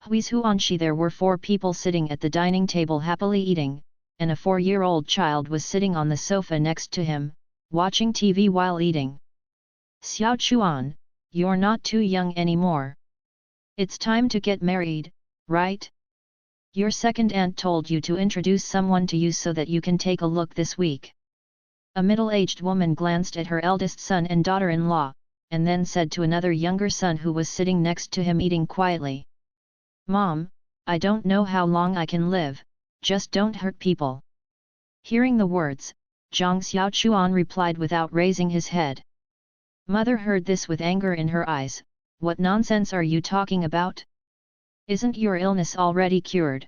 Huizhuanshi there were 4 people sitting at the dining table happily eating, and a 4-year-old child was sitting on the sofa next to him, watching TV while eating. Xiao Chuan, you're not too young anymore. It's time to get married, right? Your second aunt told you to introduce someone to you so that you can take a look this week. A middle-aged woman glanced at her eldest son and daughter-in-law, and then said to another younger son who was sitting next to him eating quietly. Mom, I don't know how long I can live, just don't hurt people. Hearing the words, Zhang Xiaochuan replied without raising his head. Mother heard this with anger in her eyes. What nonsense are you talking about? Isn't your illness already cured?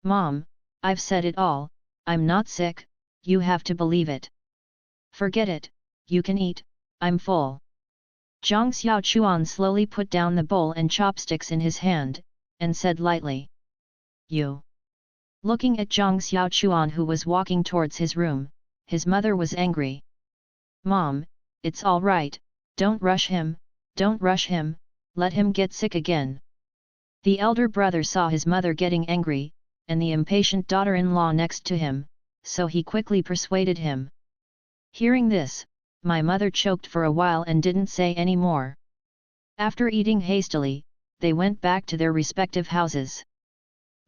Mom, I've said it all, I'm not sick, you have to believe it. Forget it, you can eat, I'm full. Zhang Xiaochuan slowly put down the bowl and chopsticks in his hand, and said lightly. You. Looking at Zhang Xiaochuan who was walking towards his room, his mother was angry. Mom, it's all right, don't rush him, let him get sick again. The elder brother saw his mother getting angry, and the impatient daughter-in-law next to him, so he quickly persuaded him. Hearing this, my mother choked for a while and didn't say any more. After eating hastily, they went back to their respective houses.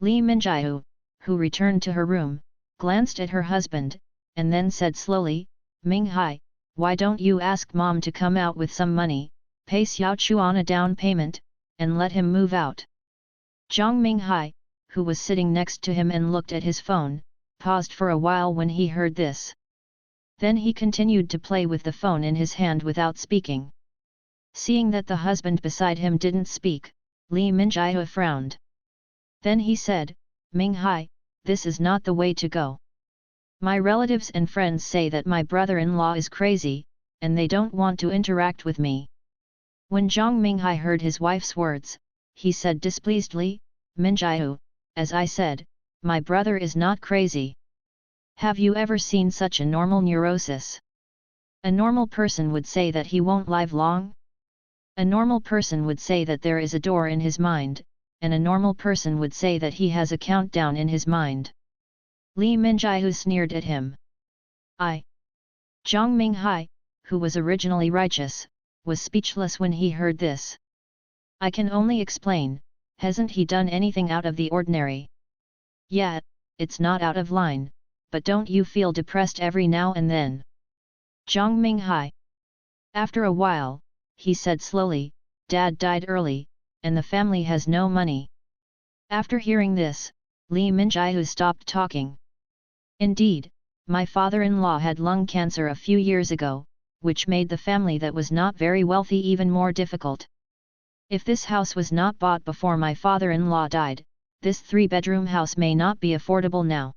Li Minjiu, who returned to her room, glanced at her husband, and then said slowly, Minghai, why don't you ask Mom to come out with some money, pay Xiao Chuan a down payment, and let him move out? Zhang Minghai, who was sitting next to him and looked at his phone, paused for a while when he heard this. Then he continued to play with the phone in his hand without speaking. Seeing that the husband beside him didn't speak, Li Minjiu frowned. Then he said, Minghai, this is not the way to go. My relatives and friends say that my brother-in-law is crazy, and they don't want to interact with me. When Zhang Minghai heard his wife's words, he said displeasedly, Minjiu, as I said, my brother is not crazy. Have you ever seen such a normal neurosis? A normal person would say that he won't live long? A normal person would say that there is a door in his mind, and a normal person would say that he has a countdown in his mind. Li Minjiu sneered at him. Zhang Minghai, who was originally righteous, was speechless when he heard this. I can only explain, hasn't he done anything out of the ordinary? Yeah, it's not out of line, but don't you feel depressed every now and then? Zhang Minghai. After a while, he said slowly, Dad died early, and the family has no money. After hearing this, Li Minjiu stopped talking. Indeed, my father-in-law had lung cancer a few years ago, which made the family that was not very wealthy even more difficult. If this house was not bought before my father-in-law died, this 3-bedroom house may not be affordable now.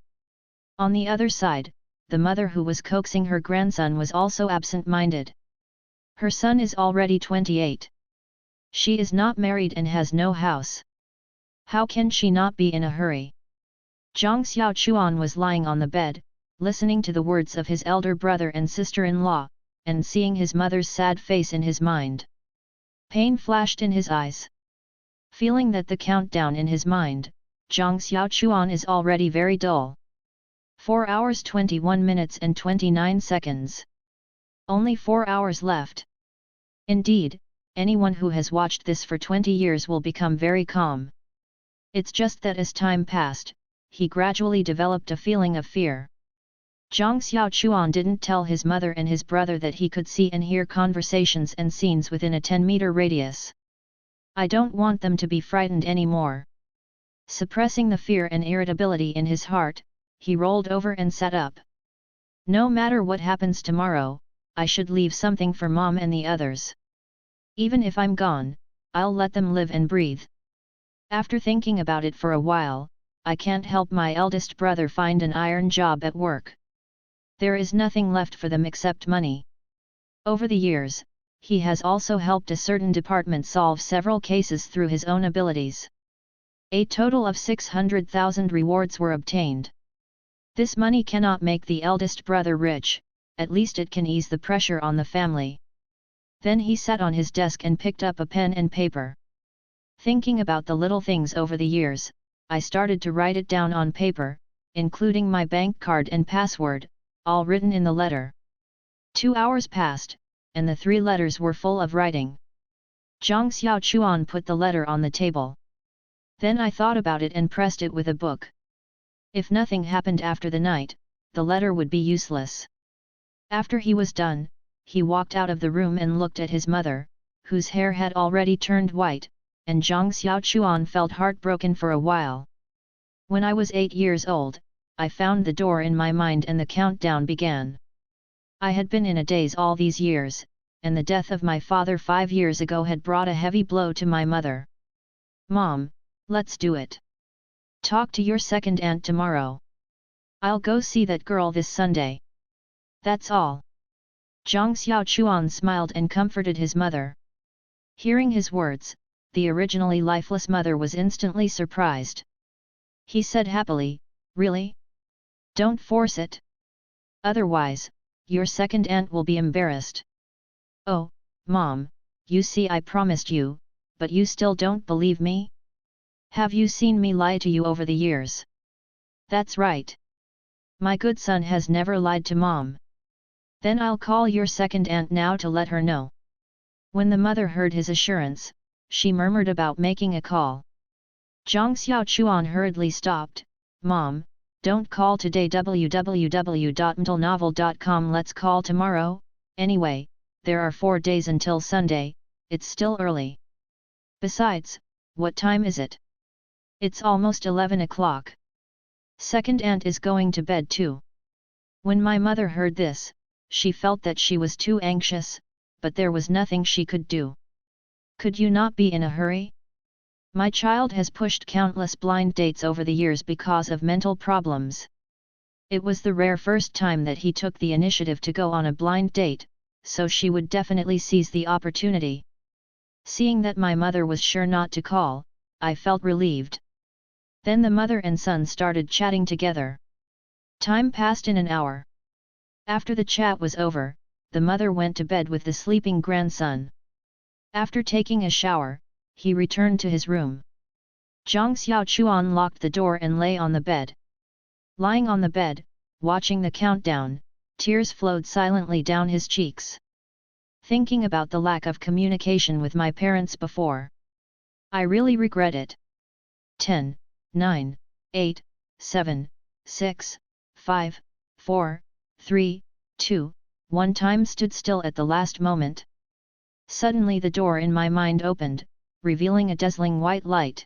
On the other side, the mother who was coaxing her grandson was also absent-minded. Her son is already 28. She is not married and has no house. How can she not be in a hurry? Zhang Xiaochuan was lying on the bed, listening to the words of his elder brother and sister-in-law, and seeing his mother's sad face in his mind. Pain flashed in his eyes. Feeling that the countdown in his mind, Zhang Xiaochuan is already very dull. 4 hours 21 minutes and 29 seconds. Only 4 hours left. Indeed, anyone who has watched this for 20 years will become very calm. It's just that as time passed, he gradually developed a feeling of fear. Zhang Xiaochuan didn't tell his mother and his brother that he could see and hear conversations and scenes within a 10-meter radius. I don't want them to be frightened anymore. Suppressing the fear and irritability in his heart, he rolled over and sat up. No matter what happens tomorrow, I should leave something for Mom and the others. Even if I'm gone, I'll let them live and breathe. After thinking about it for a while, I can't help my eldest brother find an iron job at work. There is nothing left for them except money. Over the years, he has also helped a certain department solve several cases through his own abilities. A total of 600,000 rewards were obtained. This money cannot make the eldest brother rich, at least it can ease the pressure on the family. Then he sat on his desk and picked up a pen and paper. Thinking about the little things over the years, I started to write it down on paper, including my bank card and password, all written in the letter. 2 hours passed, and the 3 letters were full of writing. Zhang Xiaochuan put the letter on the table. Then I thought about it and pressed it with a book. If nothing happened after the night, the letter would be useless. After he was done, he walked out of the room and looked at his mother, whose hair had already turned white, and Zhang Xiaochuan felt heartbroken for a while. When I was 8 years old, I found the door in my mind and the countdown began. I had been in a daze all these years, and the death of my father 5 years ago had brought a heavy blow to my mother. Mom, let's do it. Talk to your second aunt tomorrow. I'll go see that girl this Sunday. That's all. Zhang Xiaochuan smiled and comforted his mother. Hearing his words, the originally lifeless mother was instantly surprised. He said happily, "Really? Don't force it. Otherwise, your second aunt will be embarrassed." "Oh, Mom, you see I promised you, but you still don't believe me? Have you seen me lie to you over the years?" "That's right. My good son has never lied to Mom." "Then I'll call your second aunt now to let her know." When the mother heard his assurance, she murmured about making a call. Zhang Xiaochuan hurriedly stopped. "Mom, don't call today. www.mtlnovel.com. Let's call tomorrow. Anyway, there are 4 days until Sunday, it's still early. Besides, what time is it? It's almost 11 o'clock. Second aunt is going to bed too." When my mother heard this, she felt that she was too anxious, but there was nothing she could do. "Could you not be in a hurry? My child has pushed countless blind dates over the years because of mental problems. It was the rare first time that he took the initiative to go on a blind date, so she would definitely seize the opportunity." Seeing that my mother was sure not to call, I felt relieved. Then the mother and son started chatting together. Time passed in an hour. After the chat was over, the mother went to bed with the sleeping grandson. After taking a shower, he returned to his room. Zhang Xiaochuan locked the door and lay on the bed. Lying on the bed, watching the countdown, tears flowed silently down his cheeks. Thinking about the lack of communication with my parents before. I really regret it. 10, 9, 8, 7, 6, 5, 4, 3, 2, 1. Time stood still at the last moment. Suddenly the door in my mind opened, revealing a dazzling white light.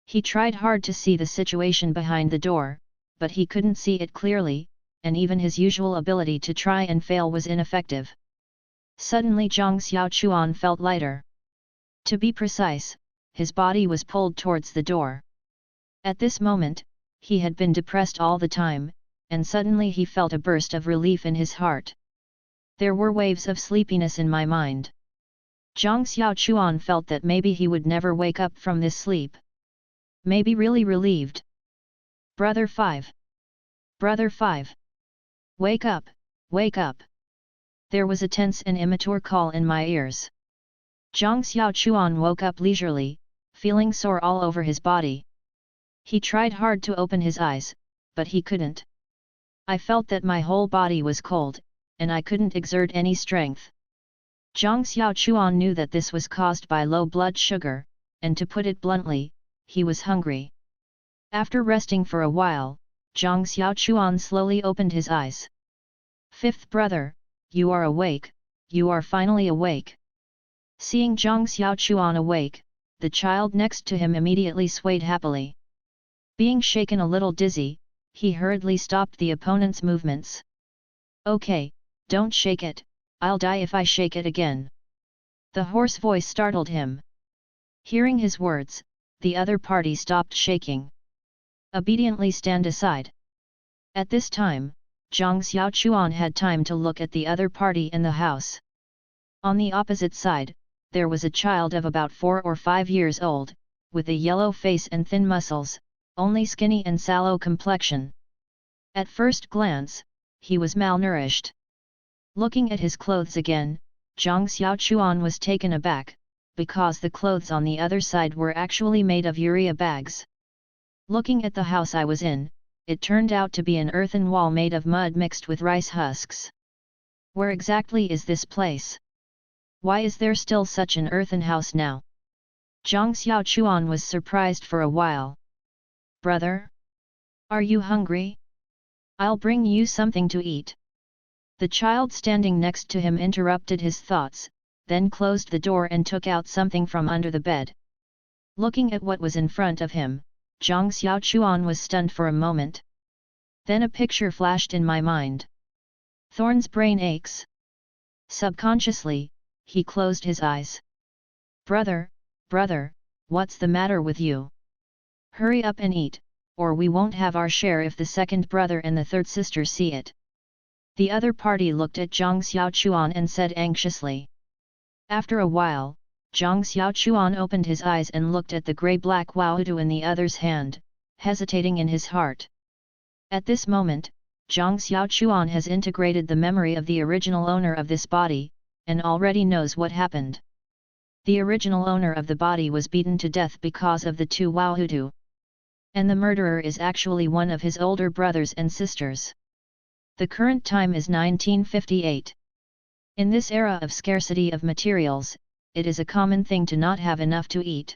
He tried hard to see the situation behind the door, but he couldn't see it clearly, and even his usual ability to try and fail was ineffective. Suddenly Zhang Xiaochuan felt lighter. To be precise, his body was pulled towards the door. At this moment, he had been depressed all the time, and suddenly he felt a burst of relief in his heart. There were waves of sleepiness in my mind. Zhang Xiaochuan felt that maybe he would never wake up from this sleep. Maybe really relieved. "Brother 5! Brother 5! Wake up, wake up!" There was a tense and immature call in my ears. Zhang Xiaochuan woke up leisurely, feeling sore all over his body. He tried hard to open his eyes, but he couldn't. I felt that my whole body was cold, and I couldn't exert any strength. Zhang Xiaochuan knew that this was caused by low blood sugar, and to put it bluntly, he was hungry. After resting for a while, Zhang Xiaochuan slowly opened his eyes. "Fifth brother, you are awake, you are finally awake." Seeing Zhang Xiaochuan awake, the child next to him immediately swayed happily. Being shaken a little dizzy, he hurriedly stopped the opponent's movements. "Okay, don't shake it, I'll die if I shake it again." The hoarse voice startled him. Hearing his words, the other party stopped shaking. "Obediently stand aside." At this time, Zhang Xiaochuan had time to look at the other party in the house. On the opposite side, there was a child of about 4 or 5 years old, with a yellow face and thin muscles, only skinny and sallow complexion. At first glance, he was malnourished. Looking at his clothes again, Zhang Xiaochuan was taken aback. because the clothes on the other side were actually made of urea bags. Looking at the house I was in, it turned out to be an earthen wall made of mud mixed with rice husks. Where exactly is this place? Why is there still such an earthen house now? Zhang Xiaochuan was surprised for a while. Brother? Are you hungry? I'll bring you something to eat. The child standing next to him interrupted his thoughts, then closed the door and took out something from under the bed. Looking at what was in front of him, Zhang Xiaochuan was stunned for a moment. Then a picture flashed in my mind. Thorn's brain aches. Subconsciously, he closed his eyes. Brother, what's the matter with you? Hurry up and eat, or we won't have our share if the second brother and the third sister see it. The other party looked at Zhang Xiaochuan and said anxiously. After a while, Zhang Xiaochuan opened his eyes and looked at the grey-black Waodu in the other's hand, hesitating in his heart. At this moment, Zhang Xiaochuan has integrated the memory of the original owner of this body, and already knows what happened. The original owner of the body was beaten to death because of the two Waodu. And the murderer is actually one of his older brothers and sisters. The current time is 1958. In this era of scarcity of materials, it is a common thing to not have enough to eat.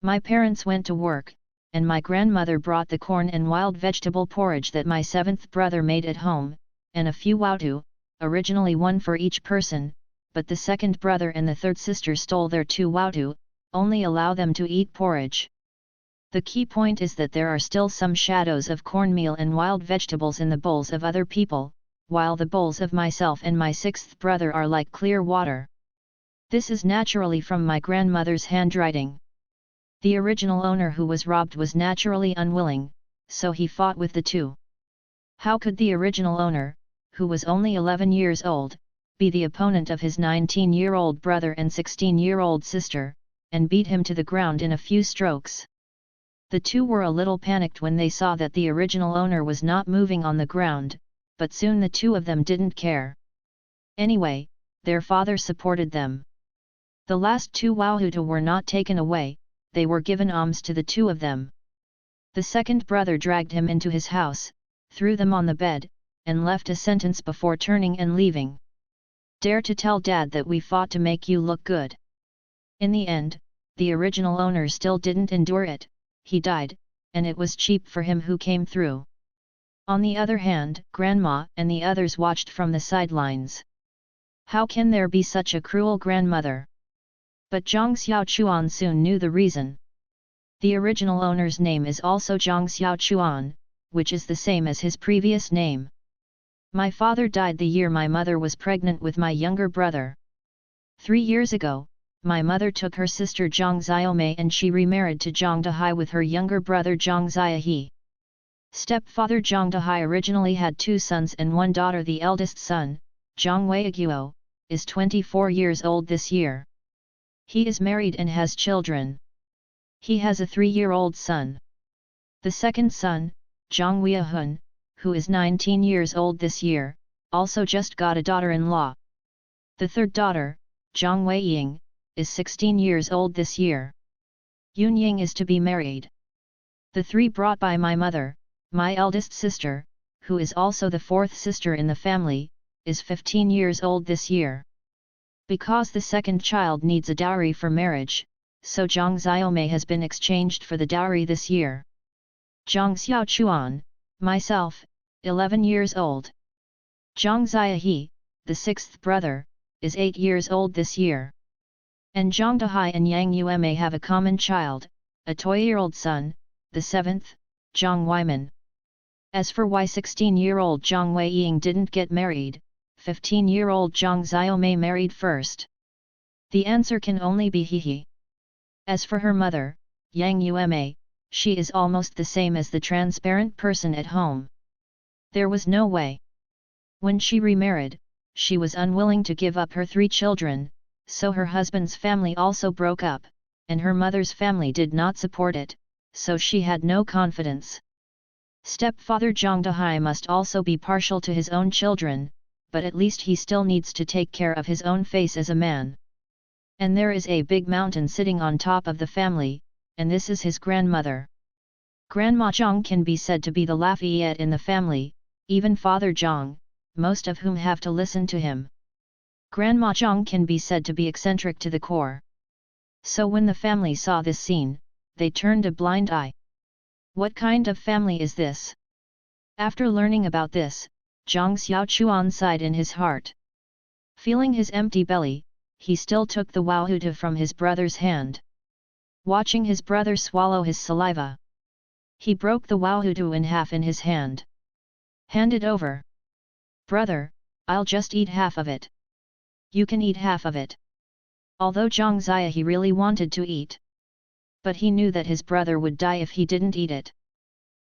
My parents went to work, and my grandmother brought the corn and wild vegetable porridge that my seventh brother made at home, and a few Waodu, originally one for each person, but the second brother and the third sister stole their two Waodu, only allow them to eat porridge. The key point is that there are still some shadows of cornmeal and wild vegetables in the bowls of other people, while the bowls of myself and my sixth brother are like clear water. This is naturally from my grandmother's handwriting. The original owner who was robbed was naturally unwilling, so he fought with the two. How could the original owner, who was only 11 years old, be the opponent of his 19-year-old brother and 16-year-old sister, and beat him to the ground in a few strokes? The two were a little panicked when they saw that the original owner was not moving on the ground, but soon the two of them didn't care. Anyway, their father supported them. The last two Waodu were not taken away, they were given alms to the two of them. The second brother dragged him into his house, threw them on the bed, and left a sentence before turning and leaving. Dare to tell Dad that we fought to make you look good. In the end, the original owner still didn't endure it, he died, and it was cheap for him who came through. On the other hand, Grandma and the others watched from the sidelines. How can there be such a cruel grandmother? But Zhang Xiaochuan soon knew the reason. The original owner's name is also Zhang Xiaochuan, which is the same as his previous name. My father died the year my mother was pregnant with my younger brother. 3 years ago, my mother took her sister Zhang Xiaomei and she remarried to Zhang Dehai with her younger brother Zhang Xiahe. Stepfather Zhang Dehai originally had 2 sons and 1 daughter. The eldest son, Zhang Weiguo, is 24 years old this year. He is married and has children. He has a 3-year-old son. The second son, Zhang Weihun, who is 19 years old this year, also just got a daughter-in-law. The third daughter, Zhang Weiying, is 16 years old this year. Yunying is to be married. The 3 brought by my mother, my eldest sister, who is also the 4th sister in the family, is 15 years old this year. Because the second child needs a dowry for marriage, so Zhang Xiaomei has been exchanged for the dowry this year. Zhang Xiaochuan, myself, 11 years old. Zhang Xiahe, the 6th brother, is 8 years old this year. And Zhang Dehai and Yang Yuemei have a common child, a 2-year-old son, the 7th, Zhang Weiman. As for why 16-year-old Zhang Weiying didn't get married, 15-year-old Zhang Xiaomei married first. The answer can only be he. As for her mother, Yang Yuemei, she is almost the same as the transparent person at home. There was no way. When she remarried, she was unwilling to give up her 3 children, so her husband's family also broke up, and her mother's family did not support it, so she had no confidence. Stepfather Zhang Dehai must also be partial to his own children, but at least he still needs to take care of his own face as a man. And there is a big mountain sitting on top of the family, and this is his grandmother. Grandma Zhang can be said to be the Lafayette in the family, even Father Zhang, most of whom have to listen to him. Grandma Zhang can be said to be eccentric to the core. So when the family saw this scene, they turned a blind eye. What kind of family is this? After learning about this, Zhang Xiaochuan sighed in his heart. Feeling his empty belly, he still took the Waohutu from his brother's hand. Watching his brother swallow his saliva, he broke the Waohutu in half in his hand. Hand it over. Brother, I'll just eat half of it. You can eat half of it. Although Zhang Zia he really wanted to eat. But he knew that his brother would die if he didn't eat it.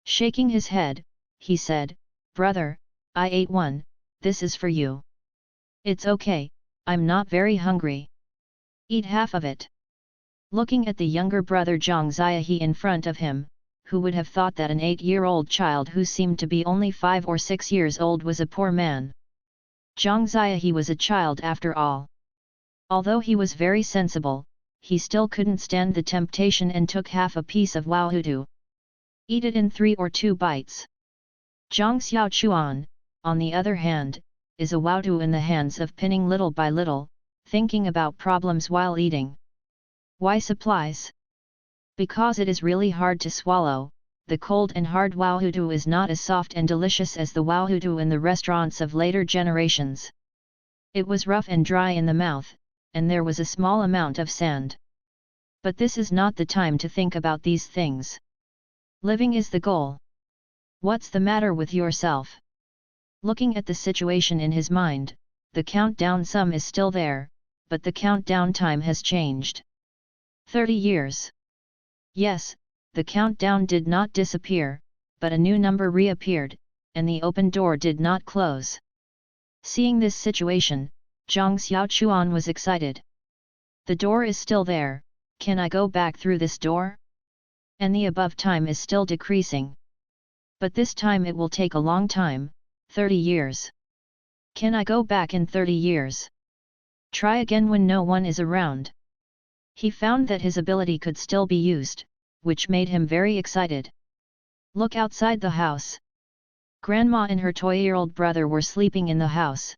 Shaking his head, he said, Brother, I ate one, this is for you. It's okay, I'm not very hungry. Eat half of it. Looking at the younger brother Zhang Zia he in front of him, who would have thought that an 8-year-old child who seemed to be only 5 or 6 years old was a poor man. Zhang Zia he was a child after all. Although he was very sensible, he still couldn't stand the temptation and took half a piece of Waohutu. Eat it in 3 or 2 bites. Zhang Xiaochuan, on the other hand, is a Waohutu in the hands of pinning little by little, thinking about problems while eating. Why supplies? Because it is really hard to swallow, the cold and hard Waohutu is not as soft and delicious as the Waohutu in the restaurants of later generations. It was rough and dry in the mouth, and there was a small amount of sand. But this is not the time to think about these things. Living is the goal. What's the matter with yourself? Looking at the situation in his mind, the countdown sum is still there, but the countdown time has changed. 30 years. Yes, the countdown did not disappear, but a new number reappeared, and the open door did not close. Seeing this situation, Zhang Xiaochuan was excited. The door is still there, can I go back through this door? And the above time is still decreasing. But this time it will take a long time, 30 years. Can I go back in 30 years? Try again when no one is around. He found that his ability could still be used, which made him very excited. Look outside the house. Grandma and her 2-year-old brother were sleeping in the house.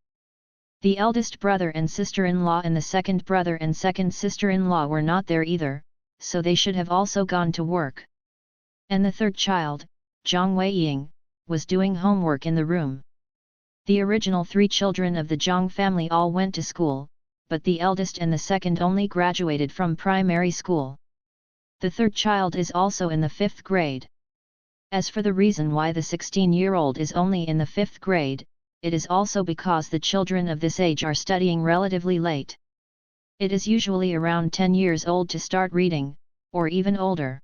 The eldest brother and sister-in-law and the second brother and second sister-in-law were not there either, so they should have also gone to work. And the third child, Zhang Weiying, was doing homework in the room. The original 3 children of the Zhang family all went to school, but the eldest and the second only graduated from primary school. The third child is also in the 5th grade. As for the reason why the 16-year-old is only in the 5th grade, it is also because the children of this age are studying relatively late. It is usually around 10 years old to start reading, or even older.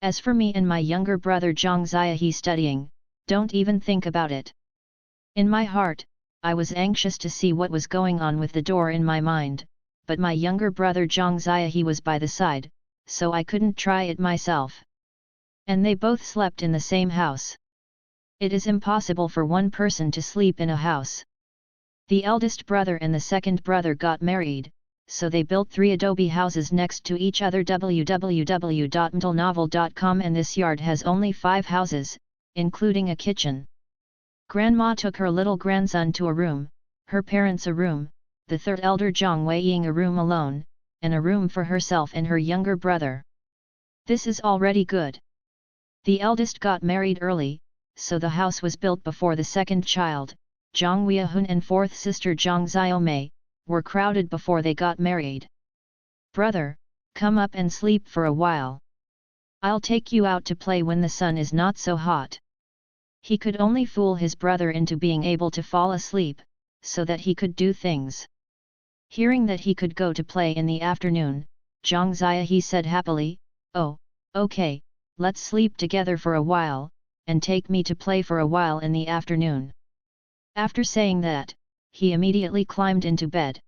As for me and my younger brother Zhang Zia he studying, don't even think about it. In my heart, I was anxious to see what was going on with the door in my mind, but my younger brother Zhang Zia he was by the side, so I couldn't try it myself. And they both slept in the same house. It is impossible for one person to sleep in a house. The eldest brother and the second brother got married, so they built 3 adobe houses next to each other www.mtlnovel.com and this yard has only 5 houses, including a kitchen. Grandma took her little grandson to a room, her parents a room, the third elder Zhang Weiying a room alone, and a room for herself and her younger brother. This is already good. The eldest got married early, so the house was built before the second child, Zhang Weihun and fourth sister Zhang Xiaomei, were crowded before they got married. Brother, come up and sleep for a while. I'll take you out to play when the sun is not so hot. He could only fool his brother into being able to fall asleep, so that he could do things. Hearing that he could go to play in the afternoon, Zhang Zia he said happily, oh, okay, let's sleep together for a while, and take me to play for a while in the afternoon. After saying that, he immediately climbed into bed.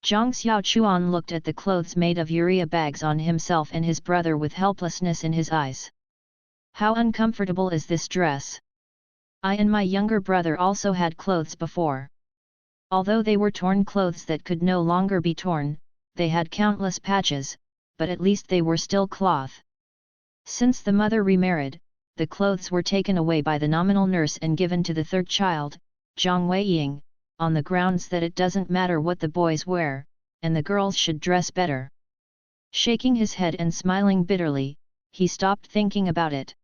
Zhang Xiaochuan looked at the clothes made of urea bags on himself and his brother with helplessness in his eyes. How uncomfortable is this dress? I and my younger brother also had clothes before. Although they were torn clothes that could no longer be torn, they had countless patches, but at least they were still cloth. Since the mother remarried, the clothes were taken away by the nominal nurse and given to the third child, Zhang Weiying, on the grounds that it doesn't matter what the boys wear, and the girls should dress better. Shaking his head and smiling bitterly, he stopped thinking about it.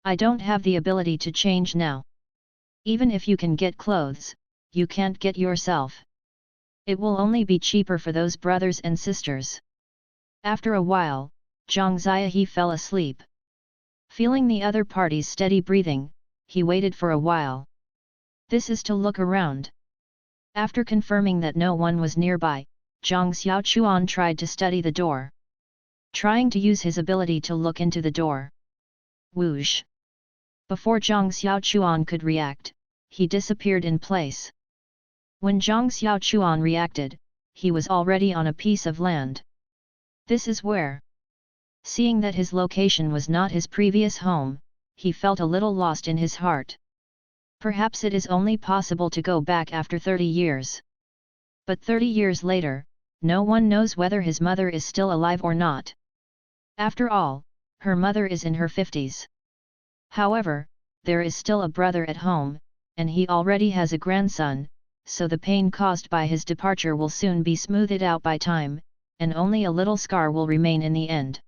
I don't have the ability to change now. Even if you can get clothes, you can't get yourself. It will only be cheaper for those brothers and sisters. After a while, Zhang Ziahe fell asleep. Feeling the other party's steady breathing, he waited for a while. This is to look around. After confirming that no one was nearby, Zhang Xiaochuan tried to study the door. Trying to use his ability to look into the door. Whoosh! Before Zhang Xiaochuan could react, he disappeared in place. When Zhang Xiaochuan reacted, he was already on a piece of land. This is where. Seeing that his location was not his previous home, he felt a little lost in his heart. Perhaps it is only possible to go back after 30 years. But 30 years later, no one knows whether his mother is still alive or not. After all, her mother is in her 50s. However, there is still a brother at home, and he already has a grandson, so the pain caused by his departure will soon be smoothed out by time, and only a little scar will remain in the end.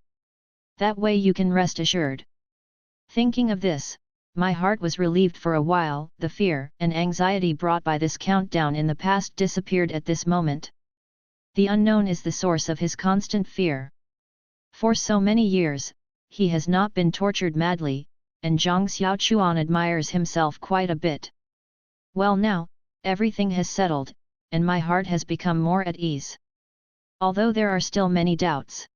That way you can rest assured. Thinking of this, my heart was relieved for a while. The fear and anxiety brought by this countdown in the past disappeared at this moment. The unknown is the source of his constant fear. For so many years, he has not been tortured madly, and Zhang Xiaochuan admires himself quite a bit. Well, now, everything has settled, and my heart has become more at ease. Although there are still many doubts.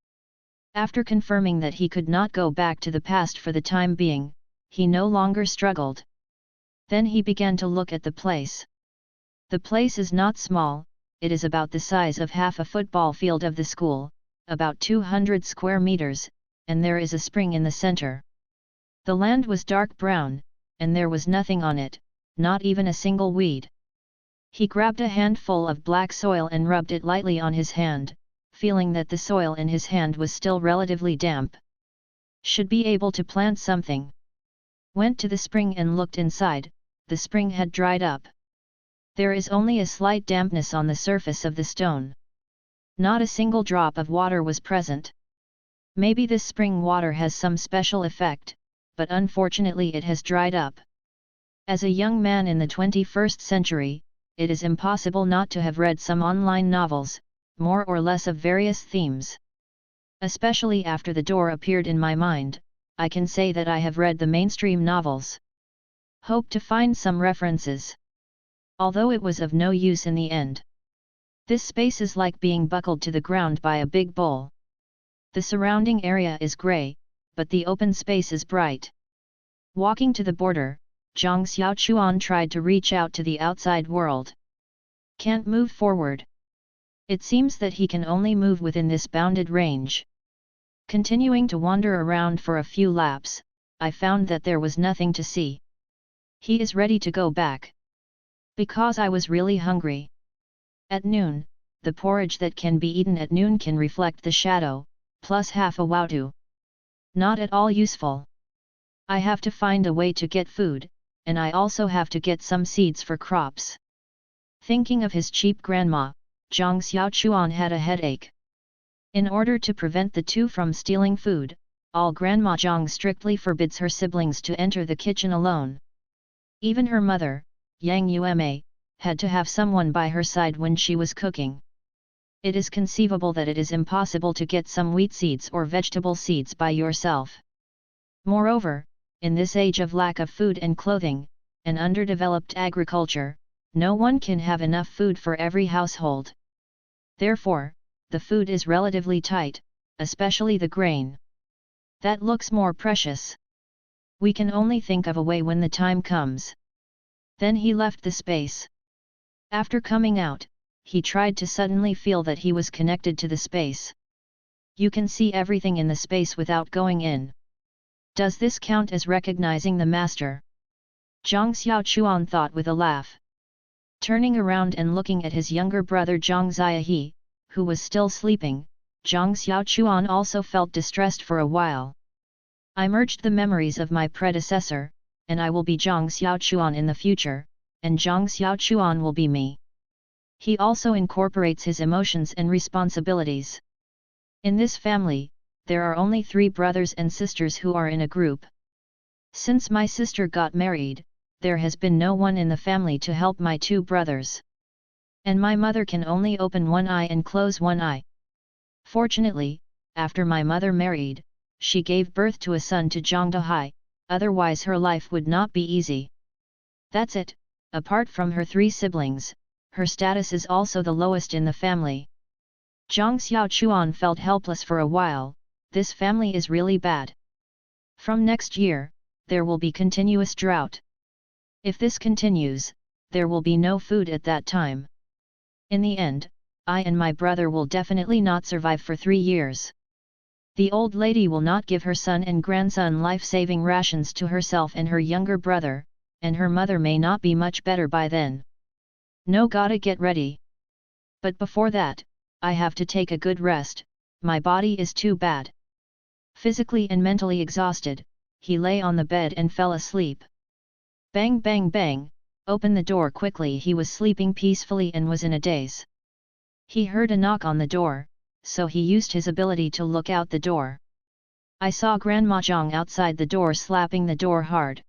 After confirming that he could not go back to the past for the time being, he no longer struggled. Then he began to look at the place. The place is not small, it is about the size of half a football field of the school, about 200 square meters, and there is a spring in the center. The land was dark brown, and there was nothing on it, not even a single weed. He grabbed a handful of black soil and rubbed it lightly on his hand, feeling that the soil in his hand was still relatively damp. Should be able to plant something. Went to the spring and looked inside, the spring had dried up. There is only a slight dampness on the surface of the stone. Not a single drop of water was present. Maybe this spring water has some special effect, but unfortunately it has dried up. As a young man in the 21st century, it is impossible not to have read some online novels, more or less of various themes. Especially after the door appeared in my mind, I can say that I have read the mainstream novels. Hope to find some references. Although it was of no use in the end. This space is like being buckled to the ground by a big bull. The surrounding area is grey, but the open space is bright. Walking to the border, Zhang Xiaochuan tried to reach out to the outside world. Can't move forward. It seems that he can only move within this bounded range. Continuing to wander around for a few laps, I found that there was nothing to see. He is ready to go back. Because I was really hungry. At noon, the porridge that can be eaten at noon can reflect the shadow, plus half a wautu. Not at all useful. I have to find a way to get food, and I also have to get some seeds for crops. Thinking of his cheap grandma, Zhang Xiaochuan had a headache. In order to prevent the two from stealing food, all Grandma Zhang strictly forbids her siblings to enter the kitchen alone. Even her mother, Yang Yuma, had to have someone by her side when she was cooking. It is conceivable that it is impossible to get some wheat seeds or vegetable seeds by yourself. Moreover, in this age of lack of food and clothing, and underdeveloped agriculture, no one can have enough food for every household. Therefore, the food is relatively tight, especially the grain. That looks more precious. We can only think of a way when the time comes. Then he left the space. After coming out, he tried to suddenly feel that he was connected to the space. You can see everything in the space without going in. Does this count as recognizing the master? Zhang Xiaochuan thought with a laugh. Turning around and looking at his younger brother Zhang Ziahe, who was still sleeping, Zhang Xiaochuan also felt distressed for a while. I merged the memories of my predecessor, and I will be Zhang Xiaochuan in the future, and Zhang Xiaochuan will be me. He also incorporates his emotions and responsibilities. In this family, there are only 3 brothers and sisters who are in a group. Since my sister got married, there has been no one in the family to help my 2 brothers. And my mother can only open one eye and close one eye. Fortunately, after my mother married, she gave birth to a son to Zhang Dahai, otherwise her life would not be easy. That's it, apart from her 3 siblings, her status is also the lowest in the family. Zhang Xiaochuan felt helpless for a while. This family is really bad. From next year, there will be continuous drought. If this continues, there will be no food at that time. In the end, I and my brother will definitely not survive for 3 years. The old lady will not give her son and grandson life-saving rations to herself and her younger brother, and her mother may not be much better by then. No, gotta get ready. But before that, I have to take a good rest, my body is too bad. Physically and mentally exhausted, he lay on the bed and fell asleep. Bang bang bang, open the door quickly. He was sleeping peacefully and was in a daze. He heard a knock on the door, so he used his ability to look out the door. I saw Grandma Zhang outside the door slapping the door hard.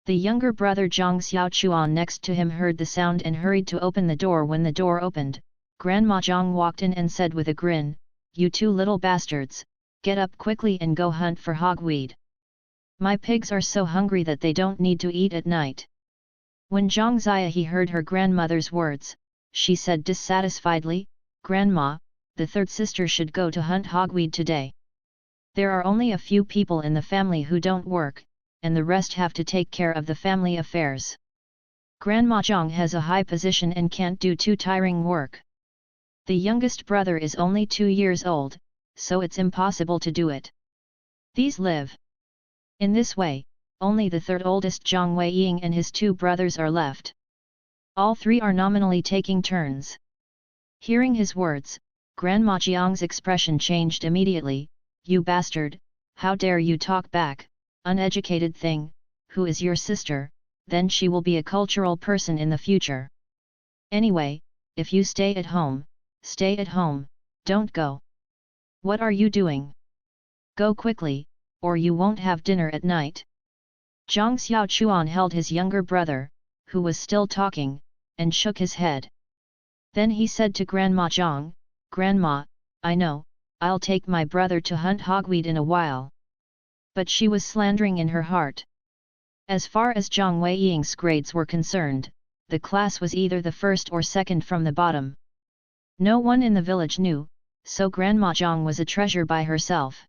The younger brother Zhang Xiaochuan next to him heard the sound and hurried to open the door. When the door opened, Grandma Zhang walked in and said with a grin, "You 2 little bastards, get up quickly and go hunt for hogweed. My pigs are so hungry that they don't need to eat at night." When Zhang Ziahe heard her grandmother's words, she said dissatisfiedly, "Grandma, the 3rd sister should go to hunt hogweed today. There are only a few people in the family who don't work, and the rest have to take care of the family affairs. Grandma Zhang has a high position and can't do too tiring work. The youngest brother is only 2 years old, so it's impossible to do it. These live." In this way, only the 3rd oldest Zhang Weiying and his 2 brothers are left. All 3 are nominally taking turns. Hearing his words, Grandma Jiang's expression changed immediately. "You bastard, how dare you talk back, uneducated thing, who is your sister? Then she will be a cultural person in the future. Anyway, if you stay at home, don't go. What are you doing? Go quickly, or you won't have dinner at night." Zhang Xiaochuan held his younger brother, who was still talking, and shook his head. Then he said to Grandma Zhang, "Grandma, I know, I'll take my brother to hunt hogweed in a while." But she was slandering in her heart. As far as Zhang Weiying's grades were concerned, the class was either the 1st or 2nd from the bottom. No one in the village knew, so Grandma Zhang was a treasure by herself.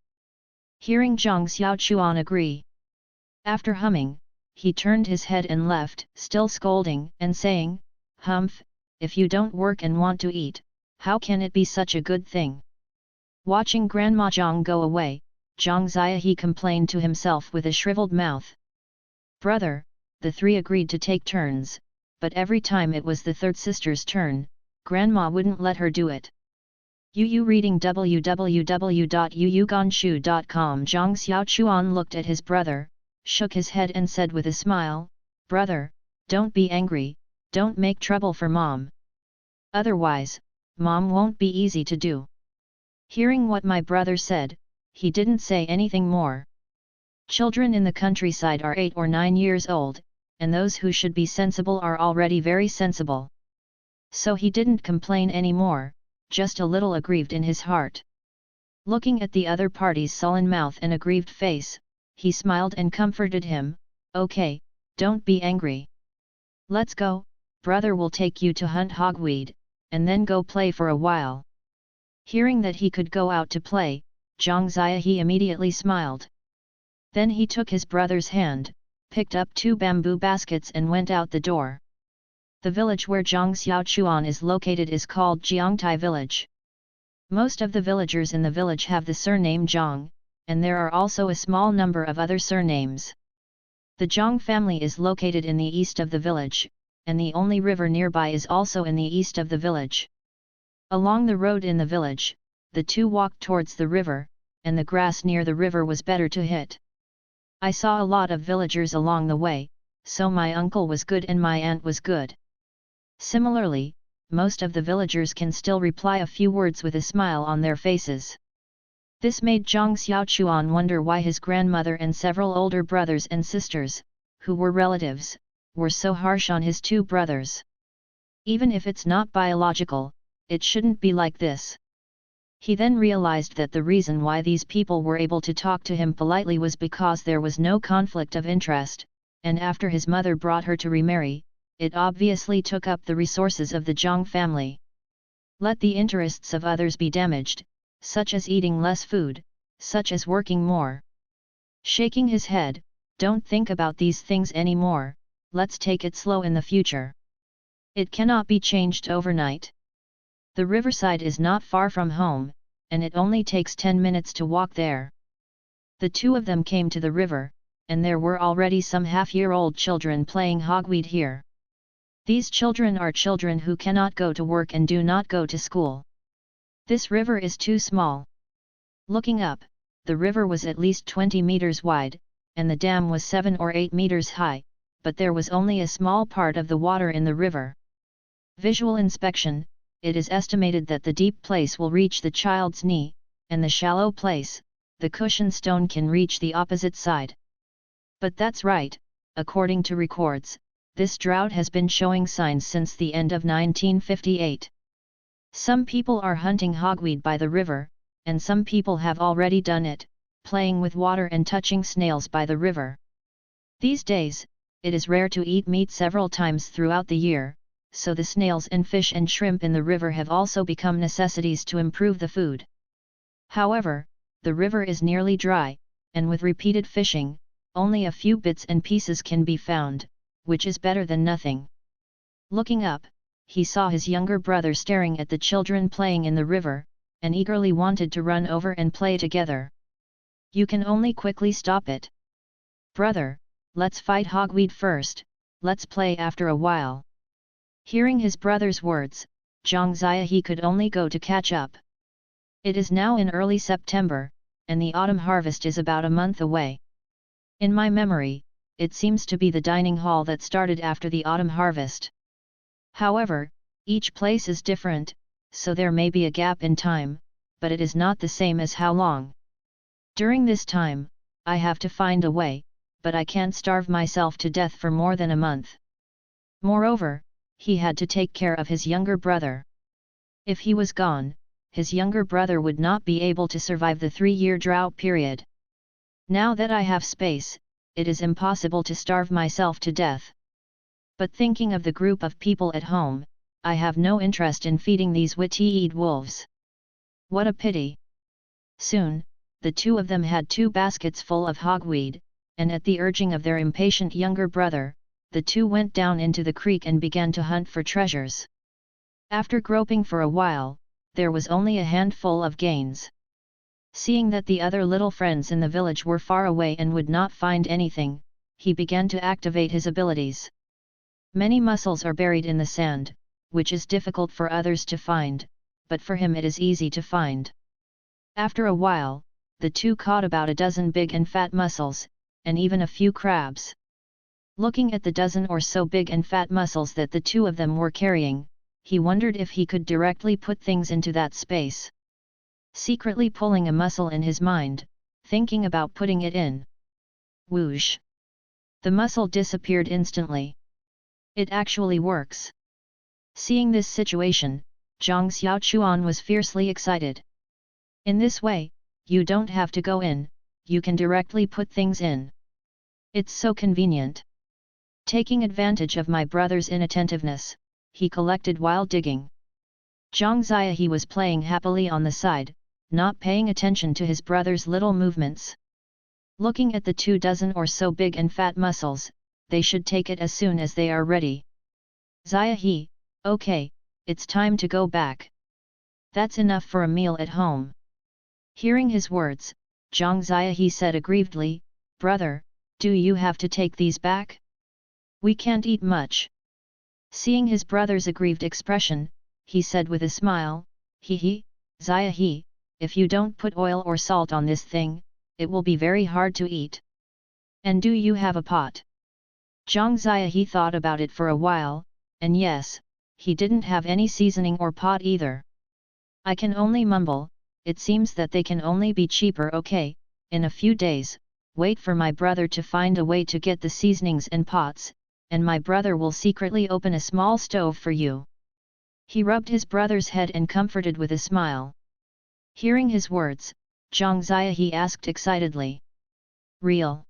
Hearing Zhang Xiaochuan agree. After humming, he turned his head and left, still scolding and saying, "Humph, if you don't work and want to eat, how can it be such a good thing?" Watching Grandma Zhang go away, Zhang Ziahe complained to himself with a shriveled mouth. "Brother," the 3 agreed to take turns, but every time it was the 3rd sister's turn, Grandma wouldn't let her do it. Yu reading www.yuyuganshu.com. Zhang Xiaochuan looked at his brother, shook his head and said with a smile, "Brother, don't be angry, don't make trouble for Mom. Otherwise, Mom won't be easy to do." Hearing what my brother said, he didn't say anything more. Children in the countryside are 8 or 9 years old, and those who should be sensible are already very sensible. So he didn't complain anymore, just a little aggrieved in his heart. Looking at the other party's sullen mouth and aggrieved face, he smiled and comforted him, "Okay, don't be angry. Let's go, brother will take you to hunt hogweed, and then go play for a while." Hearing that he could go out to play, Zhang Ziahe immediately smiled. Then he took his brother's hand, picked up 2 bamboo baskets and went out the door. The village where Zhang Xiaochuan is located is called Jiangtai village. Most of the villagers in the village have the surname Zhang, and there are also a small number of other surnames. The Zhang family is located in the east of the village, and the only river nearby is also in the east of the village. Along the road in the village, the two walked towards the river, and the grass near the river was better to hit. I saw a lot of villagers along the way, so my uncle was good and my aunt was good. Similarly, most of the villagers can still reply a few words with a smile on their faces. This made Zhang Xiaochuan wonder why his grandmother and several older brothers and sisters, who were relatives, were so harsh on his two brothers. Even if it's not biological, it shouldn't be like this. He then realized that the reason why these people were able to talk to him politely was because there was no conflict of interest, and after his mother brought her to remarry, it obviously took up the resources of the Zhang family. Let the interests of others be damaged, such as eating less food, such as working more. Shaking his head, don't think about these things anymore, let's take it slow in the future. It cannot be changed overnight. The riverside is not far from home, and it only takes 10 minutes to walk there. The two of them came to the river, and there were already some half-year-old children playing hogweed here. These children are children who cannot go to work and do not go to school. This river is too small. Looking up, the river was at least 20 meters wide, and the dam was 7 or 8 meters high, but there was only a small part of the water in the river. Visual inspection, it is estimated that the deep place will reach the child's knee, and the shallow place, the cushion stone can reach the opposite side. But that's right, according to records, this drought has been showing signs since the end of 1958. Some people are hunting hogweed by the river, and some people have already done it, playing with water and touching snails by the river. These days, it is rare to eat meat several times throughout the year, so the snails and fish and shrimp in the river have also become necessities to improve the food. However, the river is nearly dry, and with repeated fishing, only a few bits and pieces can be found, which is better than nothing. Looking up, he saw his younger brother staring at the children playing in the river, and eagerly wanted to run over and play together. You can only quickly stop it. Brother, let's fight hogweed first, let's play after a while. Hearing his brother's words, Zhang Ziahe could only go to catch up. It is now in early September, and the autumn harvest is about a month away. In my memory, it seems to be the dining hall that started after the autumn harvest. However, each place is different, so there may be a gap in time, but it is not the same as how long. During this time, I have to find a way, but I can't starve myself to death for more than a month. Moreover, he had to take care of his younger brother. If he was gone, his younger brother would not be able to survive the 3-year drought period. Now that I have space, it is impossible to starve myself to death. But thinking of the group of people at home, I have no interest in feeding these witty-eyed wolves. What a pity! Soon, the two of them had 2 baskets full of hogweed, and at the urging of their impatient younger brother, the two went down into the creek and began to hunt for treasures. After groping for a while, there was only a handful of gains. Seeing that the other little friends in the village were far away and would not find anything, he began to activate his abilities. Many mussels are buried in the sand, which is difficult for others to find, but for him it is easy to find. After a while, the two caught about a dozen big and fat mussels, and even a few crabs. Looking at the dozen or so big and fat mussels that the two of them were carrying, he wondered if he could directly put things into that space. Secretly pulling a mussel in his mind, thinking about putting it in. Whoosh! The mussel disappeared instantly. It actually works. Seeing this situation, Zhang Xiaochuan was fiercely excited. In this way, you don't have to go in, you can directly put things in. It's so convenient. Taking advantage of my brother's inattentiveness, he collected while digging. Zhang Ziahe was playing happily on the side, not paying attention to his brother's little movements. Looking at the 2 dozen or so big and fat mussels, they should take it as soon as they are ready. Ziahe, okay, it's time to go back. That's enough for a meal at home. Hearing his words, Zhang Ziahe said aggrievedly, Brother, do you have to take these back? We can't eat much. Seeing his brother's aggrieved expression, he said with a smile, He, Zia, if you don't put oil or salt on this thing, it will be very hard to eat. And do you have a pot? Zhang Zia thought about it for a while, and yes, he didn't have any seasoning or pot either. I can only mumble, it seems that they can only be cheaper. Okay, in a few days, wait for my brother to find a way to get the seasonings and pots, and my brother will secretly open a small stove for you. He rubbed his brother's head and comforted with a smile. Hearing his words, Zhang Zia asked excitedly. Real?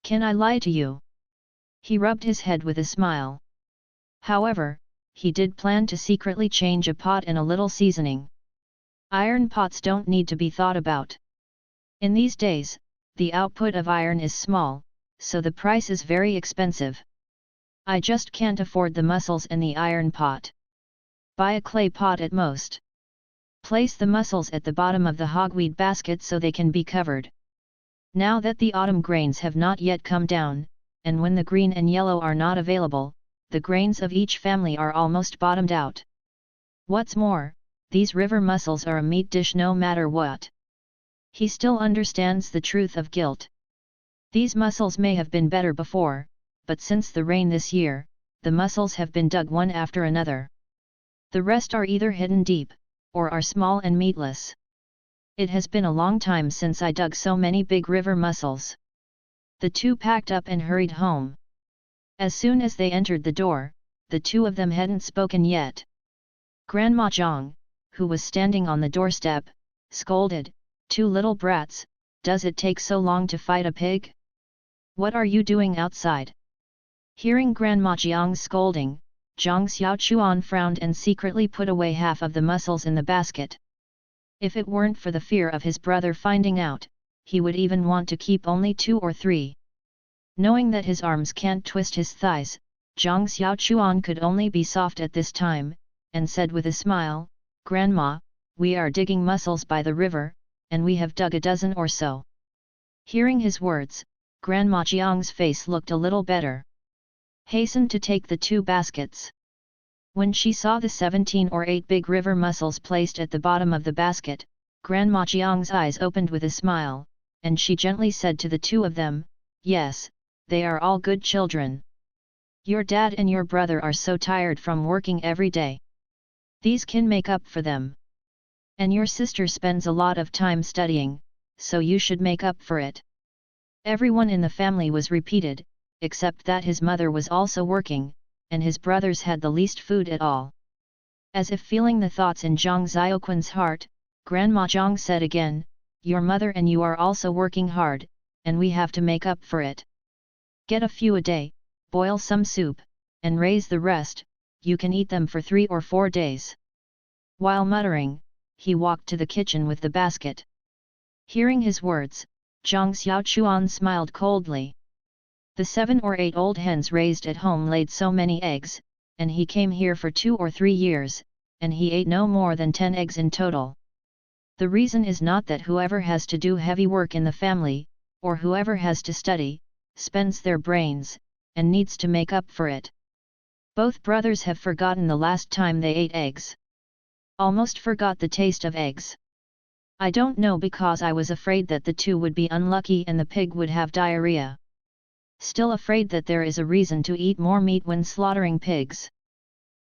Can I lie to you? He rubbed his head with a smile. However, he did plan to secretly change a pot and a little seasoning. Iron pots don't need to be thought about. In these days, the output of iron is small, so the price is very expensive. I just can't afford the mussels and the iron pot. Buy a clay pot at most. Place the mussels at the bottom of the hogweed basket so they can be covered. Now that the autumn grains have not yet come down, and when the green and yellow are not available, the grains of each family are almost bottomed out. What's more, these river mussels are a meat dish no matter what. He still understands the truth of guilt. These mussels may have been better before, but since the rain this year, the mussels have been dug one after another. The rest are either hidden deep, or are small and meatless. It has been a long time since I dug so many big river mussels. The two packed up and hurried home. As soon as they entered the door, the two of them hadn't spoken yet. Grandma Zhang, who was standing on the doorstep, scolded, "Two little brats, does it take so long to fight a pig? What are you doing outside?" Hearing Grandma Jiang's scolding, Zhang Xiaochuan frowned and secretly put away half of the mussels in the basket. If it weren't for the fear of his brother finding out, he would even want to keep only 2 or 3. Knowing that his arms can't twist his thighs, Zhang Xiaochuan could only be soft at this time, and said with a smile, "Grandma, we are digging mussels by the river, and we have dug a dozen or so." Hearing his words, Grandma Jiang's face looked a little better. Hastened to take the 2 baskets. When she saw the 17 or 8 big river mussels placed at the bottom of the basket, Grandma Jiang's eyes opened with a smile, and she gently said to the 2 of them, "Yes, they are all good children. Your dad and your brother are so tired from working every day. These can make up for them. And your sister spends a lot of time studying, so you should make up for it." Everyone in the family was repeated, except that his mother was also working, and his brothers had the least food at all. As if feeling the thoughts in Zhang Xiaoquan's heart, Grandma Zhang said again, "Your mother and you are also working hard, and we have to make up for it. Get a few a day, boil some soup, and raise the rest, you can eat them for 3 or 4 days." While muttering, he walked to the kitchen with the basket. Hearing his words, Zhang Xiaochuan smiled coldly. The 7 or 8 old hens raised at home laid so many eggs, and he came here for 2 or 3 years, and he ate no more than 10 eggs in total. The reason is not that whoever has to do heavy work in the family, or whoever has to study, spends their brains, and needs to make up for it. Both brothers have forgotten the last time they ate eggs. Almost forgot the taste of eggs. I don't know, because I was afraid that the 2 would be unlucky and the pig would have diarrhea. Still afraid that there is a reason to eat more meat when slaughtering pigs.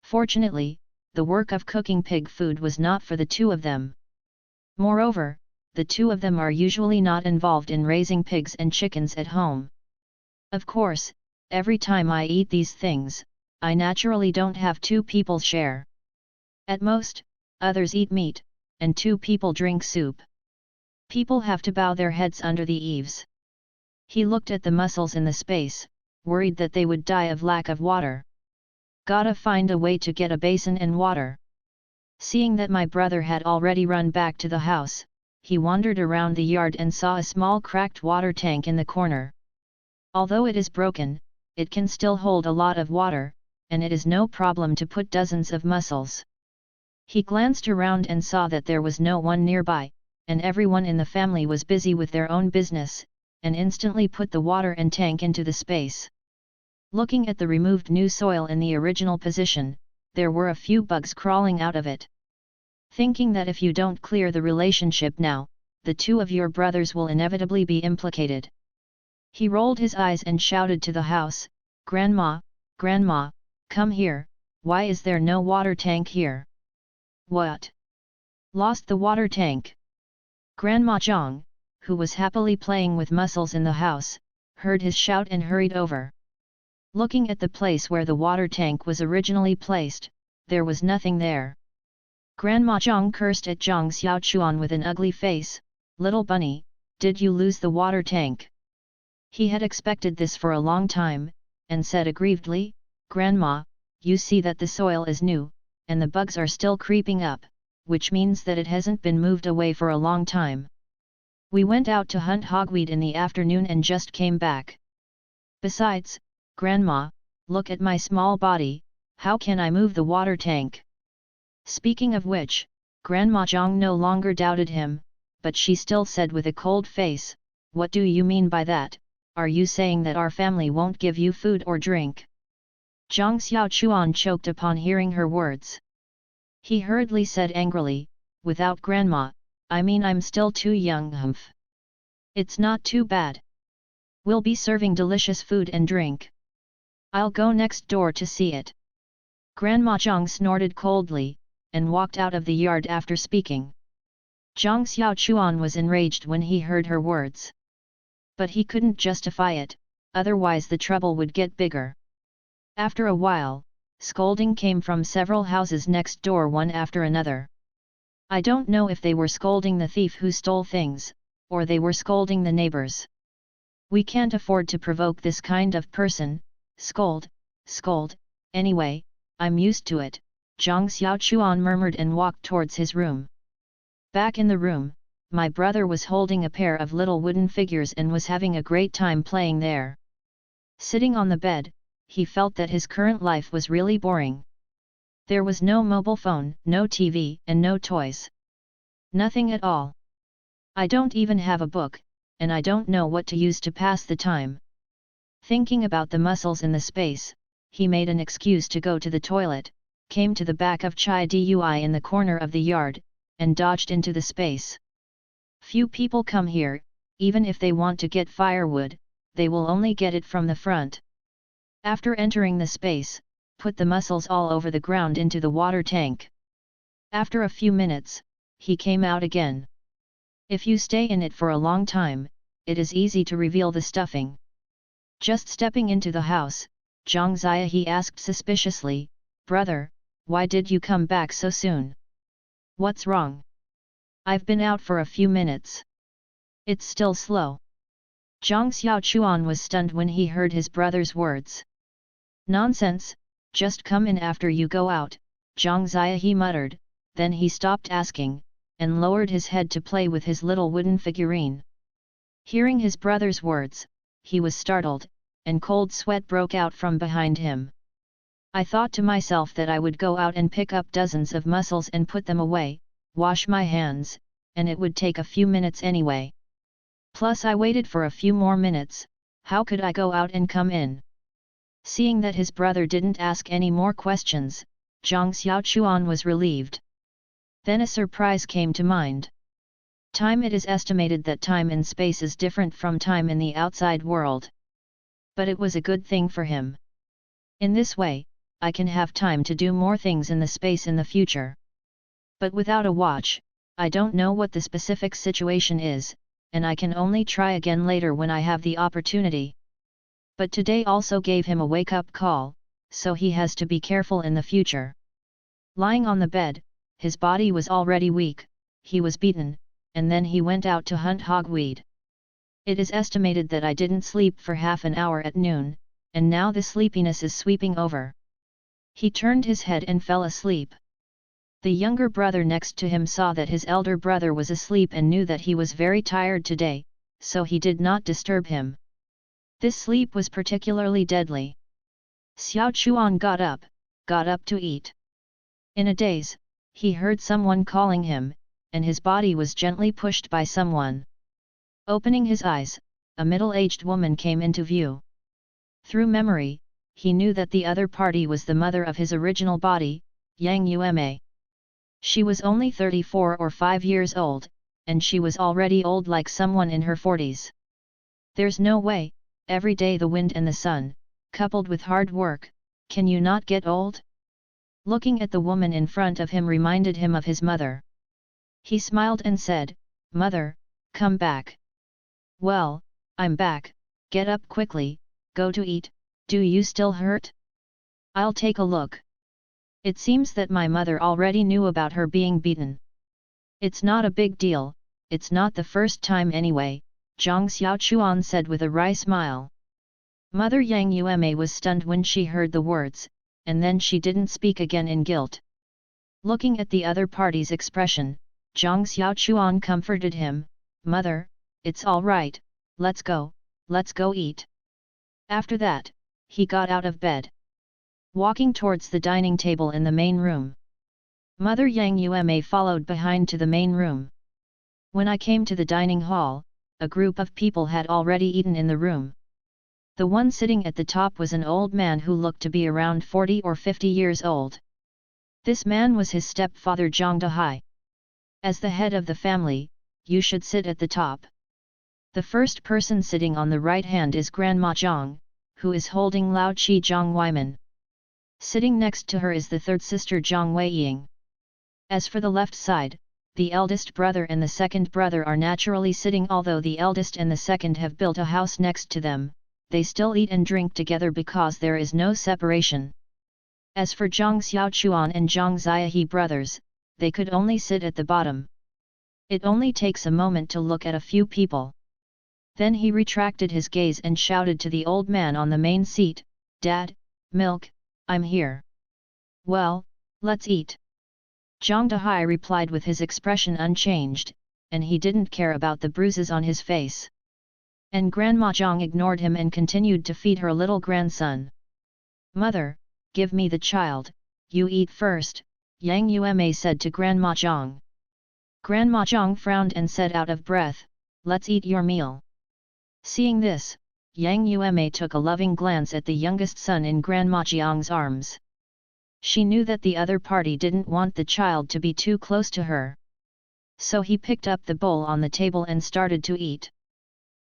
Fortunately, the work of cooking pig food was not for the 2 of them. Moreover, the 2 of them are usually not involved in raising pigs and chickens at home. Of course, every time I eat these things, I naturally don't have 2 people's share. At most, others eat meat, and 2 people drink soup. People have to bow their heads under the eaves. He looked at the mussels in the space, worried that they would die of lack of water. Gotta find a way to get a basin and water. Seeing that my brother had already run back to the house, he wandered around the yard and saw a small cracked water tank in the corner. Although it is broken, it can still hold a lot of water, and it is no problem to put dozens of mussels. He glanced around and saw that there was no one nearby, and everyone in the family was busy with their own business, and instantly put the water and tank into the space. Looking at the removed new soil in the original position, there were a few bugs crawling out of it. thinking that if you don't clear the relationship now, the two of your brothers will inevitably be implicated. He rolled his eyes and shouted to the house, "Grandma, Grandma, come here, why is there no water tank here?" "What? Lost the water tank?" Grandma Zhang, who was happily playing with mussels in the house, heard his shout and hurried over. Looking at the place where the water tank was originally placed, there was nothing there. Grandma Zhang cursed at Zhang Xiaochuan with an ugly face, "Little bunny, did you lose the water tank?" He had expected this for a long time, and said aggrievedly, "Grandma, you see that the soil is new, and the bugs are still creeping up, which means that it hasn't been moved away for a long time. We went out to hunt hogweed in the afternoon and just came back. Besides, Grandma, look at my small body, how can I move the water tank?" Speaking of which, Grandma Zhang no longer doubted him, but she still said with a cold face, "What do you mean by that? Are you saying that our family won't give you food or drink?" Zhang Xiaochuan choked upon hearing her words. He hurriedly said angrily, "Without Grandma, I mean I'm still too young. Humph. It's not too bad. We'll be serving delicious food and drink. I'll go next door to see it." Grandma Zhang snorted coldly, and walked out of the yard after speaking. Zhang Xiaochuan was enraged when he heard her words. But he couldn't justify it, otherwise the trouble would get bigger. After a while, scolding came from several houses next door one after another. I don't know if they were scolding the thief who stole things, or they were scolding the neighbors. "We can't afford to provoke this kind of person, scold, scold, anyway, I'm used to it," Zhang Xiaochuan murmured and walked towards his room. Back in the room, my brother was holding a pair of little wooden figures and was having a great time playing there. Sitting on the bed, he felt that his current life was really boring. There was no mobile phone, no TV, and no toys. Nothing at all. "I don't even have a book, and I don't know what to use to pass the time." Thinking about the mussels in the space, he made an excuse to go to the toilet, came to the back of Chai Dui in the corner of the yard, and dodged into the space. Few people come here, even if they want to get firewood, they will only get it from the front. After entering the space, put the mussels all over the ground into the water tank. After a few minutes, he came out again. If you stay in it for a long time, it is easy to reveal the stuffing. Just stepping into the house, Zhang Ziahe asked suspiciously, "Brother, why did you come back so soon? What's wrong?" "I've been out for a few minutes. It's still slow." Zhang Xiaochuan was stunned when he heard his brother's words. "Nonsense, just come in after you go out," Zhang Ziahe muttered, then he stopped asking, and lowered his head to play with his little wooden figurine. Hearing his brother's words, he was startled, and cold sweat broke out from behind him. "I thought to myself that I would go out and pick up dozens of mussels and put them away, wash my hands, and it would take a few minutes anyway. Plus I waited for a few more minutes, how could I go out and come in?" Seeing that his brother didn't ask any more questions, Zhang Xiaochuan was relieved. Then a surprise came to mind. Time. It is estimated that time in space is different from time in the outside world. But it was a good thing for him. In this way, I can have time to do more things in the space in the future. But without a watch, I don't know what the specific situation is, and I can only try again later when I have the opportunity. But today also gave him a wake-up call, so he has to be careful in the future. Lying on the bed, his body was already weak, he was beaten, and then he went out to hunt hogweed. It is estimated that I didn't sleep for half an hour at noon, and now the sleepiness is sweeping over. He turned his head and fell asleep. The younger brother next to him saw that his elder brother was asleep and knew that he was very tired today, so he did not disturb him. This sleep was particularly deadly. Xiao Chuan got up to eat. In a daze, he heard someone calling him, and his body was gently pushed by someone. Opening his eyes, a middle-aged woman came into view. Through memory, he knew that the other party was the mother of his original body, Yang Yume. She was only 34 or 5 years old, and she was already old like someone in her 40s. There's no way, every day the wind and the sun, coupled with hard work, can you not get old? Looking at the woman in front of him reminded him of his mother. He smiled and said, "Mother, come back." "Well, I'm back, get up quickly, go to eat, do you still hurt? I'll take a look." It seems that my mother already knew about her being beaten. "It's not a big deal, it's not the first time anyway," Zhang Xiaochuan said with a wry smile. Mother Yang Yume was stunned when she heard the words, and then she didn't speak again in guilt. Looking at the other party's expression, Zhang Xiaochuan comforted him, "Mother, it's all right, let's go eat." After that, he got out of bed, walking towards the dining table in the main room. Mother Yang Yume followed behind to the main room. When I came to the dining hall, a group of people had already eaten in the room. The one sitting at the top was an old man who looked to be around 40 or 50 years old. This man was his stepfather Zhang Dehai. "As the head of the family, you should sit at the top." The first person sitting on the right hand is Grandma Zhang, who is holding Lao Qi Zhang Weiman. Sitting next to her is the third sister Zhang Weiying. As for the left side, the eldest brother and the second brother are naturally sitting, although the eldest and the second have built a house next to them. They still eat and drink together because there is no separation. As for Zhang Xiaochuan and Zhang Ziahe brothers, they could only sit at the bottom. It only takes a moment to look at a few people. Then he retracted his gaze and shouted to the old man on the main seat, "Dad, milk, I'm here." "Well, let's eat." Zhang Dehai replied with his expression unchanged, and he didn't care about the bruises on his face. And Grandma Zhang ignored him and continued to feed her little grandson. "Mother, give me the child, you eat first," Yang Yume said to Grandma Zhang. Grandma Zhang frowned and said out of breath, "Let's eat your meal." Seeing this, Yang Yume took a loving glance at the youngest son in Grandma Zhang's arms. She knew that the other party didn't want the child to be too close to her. So he picked up the bowl on the table and started to eat.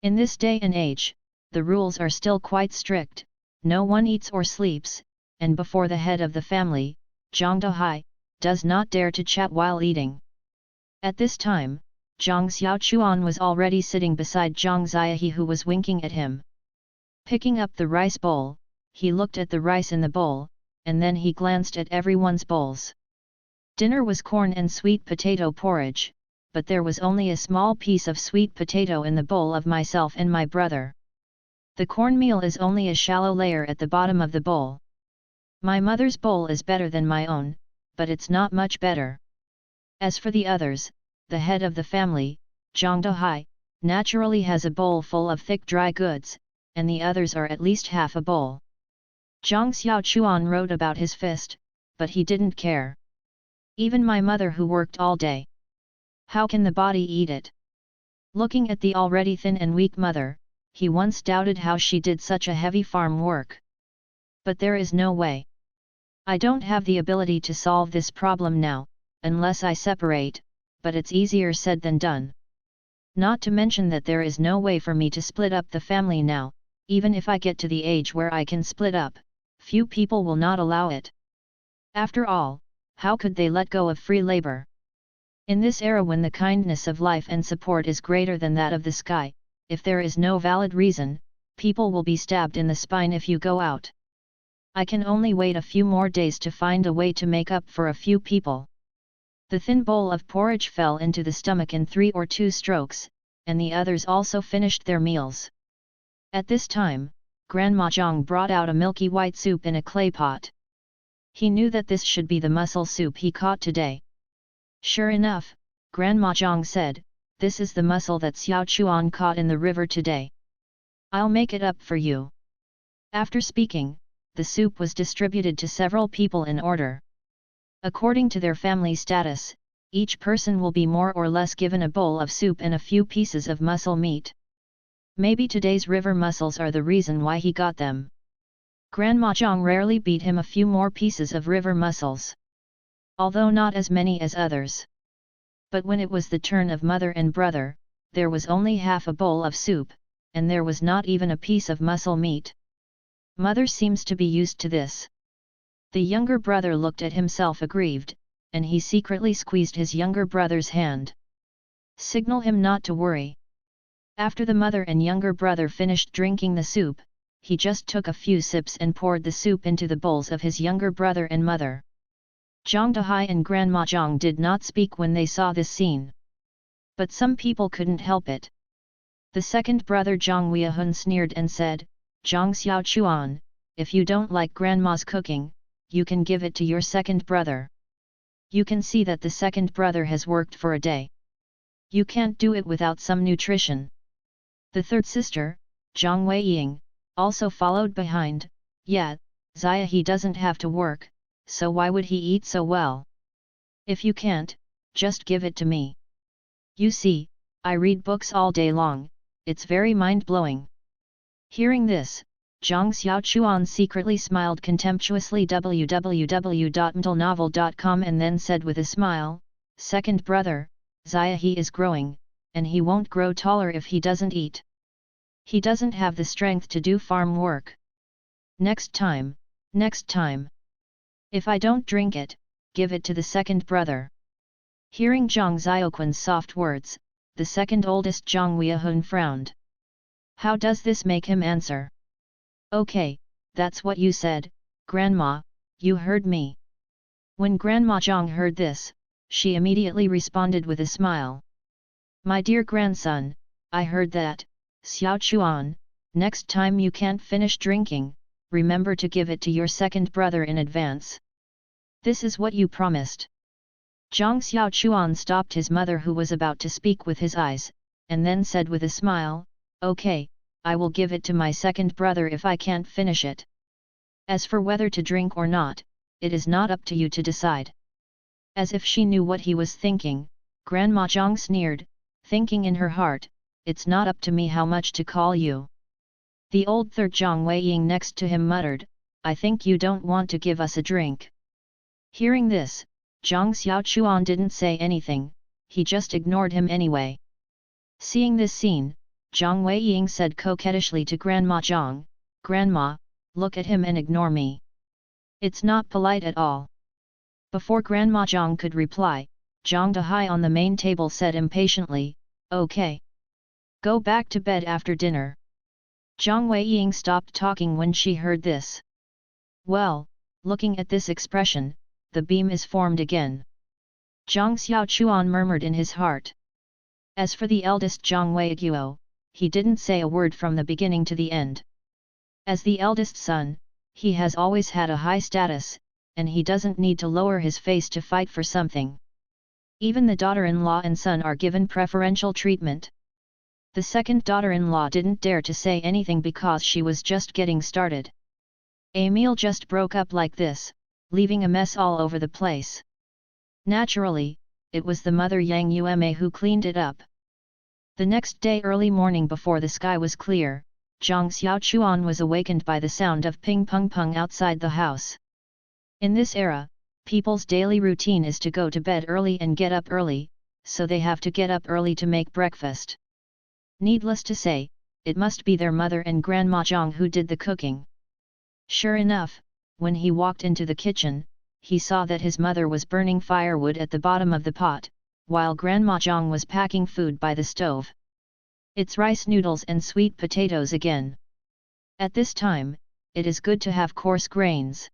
In this day and age, the rules are still quite strict, no one eats or sleeps, and before the head of the family, Zhang Dehai, does not dare to chat while eating. At this time, Zhang Xiaochuan was already sitting beside Zhang Ziahe, who was winking at him. Picking up the rice bowl, he looked at the rice in the bowl, and then he glanced at everyone's bowls. Dinner was corn and sweet potato porridge, but there was only a small piece of sweet potato in the bowl of myself and my brother. The cornmeal is only a shallow layer at the bottom of the bowl. My mother's bowl is better than my own, but it's not much better. As for the others, the head of the family, Zhang Dehai, naturally has a bowl full of thick dry goods, and the others are at least half a bowl. Zhang Xiaochuan wrote about his fist, but he didn't care. Even my mother who worked all day. How can the body eat it? Looking at the already thin and weak mother, he once doubted how she did such a heavy farm work. But there is no way. I don't have the ability to solve this problem now, unless I separate, but it's easier said than done. Not to mention that there is no way for me to split up the family now, even if I get to the age where I can split up, few people will not allow it. After all, how could they let go of free labor? In this era when the kindness of life and support is greater than that of the sky, if there is no valid reason, people will be stabbed in the spine if you go out. I can only wait a few more days to find a way to make up for a few people. The thin bowl of porridge fell into the stomach in 3 or 2 strokes, and the others also finished their meals. At this time, Grandma Zhang brought out a milky white soup in a clay pot. He knew that this should be the mussel soup he caught today. Sure enough, Grandma Zhang said, "This is the mussel that Xiaochuan caught in the river today. I'll make it up for you." After speaking, the soup was distributed to several people in order. According to their family status, each person will be more or less given a bowl of soup and a few pieces of mussel meat. Maybe today's river mussels are the reason why he got them. Grandma Zhang rarely beat him a few more pieces of river mussels. although not as many as others. But when it was the turn of mother and brother, there was only half a bowl of soup, and there was not even a piece of muscle meat. Mother seems to be used to this. The younger brother looked at himself aggrieved, and he secretly squeezed his younger brother's hand. Signal him not to worry. After the mother and younger brother finished drinking the soup, he just took a few sips and poured the soup into the bowls of his younger brother and mother. Zhang Dehai and Grandma Zhang did not speak when they saw this scene. But some people couldn't help it. The second brother Zhang Weihun sneered and said, "Zhang Xiaochuan, if you don't like Grandma's cooking, you can give it to your second brother. You can see that the second brother has worked for a day. You can't do it without some nutrition." The third sister, Zhang Weiying, also followed behind, "Yeah, Zia, he doesn't have to work, so why would he eat so well? If you can't, just give it to me. You see, I read books all day long, it's very mind-blowing." Hearing this, Zhang Xiaochuan secretly smiled contemptuously www.mtlnovel.com and then said with a smile, "Second brother, Zia, he is growing, and he won't grow taller if he doesn't eat. He doesn't have the strength to do farm work. Next time, next time. If I don't drink it, give it to the second brother." Hearing Zhang Xiaoquan's soft words, the second oldest Zhang Weihun frowned. How does this make him answer? "Okay, that's what you said, Grandma, you heard me." When Grandma Zhang heard this, she immediately responded with a smile. "My dear grandson, I heard that, Xiaochuan, next time you can't finish drinking, remember to give it to your second brother in advance. This is what you promised." Zhang Xiaochuan stopped his mother who was about to speak with his eyes, and then said with a smile, "Okay, I will give it to my second brother if I can't finish it. As for whether to drink or not, it is not up to you to decide." As if she knew what he was thinking, Grandma Zhang sneered, thinking in her heart, "It's not up to me how much to call you." The old third Zhang Weiying next to him muttered, "I think you don't want to give us a drink." Hearing this, Zhang Xiaochuan didn't say anything, he just ignored him anyway. Seeing this scene, Zhang Weiying said coquettishly to Grandma Zhang, "Grandma, look at him and ignore me. It's not polite at all." Before Grandma Zhang could reply, Zhang Dehai on the main table said impatiently, "Okay. Go back to bed after dinner." Zhang Weiying stopped talking when she heard this. Well, looking at this expression, the beam is formed again. Zhang Xiaochuan murmured in his heart. As for the eldest Zhang Weiguo, he didn't say a word from the beginning to the end. As the eldest son, he has always had a high status, and he doesn't need to lower his face to fight for something. Even the daughter-in-law and son are given preferential treatment. The second daughter-in-law didn't dare to say anything because she was just getting started. A meal just broke up like this, leaving a mess all over the place. Naturally, it was the mother Yang Yume who cleaned it up. The next day early morning before the sky was clear, Zhang Xiaochuan was awakened by the sound of ping pong pong outside the house. In this era, people's daily routine is to go to bed early and get up early, so they have to get up early to make breakfast. Needless to say, it must be their mother and Grandma Zhang who did the cooking. Sure enough, when he walked into the kitchen, he saw that his mother was burning firewood at the bottom of the pot, while Grandma Zhang was packing food by the stove. It's rice noodles and sweet potatoes again. At this time, it is good to have coarse grains.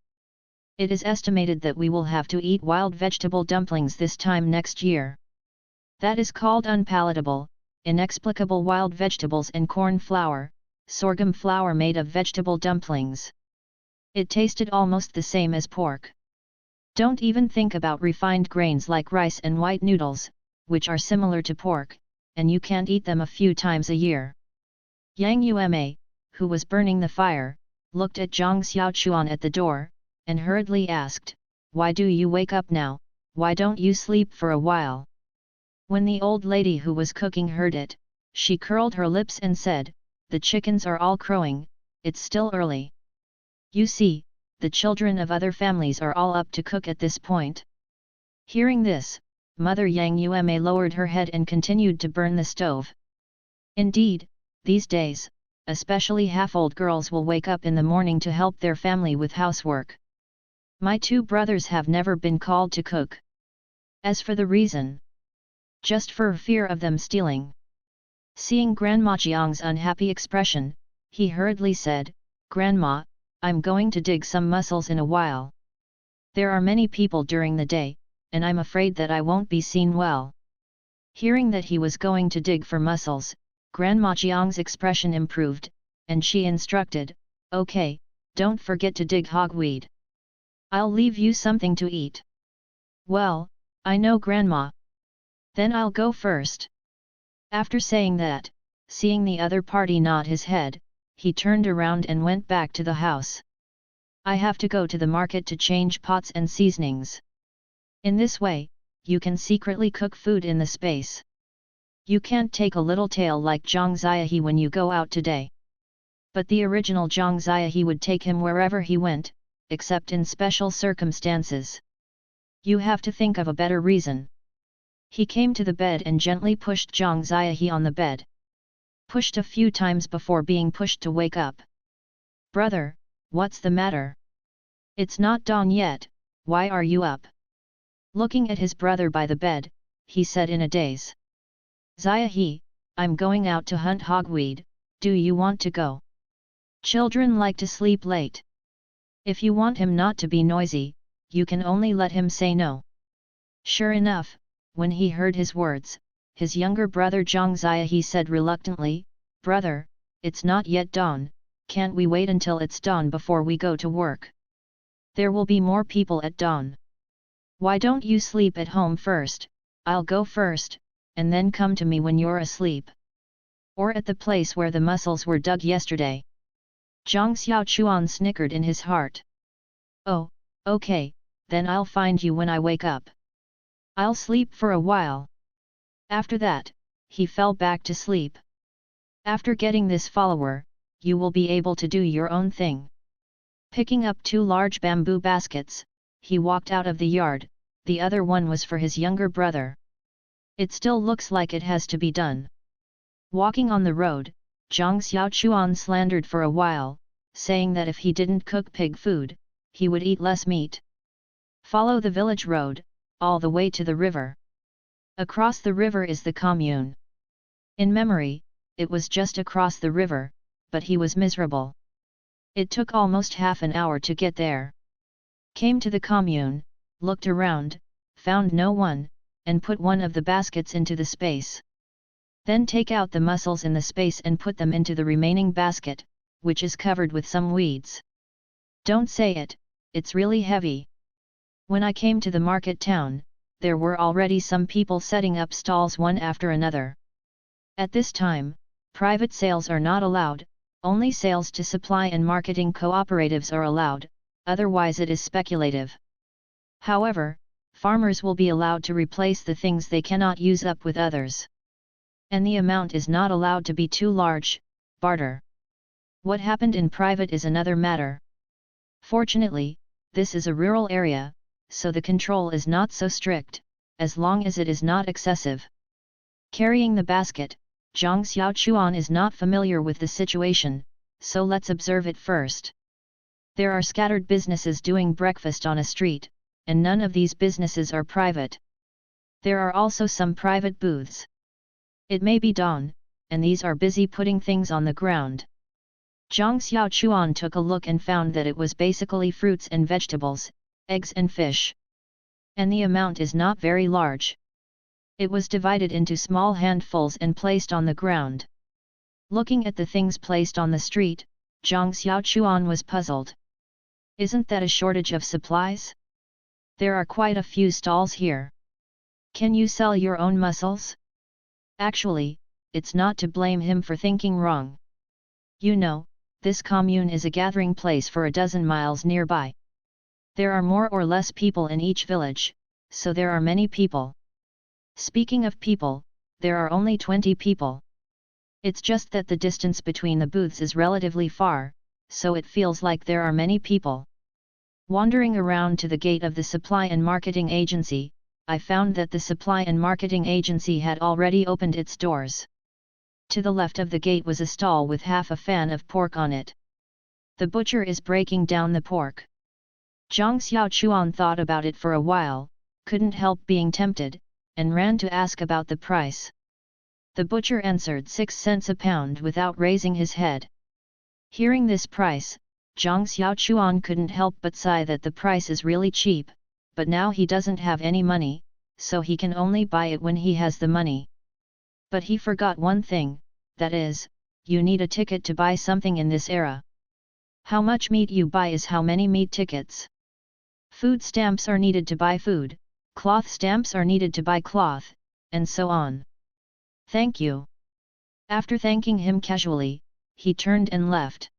It is estimated that we will have to eat wild vegetable dumplings this time next year. That is called unpalatable, inexplicable wild vegetables and corn flour, sorghum flour made of vegetable dumplings. It tasted almost the same as pork. Don't even think about refined grains like rice and white noodles, which are similar to pork, and you can't eat them a few times a year. Yang Yume, who was burning the fire, looked at Zhang Xiaochuan at the door, and hurriedly asked, "Why do you wake up now, why don't you sleep for a while?" When the old lady who was cooking heard it, she curled her lips and said, "The chickens are all crowing, it's still early. You see, the children of other families are all up to cook at this point. Hearing this, Mother Yang Yuma lowered her head and continued to burn the stove. Indeed, these days, especially half-old girls will wake up in the morning to help their family with housework. My two brothers have never been called to cook. As for the reason, just for fear of them stealing. Seeing Grandma Jiang's unhappy expression, he hurriedly said, "Grandma, I'm going to dig some mussels in a while. There are many people during the day, and I'm afraid that I won't be seen well." Hearing that he was going to dig for mussels, Grandma Jiang's expression improved, and she instructed, "Okay, don't forget to dig hogweed. I'll leave you something to eat." "Well, I know, Grandma. Then I'll go first." After saying that, seeing the other party nod his head, he turned around and went back to the house. "I have to go to the market to change pots and seasonings. In this way, you can secretly cook food in the space. You can't take a little tail like Zhang Ziahe when you go out today." But the original Zhang Ziahe would take him wherever he went, except in special circumstances. "You have to think of a better reason." He came to the bed and gently pushed Zhang Ziahe on the bed. Pushed a few times before being pushed to wake up. "Brother, what's the matter? It's not dawn yet, why are you up?" Looking at his brother by the bed, he said in a daze. "Ziahe, I'm going out to hunt hogweed, do you want to go?" Children like to sleep late. If you want him not to be noisy, you can only let him say no. Sure enough, when he heard his words, his younger brother Zhang Ziahe said reluctantly, "Brother, it's not yet dawn, can't we wait until it's dawn before we go to work? There will be more people at dawn. Why don't you sleep at home first? I'll go first, and then come to me when you're asleep. Or at the place where the mussels were dug yesterday." Zhang Xiaochuan snickered in his heart. "Oh, okay, then I'll find you when I wake up. I'll sleep for a while." After that, he fell back to sleep. After getting this follower, you will be able to do your own thing. Picking up 2 large bamboo baskets, he walked out of the yard, the other one was for his younger brother. It still looks like it has to be done. Walking on the road, Zhang Xiaochuan slandered for a while, saying that if he didn't cook pig food, he would eat less meat. Follow the village road, all the way to the river. Across the river is the commune. In memory, it was just across the river, but he was miserable. It took almost half an hour to get there. Came to the commune, looked around, found no one, and put one of the baskets into the space. Then take out the mussels in the space and put them into the remaining basket, which is covered with some weeds. Don't say it, it's really heavy. When I came to the market town, there were already some people setting up stalls one after another. At this time, private sales are not allowed, only sales to supply and marketing cooperatives are allowed, otherwise it is speculative. However, farmers will be allowed to replace the things they cannot use up with others. And the amount is not allowed to be too large, barter. What happened in private is another matter. Fortunately, this is a rural area, so the control is not so strict, as long as it is not excessive. Carrying the basket, Zhang Xiaochuan is not familiar with the situation, so let's observe it first. There are scattered businesses doing breakfast on a street, and none of these businesses are private. There are also some private booths. It may be dawn, and these are busy putting things on the ground. Zhang Xiaochuan took a look and found that it was basically fruits and vegetables, eggs and fish. And the amount is not very large. It was divided into small handfuls and placed on the ground. Looking at the things placed on the street, Zhang Xiaochuan was puzzled. Isn't that a shortage of supplies? There are quite a few stalls here. Can you sell your own mussels? Actually, it's not to blame him for thinking wrong. You know, this commune is a gathering place for a dozen miles nearby. There are more or less people in each village, so there are many people. Speaking of people, there are only 20 people. It's just that the distance between the booths is relatively far, so it feels like there are many people. Wandering around to the gate of the supply and marketing agency, I found that the supply and marketing agency had already opened its doors. To the left of the gate was a stall with half a fan of pork on it. The butcher is breaking down the pork. Zhang Xiaochuan thought about it for a while, couldn't help being tempted, and ran to ask about the price. The butcher answered 6 cents a pound without raising his head. Hearing this price, Zhang Xiaochuan couldn't help but sigh that the price is really cheap, but now he doesn't have any money, so he can only buy it when he has the money. But he forgot one thing, that is, you need a ticket to buy something in this era. How much meat you buy is how many meat tickets. Food stamps are needed to buy food, cloth stamps are needed to buy cloth, and so on. Thank you. After thanking him casually, he turned and left.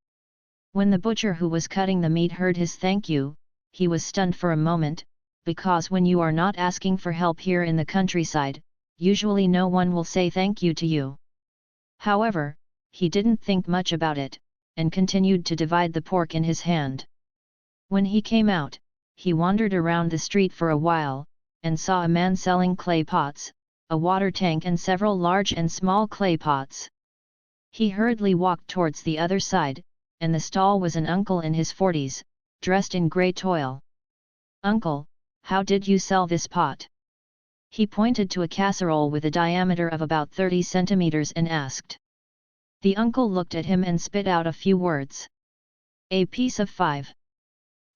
When the butcher who was cutting the meat heard his thank you, he was stunned for a moment, because when you are not asking for help here in the countryside, usually no one will say thank you to you. However, he didn't think much about it, and continued to divide the pork in his hand. When he came out, he wandered around the street for a while, and saw a man selling clay pots, a water tank and several large and small clay pots. He hurriedly walked towards the other side, and the stall was an uncle in his 40s, dressed in grey toile. "Uncle, how did you sell this pot?" He pointed to a casserole with a diameter of about 30 centimeters and asked. The uncle looked at him and spit out a few words. "A piece of 5.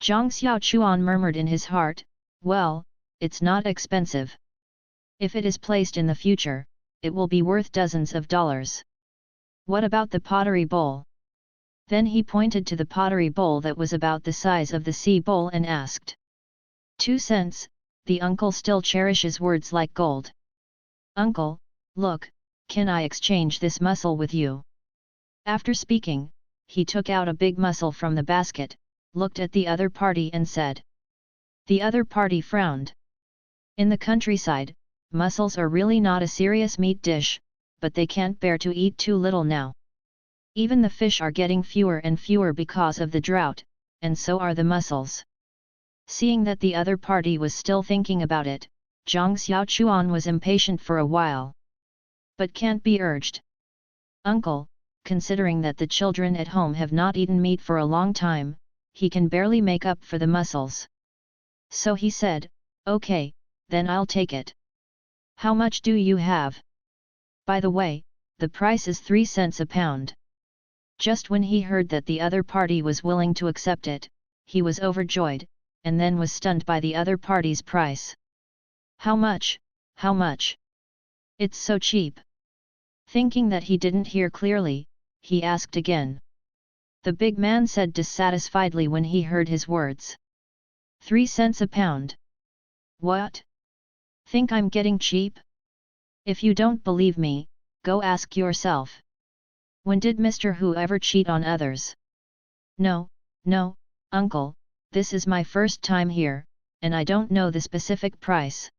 Zhang Xiaochuan murmured in his heart, "Well, it's not expensive. If it is placed in the future, it will be worth dozens of dollars. What about the pottery bowl?" Then he pointed to the pottery bowl that was about the size of the sea bowl and asked. 2 cents, the uncle still cherishes words like gold. "Uncle, look, can I exchange this mussel with you?" After speaking, he took out a big mussel from the basket, looked at the other party and said. The other party frowned. In the countryside, mussels are really not a serious meat dish, but they can't bear to eat too little now. Even the fish are getting fewer and fewer because of the drought, and so are the mussels. Seeing that the other party was still thinking about it, Zhang Xiaochuan was impatient for a while. But can't be urged. "Uncle, considering that the children at home have not eaten meat for a long time, he can barely make up for the mussels." So he said, "Okay, then I'll take it. How much do you have? By the way, the price is 3 cents a pound." Just when he heard that the other party was willing to accept it, he was overjoyed, and then was stunned by the other party's price. "How much? How much? It's so cheap." Thinking that he didn't hear clearly, he asked again. The big man said dissatisfiedly when he heard his words. 3 cents a pound. What? Think I'm getting cheap? If you don't believe me, go ask yourself. When did Mr. Who ever cheat on others? No, uncle, this is my first time here, and I don't know the specific price.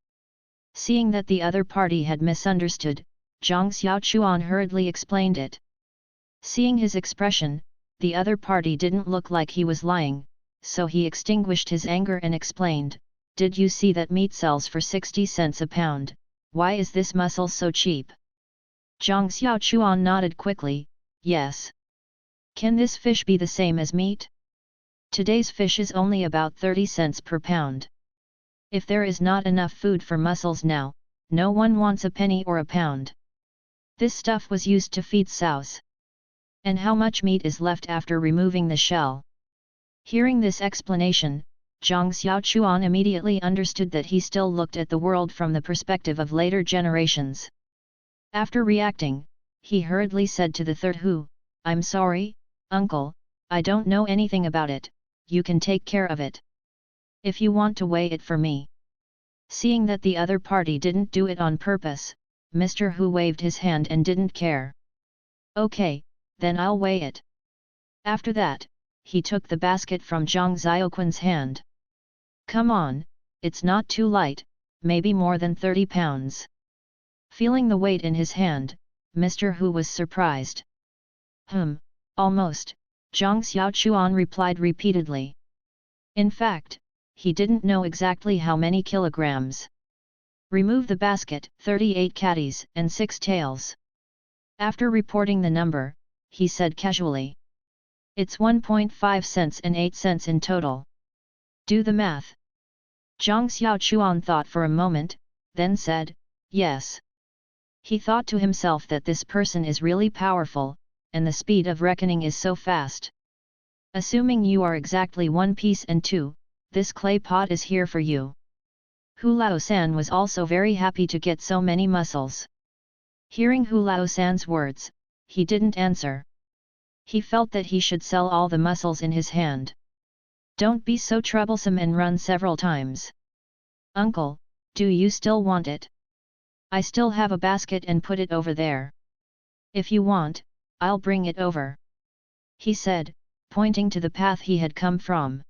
Seeing that the other party had misunderstood, Zhang Xiaochuan hurriedly explained it. Seeing his expression, the other party didn't look like he was lying, so he extinguished his anger and explained, "Did you see that meat sells for 60 cents a pound, why is this mussel so cheap?" Zhang Xiaochuan nodded quickly, "Yes. Can this fish be the same as meat? Today's fish is only about 30 cents per pound. If there is not enough food for mussels now, no one wants a penny or a pound. This stuff was used to feed sows. And how much meat is left after removing the shell?" Hearing this explanation, Zhang Xiaochuan immediately understood that he still looked at the world from the perspective of later generations. After reacting, he hurriedly said to the third Who, "I'm sorry, uncle, I don't know anything about it, you can take care of it. If you want to weigh it for me." Seeing that the other party didn't do it on purpose, Mr. Who waved his hand and didn't care. "Okay, then I'll weigh it." After that, he took the basket from Zhang Xiaoquan's hand. "Come on, it's not too light, maybe more than 30 pounds. Feeling the weight in his hand, Mr. Hu was surprised. Almost, Zhang Xiaochuan replied repeatedly. In fact, he didn't know exactly how many kilograms. Remove the basket, 38 caddies and 6 tails. After reporting the number, he said casually. It's 1.5 cents and 8 cents in total. Do the math. Zhang Xiaochuan thought for a moment, then said, yes. He thought to himself that this person is really powerful, and the speed of reckoning is so fast. Assuming you are exactly 1 piece and 2, this clay pot is here for you. Hu Lao-san was also very happy to get so many mussels. Hearing Hu Lao-san's words, he didn't answer. He felt that he should sell all the mussels in his hand. Don't be so troublesome and run several times. Uncle, do you still want it? I still have a basket and put it over there. If you want, I'll bring it over. He said, pointing to the path he had come from.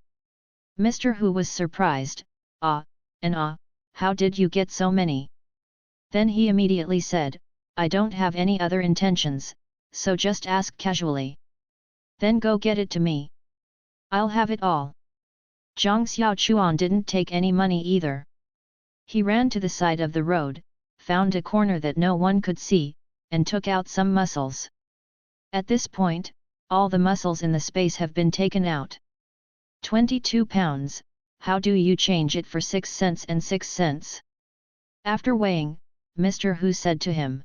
Mr. Hu was surprised, how did you get so many? Then he immediately said, I don't have any other intentions, so just ask casually. Then go get it to me. I'll have it all. Zhang Xiaochuan didn't take any money either. He ran to the side of the road, found a corner that no one could see, and took out some mussels. At this point, all the mussels in the space have been taken out. 22 pounds, how do you change it for 6 cents and 6 cents? After weighing, Mr. Hu said to him.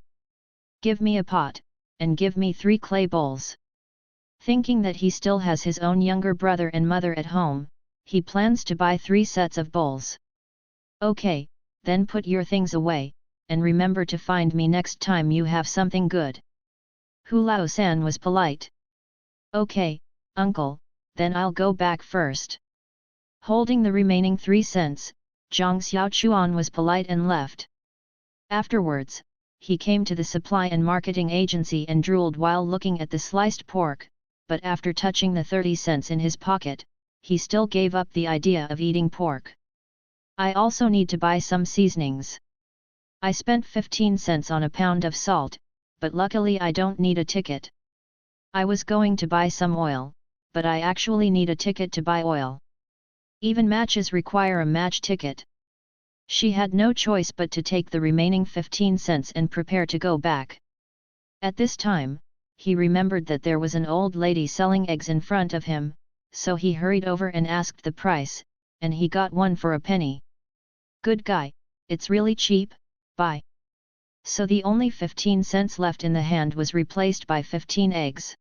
Give me a pot, and give me 3 clay bowls. Thinking that he still has his own younger brother and mother at home, he plans to buy 3 sets of bowls. Okay, then put your things away, and remember to find me next time you have something good. Hu Lao-san was polite. Okay, uncle, then I'll go back first. Holding the remaining 3 cents, Zhang Xiaochuan was polite and left. Afterwards, he came to the supply and marketing agency and drooled while looking at the sliced pork, but after touching the 30 cents in his pocket, he still gave up the idea of eating pork. I also need to buy some seasonings. I spent 15 cents on a pound of salt, but luckily I don't need a ticket. I was going to buy some oil, but I actually need a ticket to buy oil. Even matches require a match ticket. She had no choice but to take the remaining 15 cents and prepare to go back. At this time, he remembered that there was an old lady selling eggs in front of him, so he hurried over and asked the price, and he got one for a penny. Good guy, it's really cheap, buy. So the only 15 cents left in the hand was replaced by 15 eggs.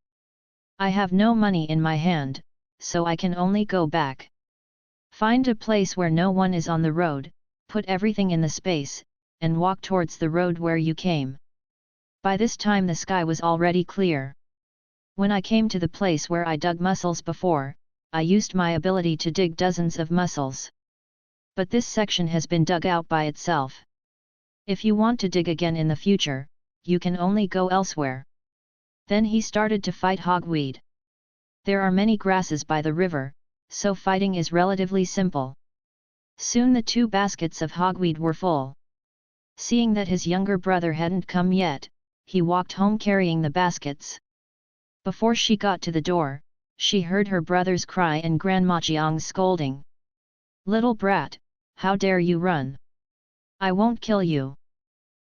I have no money in my hand, so I can only go back. Find a place where no one is on the road, put everything in the space, and walk towards the road where you came. By this time the sky was already clear. When I came to the place where I dug mussels before, I used my ability to dig dozens of mussels. But this section has been dug out by itself. If you want to dig again in the future, you can only go elsewhere. Then he started to fight hogweed. There are many grasses by the river, so fighting is relatively simple. Soon the 2 baskets of hogweed were full. Seeing that his younger brother hadn't come yet, he walked home carrying the baskets. Before she got to the door, she heard her brother's cry and Grandma Jiang's scolding. Little brat, how dare you run? I won't kill you.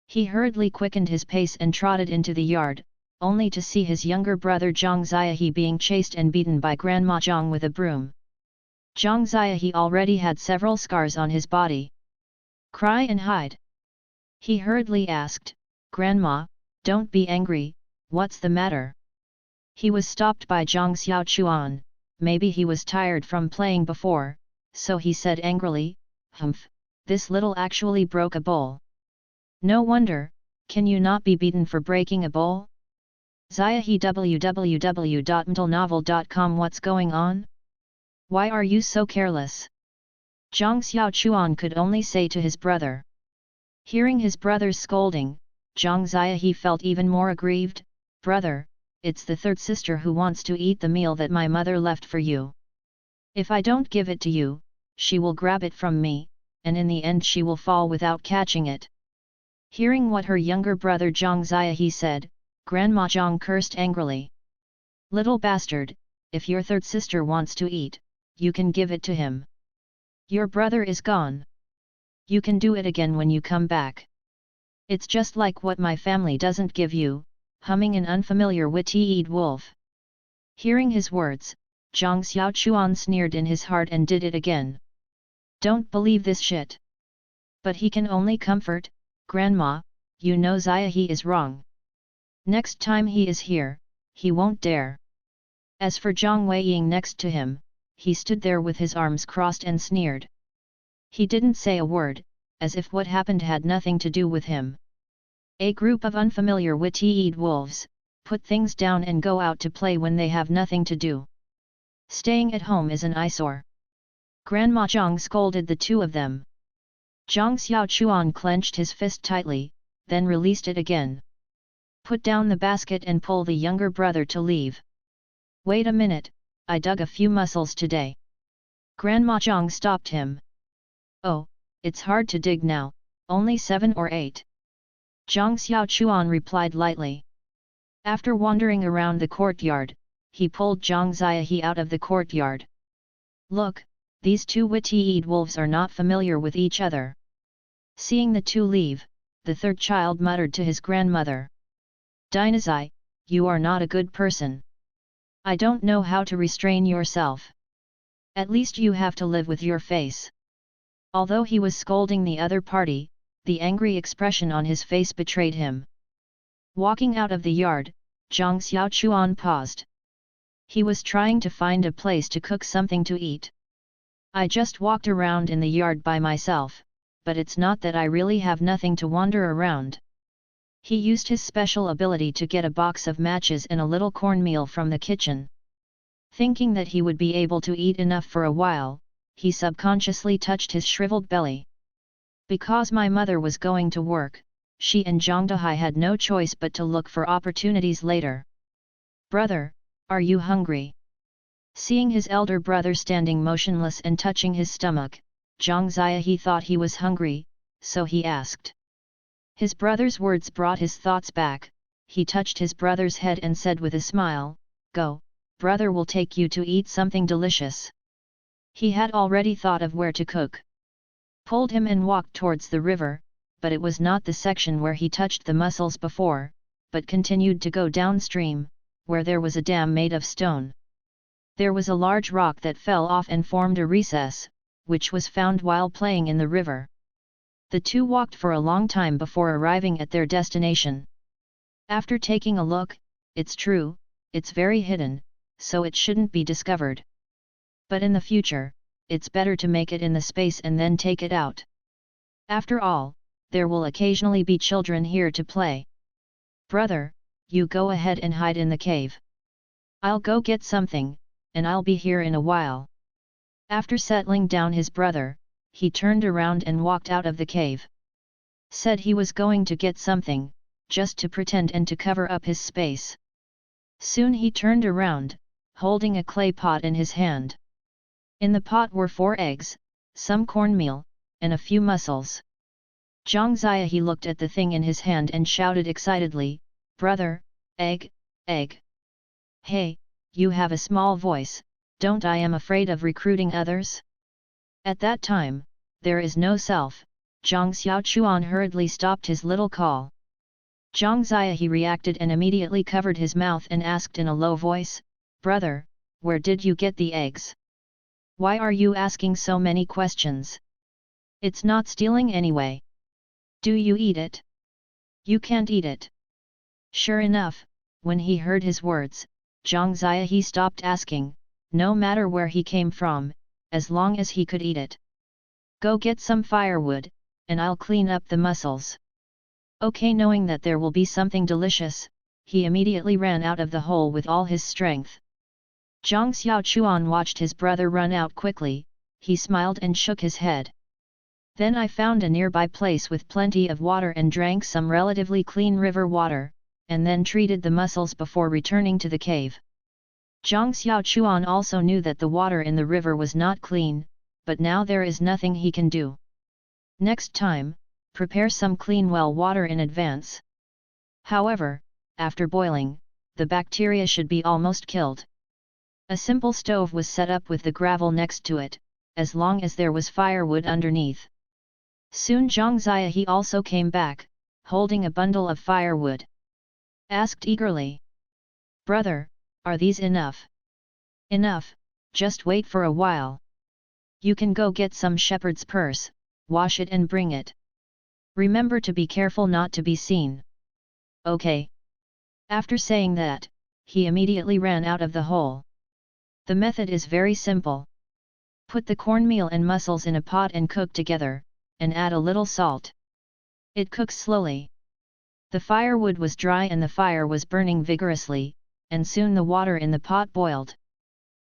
He hurriedly quickened his pace and trotted into the yard, only to see his younger brother Zhang Ziahe being chased and beaten by Grandma Jiang with a broom. Zhang Ziahe already had several scars on his body. Cry and hide. He hurriedly asked, Grandma, don't be angry, what's the matter? He was stopped by Zhang Xiaochuan, maybe he was tired from playing before, so he said angrily, Humph, this little actually broke a bowl. No wonder, can you not be beaten for breaking a bowl? Ziahe www.mtlnovel.com. What's going on? Why are you so careless? Zhang Xiaochuan could only say to his brother. Hearing his brother's scolding, Zhang Ziahe felt even more aggrieved. Brother, it's the 3rd sister who wants to eat the meal that my mother left for you. If I don't give it to you, she will grab it from me, and in the end she will fall without catching it. Hearing what her younger brother Zhang Ziahe said, Grandma Jiang cursed angrily. Little bastard, if your 3rd sister wants to eat, you can give it to him. Your brother is gone. You can do it again when you come back. It's just like what my family doesn't give you, humming an unfamiliar witty-eyed wolf. Hearing his words, Zhang Xiaochuan sneered in his heart and did it again. Don't believe this shit. But he can only comfort, Grandma, you know Ziahe is wrong. Next time he is here, he won't dare. As for Zhang Weiying next to him, he stood there with his arms crossed and sneered. He didn't say a word, as if what happened had nothing to do with him. A group of unfamiliar witty-eyed wolves, put things down and go out to play when they have nothing to do. Staying at home is an eyesore. Grandma Zhang scolded the two of them. Zhang Xiaochuan clenched his fist tightly, then released it again. Put down the basket and pull the younger brother to leave. Wait a minute, I dug a few mussels today. Grandma Zhang stopped him. Oh, it's hard to dig now, only 7 or 8. Zhang Xiaochuan replied lightly. After wandering around the courtyard, he pulled Zhang Ziahe out of the courtyard. Look, these two witty-eyed wolves are not familiar with each other. Seeing the two leave, the third child muttered to his grandmother. Dinazai, you are not a good person. I don't know how to restrain yourself. At least you have to live with your face. Although he was scolding the other party, the angry expression on his face betrayed him. Walking out of the yard, Zhang Xiaochuan paused. He was trying to find a place to cook something to eat. I just walked around in the yard by myself, but it's not that I really have nothing to wander around. He used his special ability to get a box of matches and a little cornmeal from the kitchen. Thinking that he would be able to eat enough for a while, he subconsciously touched his shriveled belly. Because my mother was going to work, she and Zhang Dehai had no choice but to look for opportunities later. Brother, are you hungry? Seeing his elder brother standing motionless and touching his stomach, Zhang Ziahe thought he was hungry, so he asked. His brother's words brought his thoughts back. He touched his brother's head and said with a smile, Go, brother will take you to eat something delicious. He had already thought of where to cook. Pulled him and walked towards the river, but it was not the section where he touched the mussels before, but continued to go downstream, where there was a dam made of stone. There was a large rock that fell off and formed a recess, which was found while playing in the river. The two walked for a long time before arriving at their destination. After taking a look, it's true, it's very hidden, so it shouldn't be discovered. But in the future, it's better to make it in the space and then take it out. After all, there will occasionally be children here to play. Brother, you go ahead and hide in the cave. I'll go get something, and I'll be here in a while. After settling down his brother, he turned around and walked out of the cave. Said he was going to get something, just to pretend and to cover up his space. Soon he turned around, holding a clay pot in his hand. In the pot were 4 eggs, some cornmeal, and a few mussels. Zhang Ziahe looked at the thing in his hand and shouted excitedly, Brother, egg, egg. Hey, you have a small voice, don't I am afraid of recruiting others? At that time, there is no self, Zhang Xiaochuan hurriedly stopped his little call. Zhang Ziahe reacted and immediately covered his mouth and asked in a low voice, Brother, where did you get the eggs? Why are you asking so many questions? It's not stealing anyway. Do you eat it? You can't eat it. Sure enough, when he heard his words, Zhang Ziahe stopped asking, no matter where he came from, as long as he could eat it. Go get some firewood, and I'll clean up the mussels. Okay, knowing that there will be something delicious, he immediately ran out of the hole with all his strength. Zhang Xiaochuan watched his brother run out quickly, he smiled and shook his head. Then I found a nearby place with plenty of water and drank some relatively clean river water, and then treated the mussels before returning to the cave. Zhang Xiaochuan also knew that the water in the river was not clean, but now there is nothing he can do. Next time, prepare some clean well water in advance. However, after boiling, the bacteria should be almost killed. A simple stove was set up with the gravel next to it, as long as there was firewood underneath. Soon Zhang Ziahe also came back, holding a bundle of firewood. Asked eagerly. Brother, are these enough? Enough, just wait for a while. You can go get some shepherd's purse, wash it and bring it. Remember to be careful not to be seen. Okay. After saying that, he immediately ran out of the hole. The method is very simple. Put the cornmeal and mussels in a pot and cook together, and add a little salt. It cooks slowly. The firewood was dry and the fire was burning vigorously, and soon the water in the pot boiled.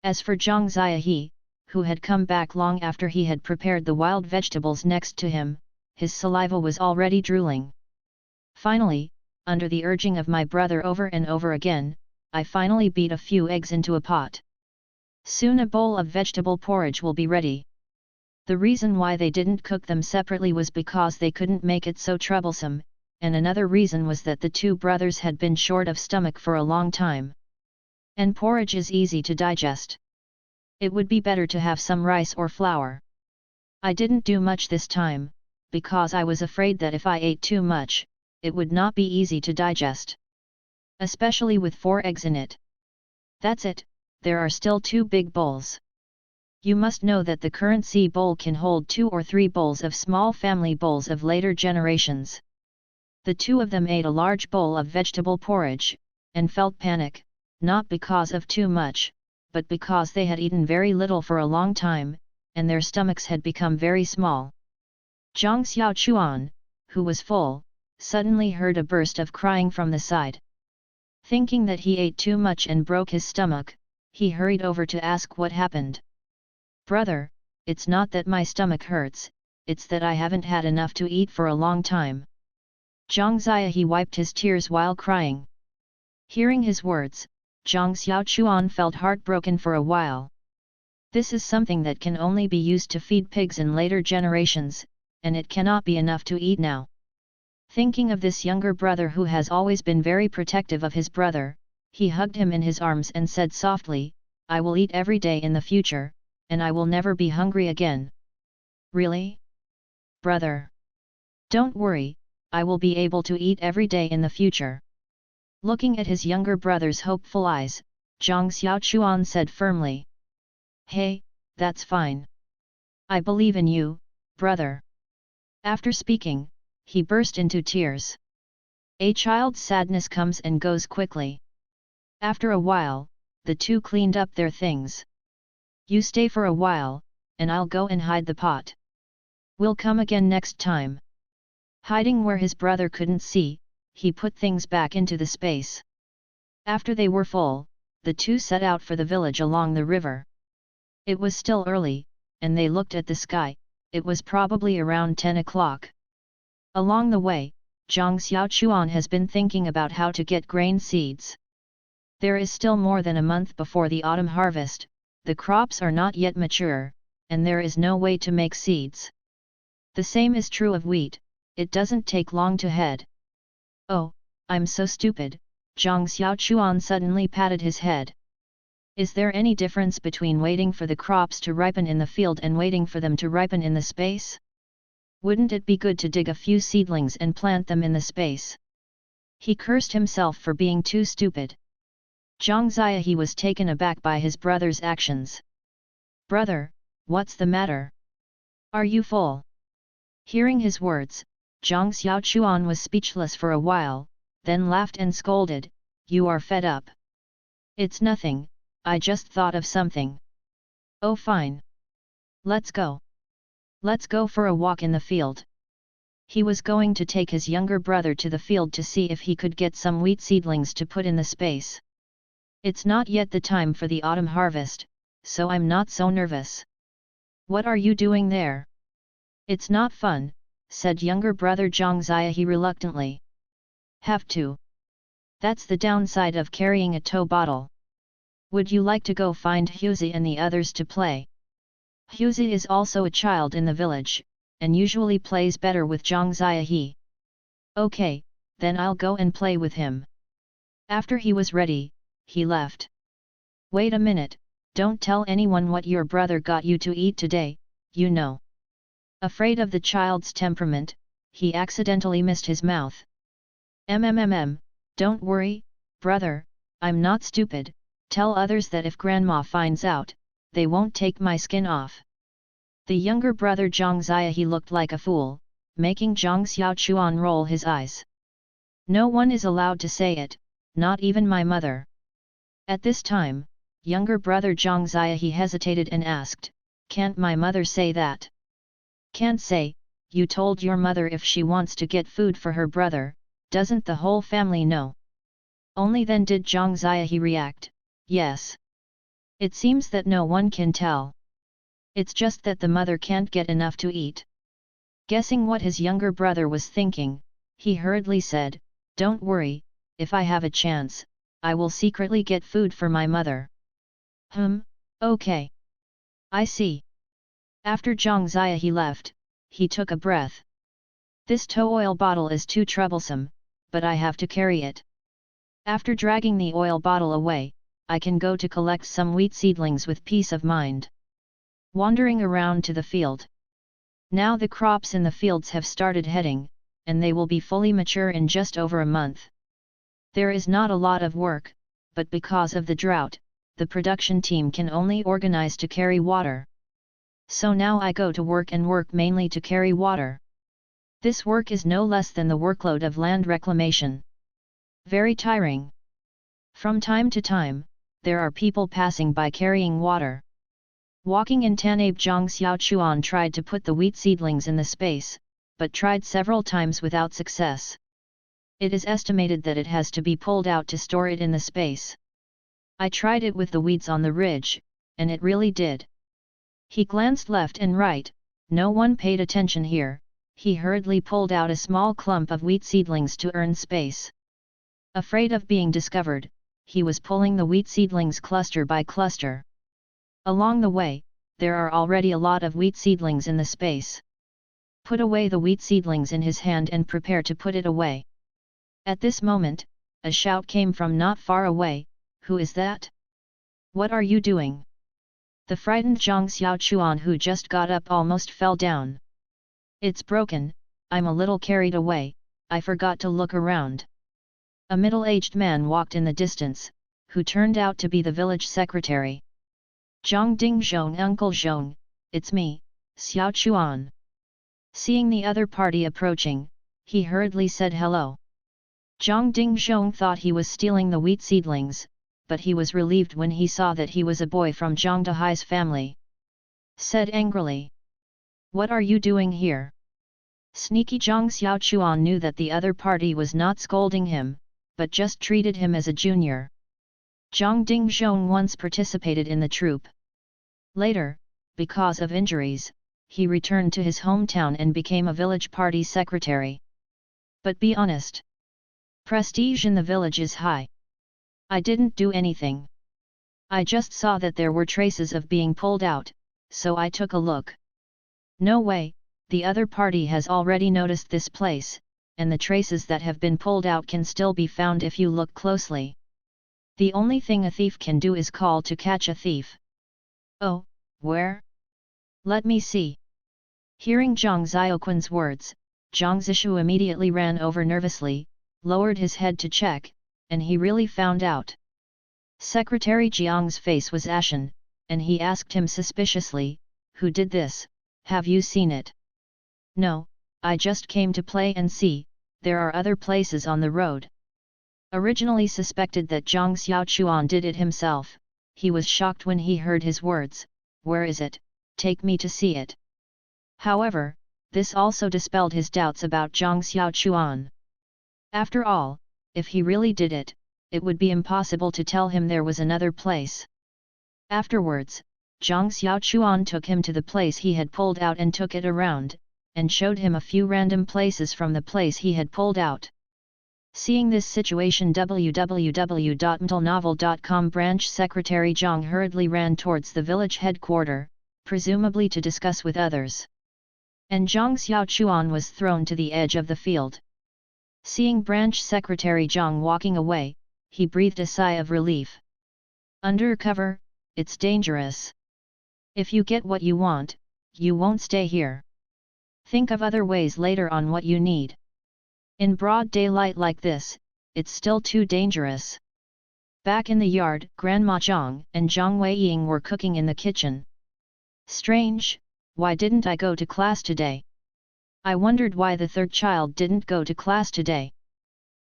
As for Zhang Ziahe, who had come back long after he had prepared the wild vegetables next to him, his saliva was already drooling. Finally, under the urging of my brother over and over again, I finally beat a few eggs into a pot. Soon a bowl of vegetable porridge will be ready. The reason why they didn't cook them separately was because they couldn't make it so troublesome, and another reason was that the two brothers had been short of stomach for a long time. And porridge is easy to digest. It would be better to have some rice or flour. I didn't do much this time, because I was afraid that if I ate too much, it would not be easy to digest. Especially with 4 eggs in it. That's it, there are still 2 big bowls. You must know that the current sea bowl can hold 2 or 3 bowls of small family bowls of later generations. The two of them ate a large bowl of vegetable porridge, and felt panic, not because of too much, but because they had eaten very little for a long time, and their stomachs had become very small. Zhang Xiaochuan, who was full, suddenly heard a burst of crying from the side. Thinking that he ate too much and broke his stomach, he hurried over to ask what happened. Brother, it's not that my stomach hurts, it's that I haven't had enough to eat for a long time. Zhang Ziahe wiped his tears while crying. Hearing his words, Zhang Xiaochuan felt heartbroken for a while. This is something that can only be used to feed pigs in later generations, and it cannot be enough to eat now. Thinking of this younger brother who has always been very protective of his brother, he hugged him in his arms and said softly, I will eat every day in the future, and I will never be hungry again. Really? Brother? Don't worry, I will be able to eat every day in the future. Looking at his younger brother's hopeful eyes, Zhang Xiaochuan said firmly. Hey, that's fine. I believe in you, brother. After speaking, he burst into tears. A child's sadness comes and goes quickly. After a while, the two cleaned up their things. You stay for a while, and I'll go and hide the pot. We'll come again next time. Hiding where his brother couldn't see, he put things back into the space. After they were full, the two set out for the village along the river. It was still early, and they looked at the sky, it was probably around 10 o'clock. Along the way, Zhang Xiaochuan has been thinking about how to get grain seeds. There is still more than a month before the autumn harvest, the crops are not yet mature, and there is no way to make seeds. The same is true of wheat, it doesn't take long to head. Oh, I'm so stupid, Zhang Xiaochuan suddenly patted his head. Is there any difference between waiting for the crops to ripen in the field and waiting for them to ripen in the space? Wouldn't it be good to dig a few seedlings and plant them in the space? He cursed himself for being too stupid. Zhang Ziahe was taken aback by his brother's actions. Brother, what's the matter? Are you full? Hearing his words, Zhang Xiaochuan was speechless for a while, then laughed and scolded, You are fed up. It's nothing, I just thought of something. Oh fine. Let's go. Let's go for a walk in the field. He was going to take his younger brother to the field to see if he could get some wheat seedlings to put in the space. It's not yet the time for the autumn harvest, so I'm not so nervous. What are you doing there? It's not fun, said younger brother Zhang Ziahe reluctantly. Have to. That's the downside of carrying a tow bottle. Would you like to go find Huzi and the others to play? Huzi is also a child in the village, and usually plays better with Zhang Ziahe. Okay, then I'll go and play with him. After he was ready, he left. Wait a minute, don't tell anyone what your brother got you to eat today, you know. Afraid of the child's temperament, he accidentally missed his mouth. Don't worry, brother, I'm not stupid, tell others that if grandma finds out, they won't take my skin off. The younger brother Zhang Ziyahe looked like a fool, making Zhang Xiaochuan roll his eyes. No one is allowed to say it, not even my mother. At this time, younger brother Zhang Ziyahe hesitated and asked, can't my mother say that? Can't say, you told your mother if she wants to get food for her brother, doesn't the whole family know? Only then did Zhang Ziyahe react, yes. It seems that no one can tell. It's just that the mother can't get enough to eat. Guessing what his younger brother was thinking, he hurriedly said, don't worry, if I have a chance, I will secretly get food for my mother. Okay. I see. After Zhang Ziyahe left, he took a breath. This tow oil bottle is too troublesome, but I have to carry it. After dragging the oil bottle away, I can go to collect some wheat seedlings with peace of mind. Wandering around to the field. Now the crops in the fields have started heading, and they will be fully mature in just over a month. There is not a lot of work, but because of the drought, the production team can only organize to carry water. So now I go to work and work mainly to carry water. This work is no less than the workload of land reclamation. Very tiring. From time to time, there are people passing by carrying water. Walking in Tanabe, Zhang Xiaochuan tried to put the wheat seedlings in the space, but tried several times without success. It is estimated that it has to be pulled out to store it in the space. I tried it with the weeds on the ridge, and it really did. He glanced left and right, no one paid attention here, he hurriedly pulled out a small clump of wheat seedlings to earn space. Afraid of being discovered, he was pulling the wheat seedlings cluster by cluster. Along the way, there are already a lot of wheat seedlings in the space. Put away the wheat seedlings in his hand and prepare to put it away. At this moment, a shout came from not far away, who is that? What are you doing? The frightened Zhang Xiaochuan who just got up almost fell down. It's broken, I'm a little carried away, I forgot to look around. A middle-aged man walked in the distance, who turned out to be the village secretary. Zhang Dingzhong, Uncle Zhong, it's me, Xiaochuan. Seeing the other party approaching, he hurriedly said hello. Zhang Dingzhong thought he was stealing the wheat seedlings, but he was relieved when he saw that he was a boy from Zhang Dehai's family. Said angrily, what are you doing here? Sneaky Zhang Xiaochuan knew that the other party was not scolding him, but just treated him as a junior. Zhang Dingzhong once participated in the troupe. Later, because of injuries, he returned to his hometown and became a village party secretary. But be honest. Prestige in the village is high. I didn't do anything. I just saw that there were traces of being pulled out, so I took a look. No way, the other party has already noticed this place, and the traces that have been pulled out can still be found if you look closely. The only thing a thief can do is call to catch a thief. Oh, where? Let me see. Hearing Zhang Xiaoquan's words, Zhang Zishu immediately ran over nervously, lowered his head to check, and he really found out. Secretary Jiang's face was ashen, and he asked him suspiciously, who did this, have you seen it? No, I just came to play and see, there are other places on the road. Originally suspected that Zhang Xiaochuan did it himself, he was shocked when he heard his words, where is it, take me to see it. However, this also dispelled his doubts about Zhang Xiaochuan. After all, if he really did it, it would be impossible to tell him there was another place. Afterwards, Zhang Xiaochuan took him to the place he had pulled out and took it around, and showed him a few random places from the place he had pulled out. Seeing this situation, www.mtlnovel.com branch secretary Zhang hurriedly ran towards the village headquarters, presumably to discuss with others. And Zhang Xiaochuan was thrown to the edge of the field. Seeing branch secretary Zhang walking away, he breathed a sigh of relief. Undercover, it's dangerous. If you get what you want, you won't stay here. Think of other ways later on what you need. In broad daylight like this, it's still too dangerous. Back in the yard, Grandma Zhang and Zhang Weiying were cooking in the kitchen. Strange, why didn't I go to class today? I wondered why the third child didn't go to class today.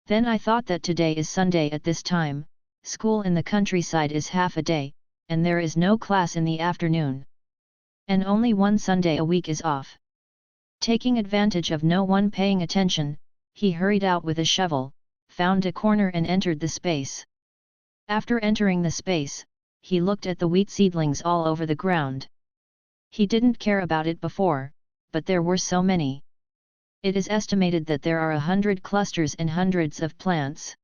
Then I thought that today is Sunday at this time, school in the countryside is half a day, and there is no class in the afternoon. And only one Sunday a week is off. Taking advantage of no one paying attention, he hurried out with a shovel, found a corner and entered the space. After entering the space, he looked at the wheat seedlings all over the ground. He didn't care about it before, but there were so many. It is estimated that there are 100 clusters and hundreds of plants.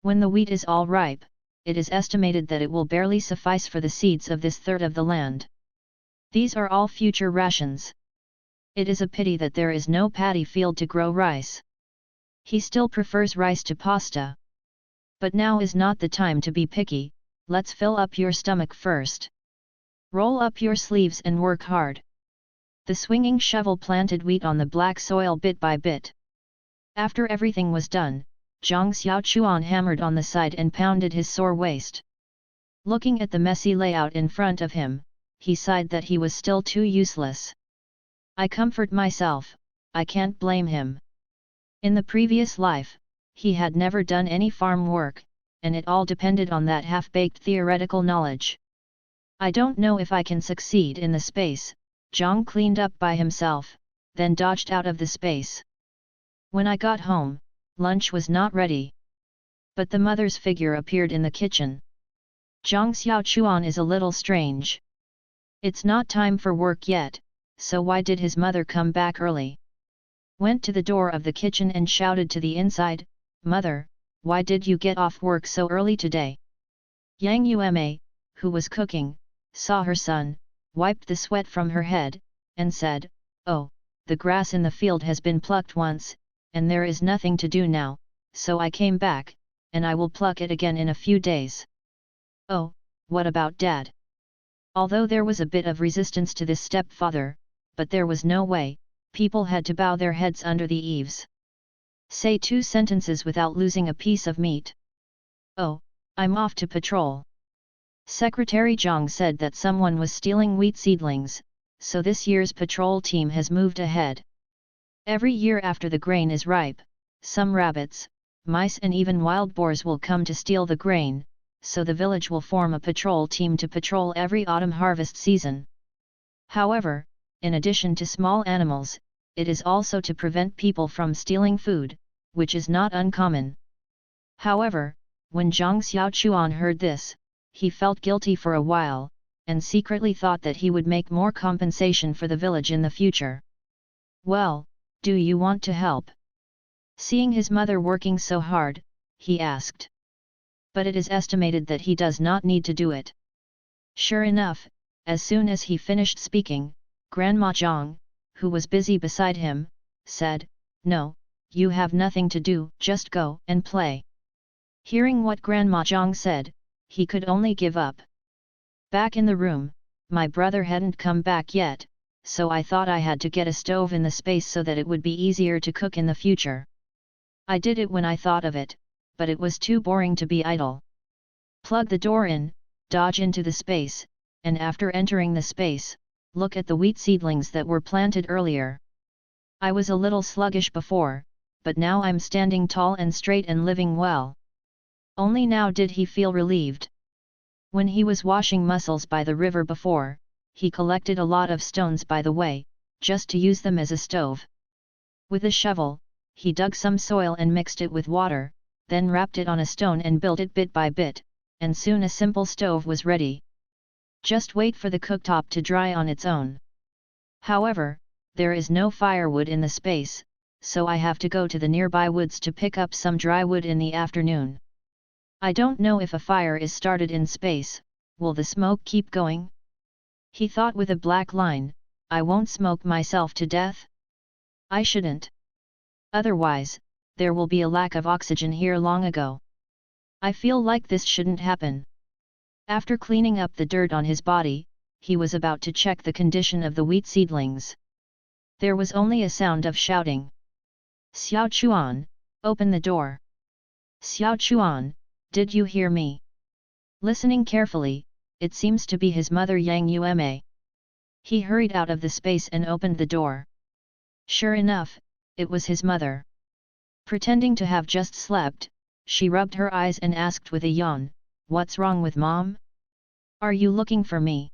When the wheat is all ripe, it is estimated that it will barely suffice for the seeds of this third of the land. These are all future rations. It is a pity that there is no paddy field to grow rice. He still prefers rice to pasta. But now is not the time to be picky, let's fill up your stomach first. Roll up your sleeves and work hard. The swinging shovel planted wheat on the black soil bit by bit. After everything was done, Zhang Xiaochuan hammered on the side and pounded his sore waist. Looking at the messy layout in front of him, he sighed that he was still too useless. I comfort myself, I can't blame him. In the previous life, he had never done any farm work, and it all depended on that half-baked theoretical knowledge. I don't know if I can succeed in the space. Zhang cleaned up by himself, then dodged out of the space. When I got home, lunch was not ready. But the mother's figure appeared in the kitchen. Zhang Xiaochuan is a little strange. It's not time for work yet, so why did his mother come back early? Went to the door of the kitchen and shouted to the inside, "Mother, why did you get off work so early today?" Yang Yuma, who was cooking, saw her son, wiped the sweat from her head, and said, "Oh, the grass in the field has been plucked once, and there is nothing to do now, so I came back, and I will pluck it again in a few days." "Oh, what about Dad?" Although there was a bit of resistance to this stepfather, but there was no way, people had to bow their heads under the eaves. Say 2 sentences without losing a piece of meat. "Oh, I'm off to patrol." Secretary Zhang said that someone was stealing wheat seedlings, so this year's patrol team has moved ahead. Every year after the grain is ripe, some rabbits, mice and even wild boars will come to steal the grain, so the village will form a patrol team to patrol every autumn harvest season. However, in addition to small animals, it is also to prevent people from stealing food, which is not uncommon. However, when Zhang Xiaochuan heard this, he felt guilty for a while, and secretly thought that he would make more compensation for the village in the future. "Well, do you want to help?" Seeing his mother working so hard, he asked. But it is estimated that he does not need to do it. Sure enough, as soon as he finished speaking, Grandma Zhang, who was busy beside him, said, "No, you have nothing to do, just go and play." Hearing what Grandma Zhang said, he could only give up. Back in the room, my brother hadn't come back yet, so I thought I had to get a stove in the space so that it would be easier to cook in the future. I did it when I thought of it, but it was too boring to be idle. Plug the door in, dodge into the space, and after entering the space, look at the wheat seedlings that were planted earlier. I was a little sluggish before, but now I'm standing tall and straight and living well. Only now did he feel relieved. When he was washing mussels by the river before, he collected a lot of stones by the way, just to use them as a stove. With a shovel, he dug some soil and mixed it with water, then wrapped it on a stone and built it bit by bit, and soon a simple stove was ready. Just wait for the cooktop to dry on its own. However, there is no firewood in the space, so I have to go to the nearby woods to pick up some dry wood in the afternoon. I don't know if a fire is started in space, will the smoke keep going? He thought with a black line, I won't smoke myself to death? I shouldn't. Otherwise, there will be a lack of oxygen here long ago. I feel like this shouldn't happen. After cleaning up the dirt on his body, he was about to check the condition of the wheat seedlings. There was only a sound of shouting. Xiao Chuan, open the door. Xiao Chuan, did you hear me? Listening carefully, it seems to be his mother Yang Yuma. He hurried out of the space and opened the door. Sure enough, it was his mother. Pretending to have just slept, she rubbed her eyes and asked with a yawn, "What's wrong with Mom? Are you looking for me?"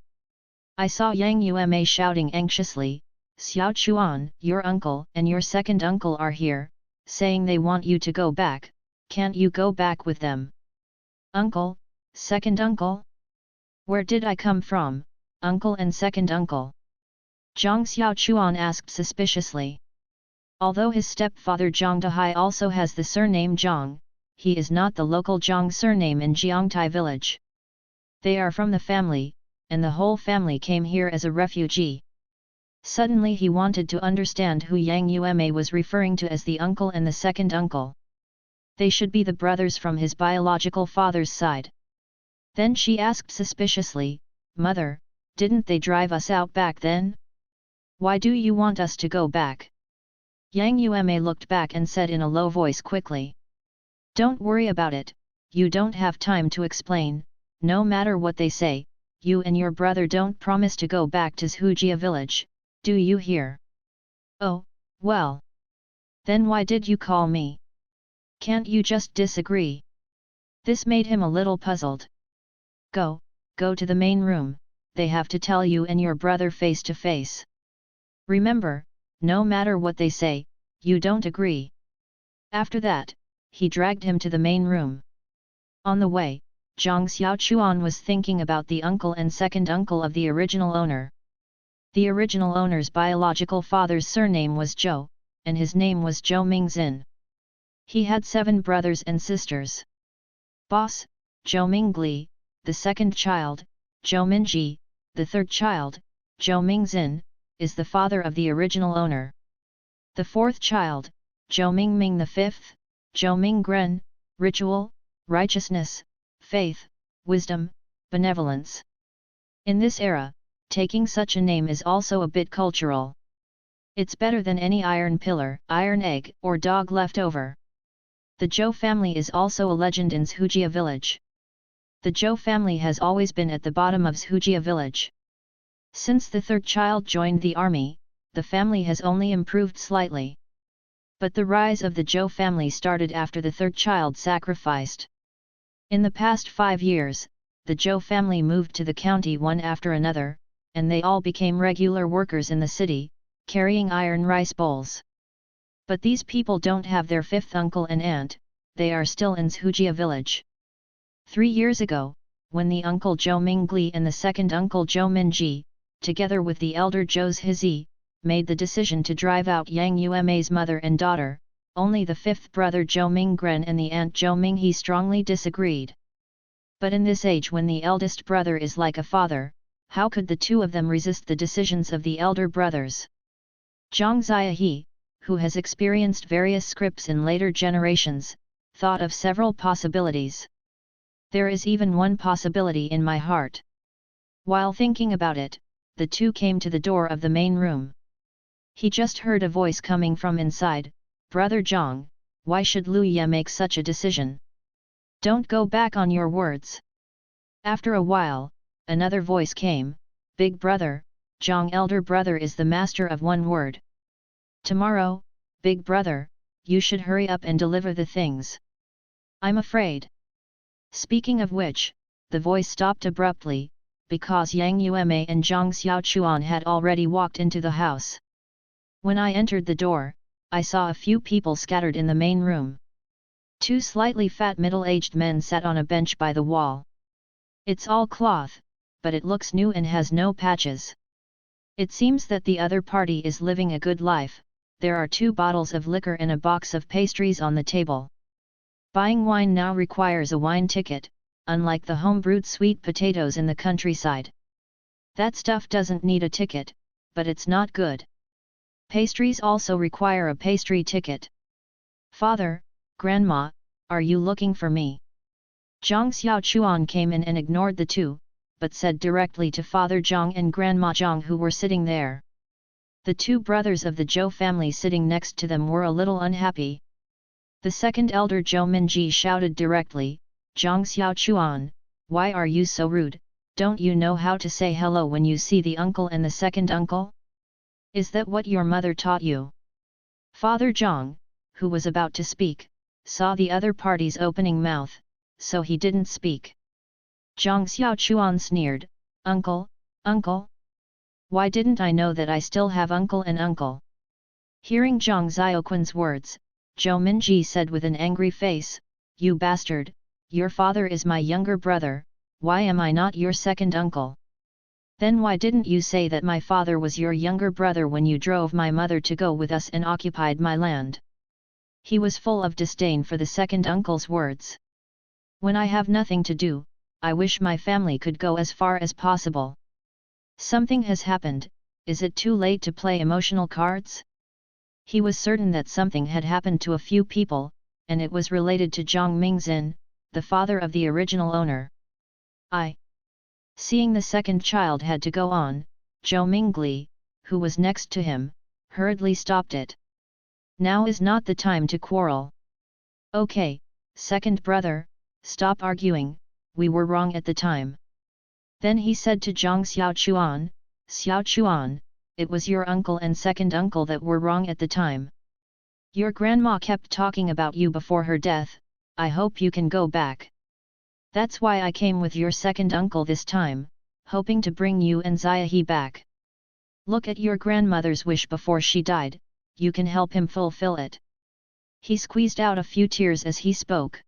I saw Yang Yuma shouting anxiously, "Xiao Chuan, your uncle and your second uncle are here, saying they want you to go back, can't you go back with them?" Uncle, second uncle? Where did I come from, uncle and second uncle? Zhang Xiao Chuan asked suspiciously. Although his stepfather Zhang Dahai also has the surname Zhang, he is not the local Zhang surname in Jiangtai village. They are from the family, and the whole family came here as a refugee. Suddenly he wanted to understand who Yang Yuma was referring to as the uncle and the second uncle. They should be the brothers from his biological father's side. Then she asked suspiciously, "Mother, didn't they drive us out back then? Why do you want us to go back?" Yang Yuma looked back and said in a low voice quickly, "Don't worry about it, you don't have time to explain, no matter what they say, you and your brother don't promise to go back to Zhujia village, do you hear?" "Oh, well. Then why did you call me? Can't you just disagree?" This made him a little puzzled. Go to the main room, they have to tell you and your brother face to face. Remember, no matter what they say, you don't agree." After that, he dragged him to the main room. On the way, Zhang Xiaochuan was thinking about the uncle and second uncle of the original owner. The original owner's biological father's surname was Zhou, and his name was Zhou Mingzin. He had 7 brothers and sisters. Boss, Zhou Mingli, the second child, Zhou Minji, the third child, Zhou Mingzin, is the father of the original owner. The fourth child, Zhou Mingming the fifth, Zhou Minggren, ritual, righteousness, faith, wisdom, benevolence. In this era, taking such a name is also a bit cultural. It's better than any iron pillar, iron egg, or dog left over. The Zhou family is also a legend in Zhujia village. The Zhou family has always been at the bottom of Zhujia village. Since the third child joined the army, the family has only improved slightly. But the rise of the Zhou family started after the third child sacrificed. In the past 5 years, the Zhou family moved to the county one after another, and they all became regular workers in the city, carrying iron rice bowls. But these people don't have their fifth uncle and aunt, they are still in Zhujia village. 3 years ago, when the uncle Zhou Mingli and the second uncle Zhou Minji, together with the elder Zhou Zhizi, made the decision to drive out Yang Yuma's mother and daughter, only the fifth brother Zhou Minggren and the aunt Zhou Minghe strongly disagreed. But in this age when the eldest brother is like a father, how could the two of them resist the decisions of the elder brothers? Zhang Ziahe, who has experienced various scripts in later generations, thought of several possibilities. There is even one possibility in my heart. While thinking about it, the two came to the door of the main room. He just heard a voice coming from inside, "Brother Zhang, why should Lu Ye make such a decision? Don't go back on your words." After a while, another voice came, "Big brother, Zhang elder brother is the master of one word. Tomorrow, big brother, you should hurry up and deliver the things. I'm afraid." Speaking of which, the voice stopped abruptly, because Yang Yuma and Zhang Xiaochuan had already walked into the house. When I entered the door, I saw a few people scattered in the main room. 2 slightly fat middle-aged men sat on a bench by the wall. It's all cloth, but it looks new and has no patches. It seems that the other party is living a good life. There are 2 bottles of liquor and a box of pastries on the table. Buying wine now requires a wine ticket, unlike the home-brewed sweet potatoes in the countryside. That stuff doesn't need a ticket, but it's not good. Pastries also require a pastry ticket. "Father, Grandma, are you looking for me?" Zhang Xiaochuan came in and ignored the two, but said directly to Father Zhang and Grandma Zhang who were sitting there. The two brothers of the Zhou family sitting next to them were a little unhappy. The second elder Zhou Minji shouted directly, "Zhang Xiaochuan, why are you so rude? Don't you know how to say hello when you see the uncle and the second uncle? Is that what your mother taught you?" Father Zhang, who was about to speak, saw the other party's opening mouth, so he didn't speak. Zhang Xiaochuan sneered, "Uncle, uncle? Why didn't I know that I still have uncle and uncle?" Hearing Zhang Xiaoquan's words, Zhou Minji said with an angry face, "You bastard, your father is my younger brother, why am I not your second uncle? Then why didn't you say that my father was your younger brother when you drove my mother to go with us and occupied my land?" He was full of disdain for the second uncle's words. "When I have nothing to do, I wish my family could go as far as possible. Something has happened, is it too late to play emotional cards?" He was certain that something had happened to a few people, and it was related to Zhang Mingzhen, the father of the original owner. Seeing the second child had to go on, Zhou Mingli, who was next to him, hurriedly stopped it. "Now is not the time to quarrel. Okay, second brother, stop arguing, we were wrong at the time." Then he said to Zhang Xiaochuan, "Xiaochuan, it was your uncle and second uncle that were wrong at the time. Your grandma kept talking about you before her death, I hope you can go back. That's why I came with your second uncle this time, hoping to bring you and Ziahe back. Look at your grandmother's wish before she died, you can help him fulfill it." He squeezed out a few tears as he spoke.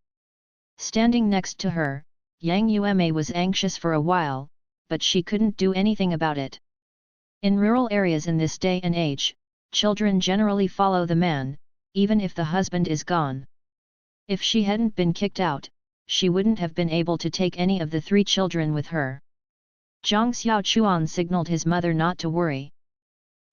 Standing next to her, Yang Yume was anxious for a while, but she couldn't do anything about it. In rural areas in this day and age, children generally follow the man, even if the husband is gone. If she hadn't been kicked out, she wouldn't have been able to take any of the 3 children with her. Zhang Xiaochuan signaled his mother not to worry.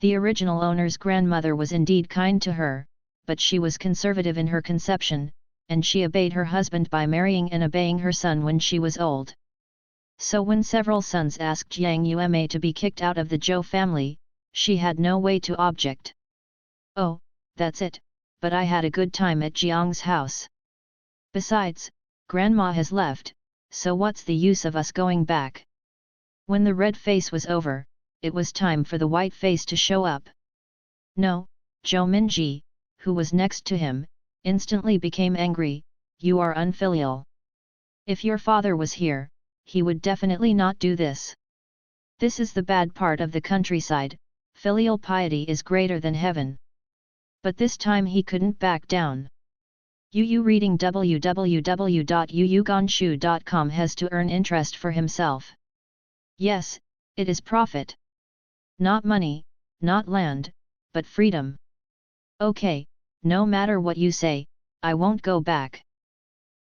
The original owner's grandmother was indeed kind to her, but she was conservative in her conception, and she obeyed her husband by marrying and obeying her son when she was old. So when several sons asked Yang Yume to be kicked out of the Zhou family, she had no way to object. "Oh, that's it, but I had a good time at Jiang's house. Besides, Grandma has left, so what's the use of us going back?" When the red face was over, it was time for the white face to show up. "No," Zhou Minji, who was next to him, instantly became angry, "You are unfilial. If your father was here, he would definitely not do this. This is the bad part of the countryside, filial piety is greater than heaven." But this time he couldn't back down. Yu reading www.yuyuganshu.com has to earn interest for himself. Yes, it is profit. Not money, not land, but freedom. Okay, no matter what you say, I won't go back.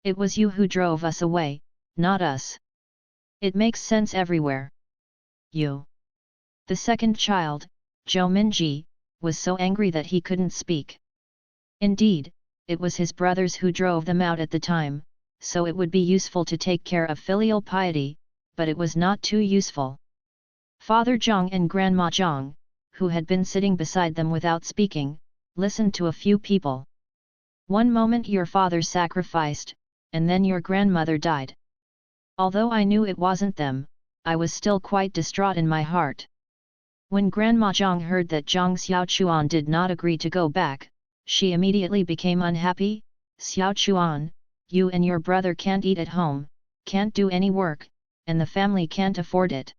It was you who drove us away, not us. It makes sense everywhere. You. The second child, Zhou Minji, was so angry that he couldn't speak. Indeed, it was his brothers who drove them out at the time, so it would be useful to take care of filial piety, but it was not too useful. Father Zhang and Grandma Zhang, who had been sitting beside them without speaking, listened to a few people. "One moment your father sacrificed, and then your grandmother died. Although I knew it wasn't them, I was still quite distraught in my heart." When Grandma Zhang heard that Zhang Xiaochuan did not agree to go back, she immediately became unhappy. "Xiaochuan, you and your brother can't eat at home, can't do any work, and the family can't afford it.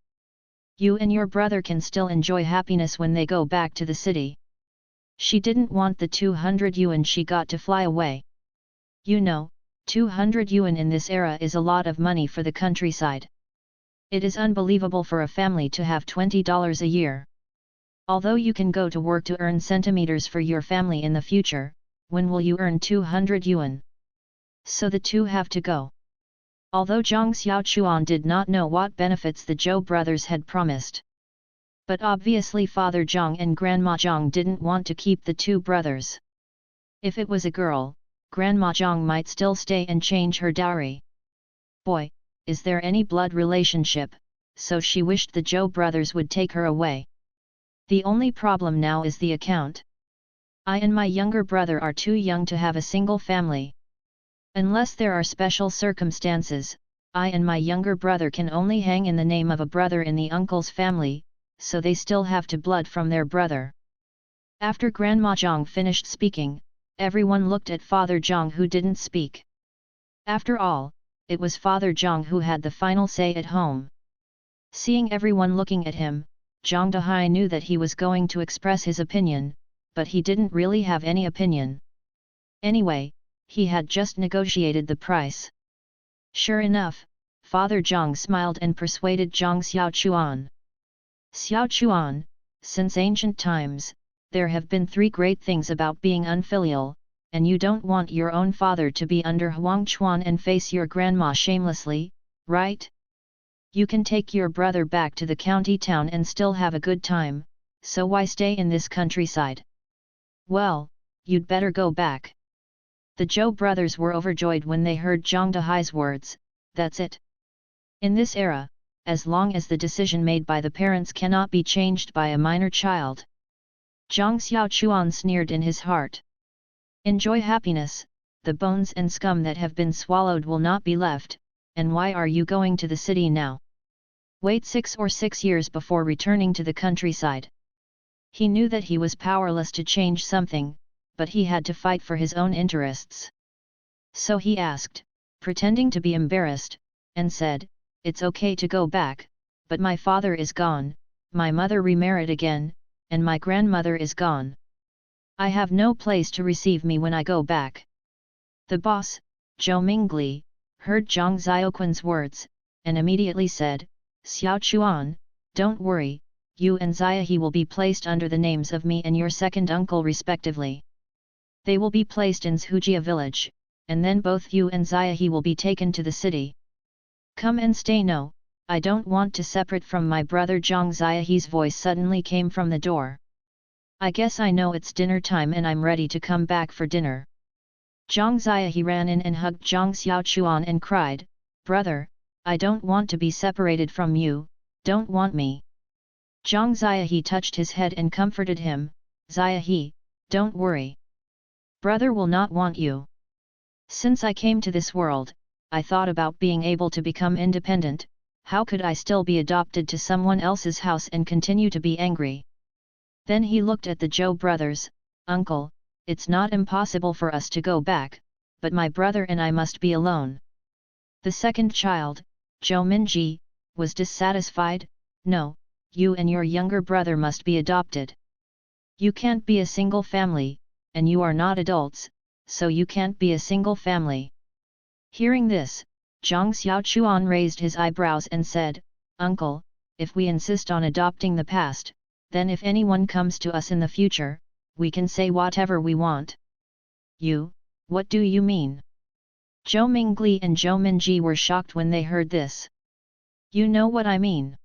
You and your brother can still enjoy happiness when they go back to the city." She didn't want the 200 yuan she got to fly away. You know, 200 yuan in this era is a lot of money for the countryside. It is unbelievable for a family to have $20 a year. Although you can go to work to earn centimeters for your family in the future, when will you earn 200 yuan? So the two have to go. Although Zhang Xiaochuan did not know what benefits the Zhou brothers had promised. But obviously Father Zhang and Grandma Zhang didn't want to keep the two brothers. If it was a girl, Grandma Zhang might still stay and change her dowry. Boy, is there any blood relationship, so she wished the Zhou brothers would take her away. The only problem now is the account. I and my younger brother are too young to have a single family. Unless there are special circumstances, I and my younger brother can only hang in the name of a brother in the uncle's family, so they still have to blood from their brother. After Grandma Zhang finished speaking, everyone looked at Father Zhang, who didn't speak. After all, it was Father Zhang who had the final say at home. Seeing everyone looking at him, Zhang Dehai knew that he was going to express his opinion, but he didn't really have any opinion. Anyway, he had just negotiated the price. Sure enough, Father Zhang smiled and persuaded Zhang Xiaochuan. Xiaochuan, since ancient times, there have been 3 great things about being unfilial, and you don't want your own father to be under Huangchuan and face your grandma shamelessly, right? You can take your brother back to the county town and still have a good time, so why stay in this countryside? Well, you'd better go back. The Zhou brothers were overjoyed when they heard Zhang Dehai's words. That's it. In this era, as long as the decision made by the parents cannot be changed by a minor child. Zhang Xiaochuan sneered in his heart. Enjoy happiness, the bones and scum that have been swallowed will not be left, and why are you going to the city now? Wait 6 years before returning to the countryside. He knew that he was powerless to change something, but he had to fight for his own interests. So he asked, pretending to be embarrassed, and said, "It's okay to go back, but my father is gone, my mother remarried again, and my grandmother is gone. I have no place to receive me when I go back." The boss, Zhou Mingli, heard Zhang Xiaoquan's words, and immediately said, "Xiaochuan, don't worry, you and Ziahe will be placed under the names of me and your second uncle respectively. They will be placed in Zhujia village, and then both you and Ziahe will be taken to the city. Come and stay." "No, I don't want to separate from my brother." Zhang Ziahe's voice suddenly came from the door. "I guess I know it's dinner time and I'm ready to come back for dinner." Zhang Ziahe ran in and hugged Zhang Xiaochuan and cried, "Brother, I don't want to be separated from you, don't want me." Zhang Ziahe touched his head and comforted him, "Ziahe, don't worry. Brother will not want you. Since I came to this world, I thought about being able to become independent. How could I still be adopted to someone else's house and continue to be angry?" Then he looked at the Zhou brothers, "Uncle, it's not impossible for us to go back, but my brother and I must be alone." The second child, Zhou Minji, was dissatisfied, "No, you and your younger brother must be adopted. You can't be a single family, and you are not adults, so you can't be a single family." Hearing this, Zhang Xiaochuan raised his eyebrows and said, "Uncle, if we insist on adopting the past, then if anyone comes to us in the future, we can say whatever we want." "You, what do you mean?" Zhou Mingli and Zhou Minji were shocked when they heard this. "You know what I mean.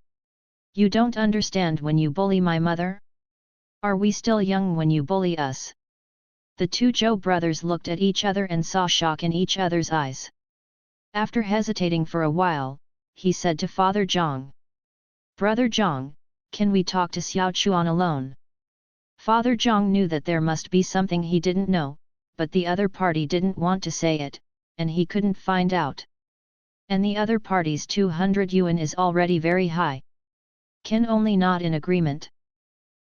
You don't understand when you bully my mother? Are we still young when you bully us?" The 2 Zhou brothers looked at each other and saw shock in each other's eyes. After hesitating for a while, he said to Father Zhang, "Brother Zhang, can we talk to Xiaochuan alone?" Father Zhang knew that there must be something he didn't know, but the other party didn't want to say it, and he couldn't find out. And the other party's 200 yuan is already very high. Can only nod in agreement.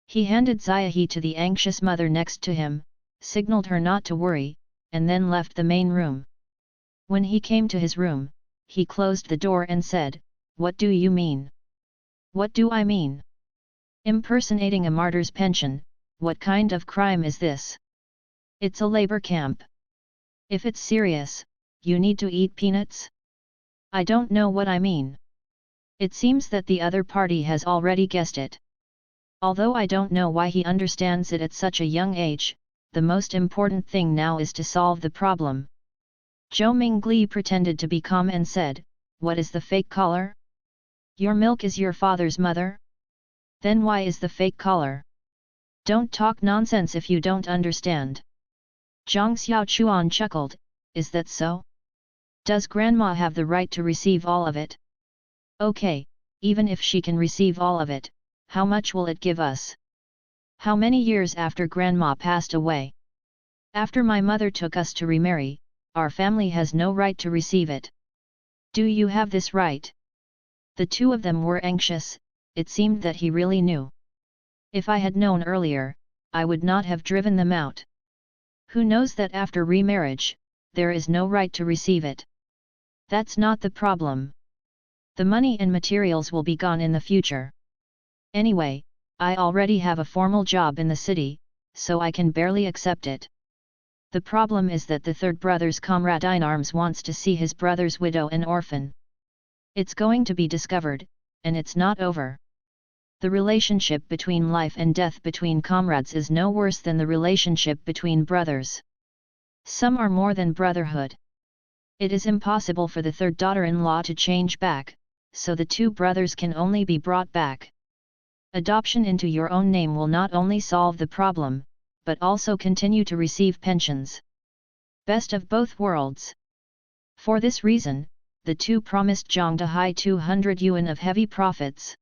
He handed Ziahe to the anxious mother next to him, signaled her not to worry, and then left the main room. When he came to his room, he closed the door and said, "What do you mean?" "What do I mean? Impersonating a martyr's pension, what kind of crime is this? It's a labor camp. If it's serious, you need to eat peanuts? I don't know what I mean." It seems that the other party has already guessed it. Although I don't know why he understands it at such a young age, the most important thing now is to solve the problem. Zhou Mingli pretended to be calm and said, "What is the fake collar? Your milk is your father's mother? Then why is the fake collar? Don't talk nonsense if you don't understand." Zhang Xiaochuan chuckled, "Is that so? Does grandma have the right to receive all of it?" "Okay, even if she can receive all of it, how much will it give us?" How many years after grandma passed away? After my mother took us to remarry, our family has no right to receive it. Do you have this right? The two of them were anxious, it seemed that he really knew. If I had known earlier, I would not have driven them out. Who knows that after remarriage, there is no right to receive it? That's not the problem. The money and materials will be gone in the future. Anyway, I already have a formal job in the city, so I can barely accept it. The problem is that the third brother's comrade in arms wants to see his brother's widow and orphan. It's going to be discovered, and it's not over. The relationship between life and death between comrades is no worse than the relationship between brothers. Some are more than brotherhood. It is impossible for the third daughter-in-law to change back, so the two brothers can only be brought back. Adoption into your own name will not only solve the problem, but also continue to receive pensions. Best of both worlds. For this reason, the two promised Zhang Dehai 200 yuan of heavy profits.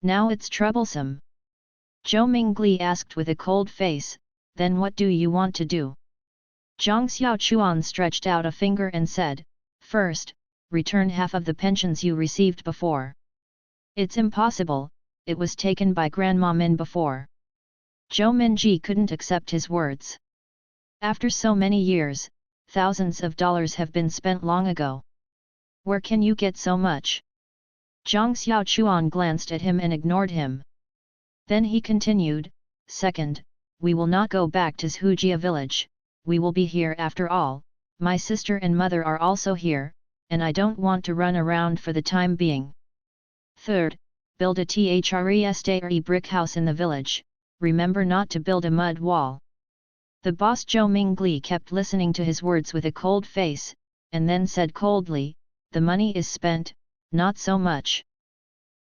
Now it's troublesome. Zhou Mingli asked with a cold face, then what do you want to do? Zhang Xiaochuan stretched out a finger and said, first, return half of the pensions you received before. It's impossible, it was taken by Grandma Min before. Zhou Minji couldn't accept his words. After so many years, thousands of dollars have been spent long ago. Where can you get so much? Zhang Xiaochuan glanced at him and ignored him. Then he continued, second, we will not go back to Zhujia village, we will be here after all, my sister and mother are also here, and I don't want to run around for the time being. Third, build a THRESTRE brick house in the village, remember not to build a mud wall. The boss Zhou Mingli kept listening to his words with a cold face, and then said coldly, the money is spent, not so much.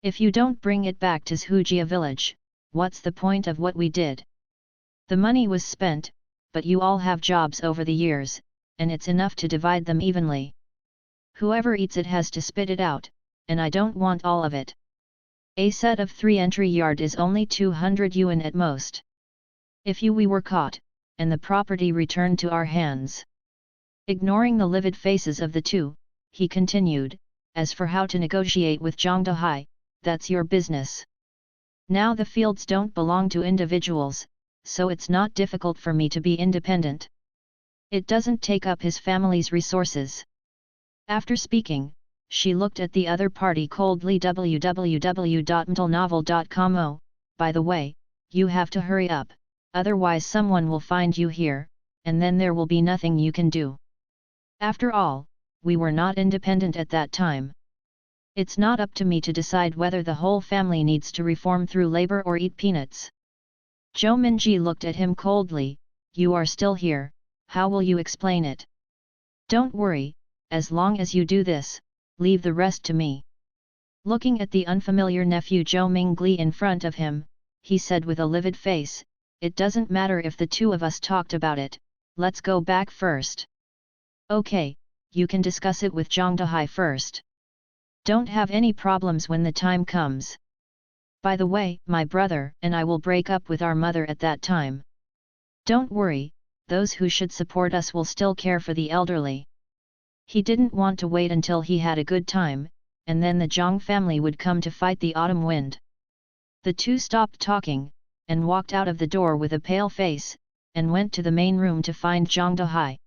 If you don't bring it back to Zhujia village, what's the point of what we did? The money was spent, but you all have jobs over the years, and it's enough to divide them evenly. Whoever eats it has to spit it out, and I don't want all of it. A set of 3 entry yard is only 200 yuan at most. If we were caught, and the property returned to our hands. Ignoring the livid faces of the two, he continued, as for how to negotiate with Zhang Dehai, that's your business. Now the fields don't belong to individuals, so it's not difficult for me to be independent. It doesn't take up his family's resources. After speaking, she looked at the other party coldly. www.mtlnovel.com. Oh, by the way, you have to hurry up, otherwise someone will find you here, and then there will be nothing you can do. After all, we were not independent at that time. It's not up to me to decide whether the whole family needs to reform through labor or eat peanuts. Zhou Minji looked at him coldly, you are still here, how will you explain it? Don't worry, as long as you do this, leave the rest to me. Looking at the unfamiliar nephew Zhou Mingli in front of him, he said with a livid face, it doesn't matter if the two of us talked about it, let's go back first. Okay, you can discuss it with Zhang Dehai first. Don't have any problems when the time comes. By the way, my brother and I will break up with our mother at that time. Don't worry, those who should support us will still care for the elderly. He didn't want to wait until he had a good time, and then the Zhang family would come to fight the autumn wind. The two stopped talking, and walked out of the door with a pale face, and went to the main room to find Zhang Dehai.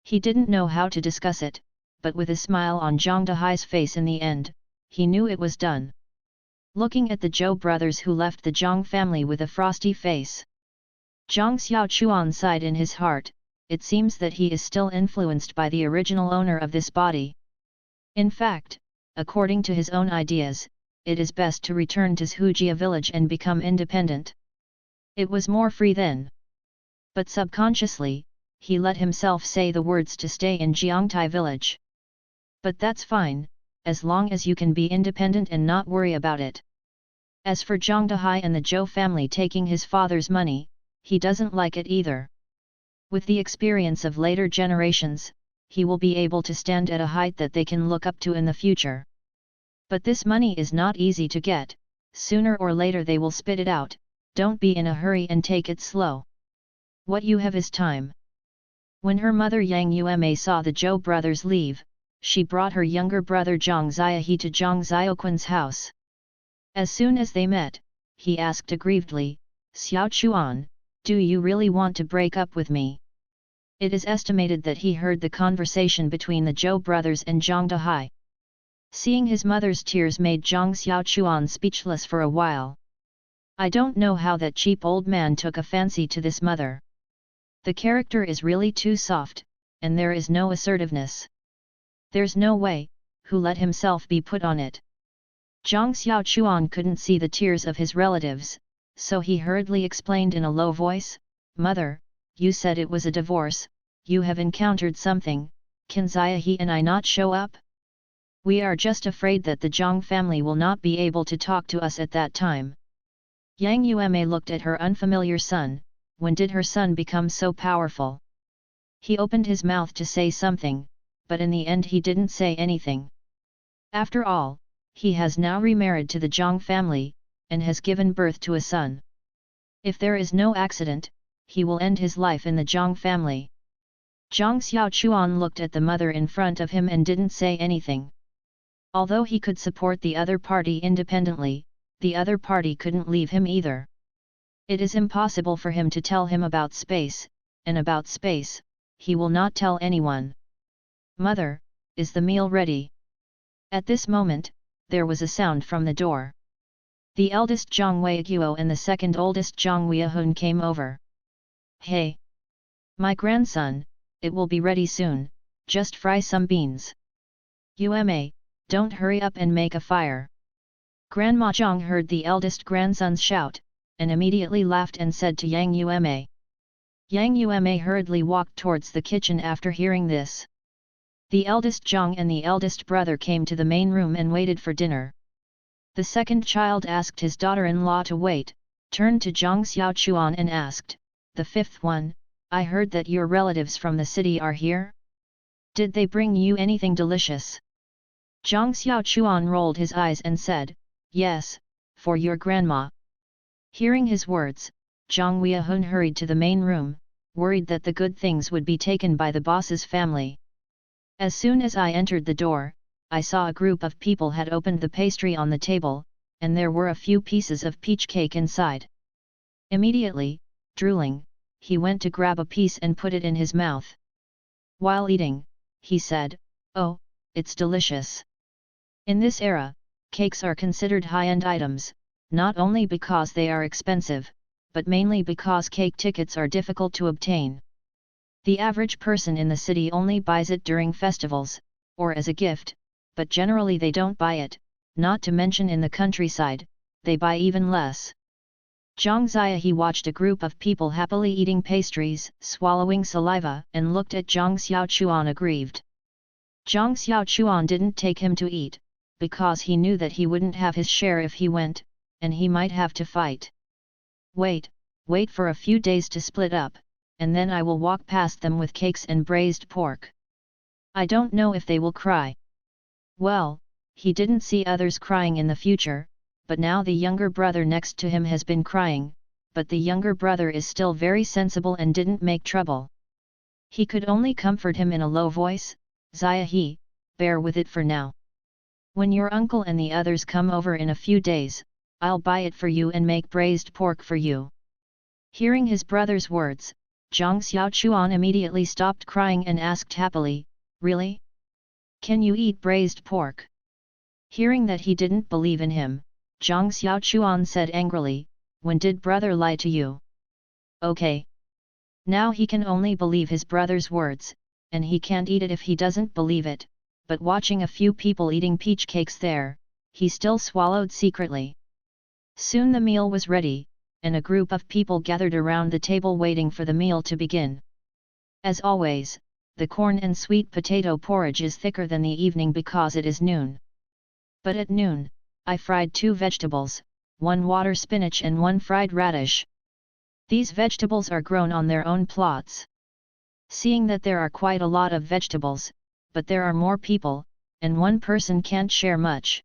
He didn't know how to discuss it, but with a smile on Zhang Dehai's face in the end, he knew it was done. Looking at the Zhou brothers who left the Zhang family with a frosty face, Zhang Xiaochuan sighed in his heart, it seems that he is still influenced by the original owner of this body. In fact, according to his own ideas, it is best to return to Zhujia village and become independent. It was more free then. But subconsciously, he let himself say the words to stay in Jiangtai village. But that's fine, as long as you can be independent and not worry about it. As for Zhang Dehai and the Zhou family taking his father's money, he doesn't like it either. With the experience of later generations, he will be able to stand at a height that they can look up to in the future. But this money is not easy to get, sooner or later they will spit it out, don't be in a hurry and take it slow. What you have is time. When her mother Yang Yuma saw the Zhou brothers leave, she brought her younger brother Zhang Ziahe to Zhang Xiaoquan's house. As soon as they met, he asked aggrievedly, "Xiao Chuan, do you really want to break up with me?" It is estimated that he heard the conversation between the Zhou brothers and Zhang Dehai. Seeing his mother's tears made Zhang Xiaochuan speechless for a while. I don't know how that cheap old man took a fancy to this mother. The character is really too soft, and there is no assertiveness. There's no way, who let himself be put on it. Zhang Xiaochuan couldn't see the tears of his relatives, so he hurriedly explained in a low voice, "Mother, you said it was a divorce, you have encountered something, can Ziahe and I not show up? We are just afraid that the Zhang family will not be able to talk to us at that time." Yang Yuma looked at her unfamiliar son. When did her son become so powerful? He opened his mouth to say something, but in the end he didn't say anything. After all, he has now remarried to the Zhang family, and has given birth to a son. If there is no accident, he will end his life in the Zhang family. Zhang Xiaochuan looked at the mother in front of him and didn't say anything. Although he could support the other party independently, the other party couldn't leave him either. It is impossible for him to tell him about space, and about space, he will not tell anyone. "Mother, is the meal ready?" At this moment, there was a sound from the door. The eldest Zhang Weiguo and the second oldest Zhang Weihun came over. "Hey! My grandson, it will be ready soon, just fry some beans." "Yuma, don't hurry up and make a fire." Grandma Zhang heard the eldest grandson's shout, and immediately laughed and said to Yang Yuma. Yang Yuma hurriedly walked towards the kitchen after hearing this. The eldest Zhang and the eldest brother came to the main room and waited for dinner. The second child asked his daughter-in-law to wait, turned to Zhang Xiaochuan and asked, "The fifth one, I heard that your relatives from the city are here? Did they bring you anything delicious?" Zhang Xiaochuan rolled his eyes and said, "Yes, for your grandma." Hearing his words, Zhang Weihun hurried to the main room, worried that the good things would be taken by the boss's family. "As soon as I entered the door, I saw a group of people had opened the pastry on the table, and there were a few pieces of peach cake inside." Immediately, drooling, he went to grab a piece and put it in his mouth. While eating, he said, "Oh, it's delicious." In this era, cakes are considered high-end items, not only because they are expensive, but mainly because cake tickets are difficult to obtain. The average person in the city only buys it during festivals, or as a gift, but generally they don't buy it, not to mention in the countryside, they buy even less. Zhang Ziahe watched a group of people happily eating pastries, swallowing saliva, and looked at Zhang Xiaochuan aggrieved. Zhang Xiaochuan didn't take him to eat, because he knew that he wouldn't have his share if he went, and he might have to fight. Wait for a few days to split up, and then I will walk past them with cakes and braised pork. I don't know if they will cry." Well, he didn't see others crying in the future, but now the younger brother next to him has been crying, but the younger brother is still very sensible and didn't make trouble. He could only comfort him in a low voice, "Ziahe, bear with it for now. When your uncle and the others come over in a few days, I'll buy it for you and make braised pork for you." Hearing his brother's words, Zhang Xiaochuan immediately stopped crying and asked happily, "Really? Can you eat braised pork?" Hearing that he didn't believe in him, Zhang Xiaochuan said angrily, "When did brother lie to you?" Okay. Now he can only believe his brother's words, and he can't eat it if he doesn't believe it, but watching a few people eating peach cakes there, he still swallowed secretly. Soon the meal was ready, and a group of people gathered around the table waiting for the meal to begin. As always, the corn and sweet potato porridge is thicker than the evening because it is noon. But at noon, I fried 2 vegetables, 1 water spinach and 1 fried radish. These vegetables are grown on their own plots. Seeing that there are quite a lot of vegetables, but there are more people, and one person can't share much.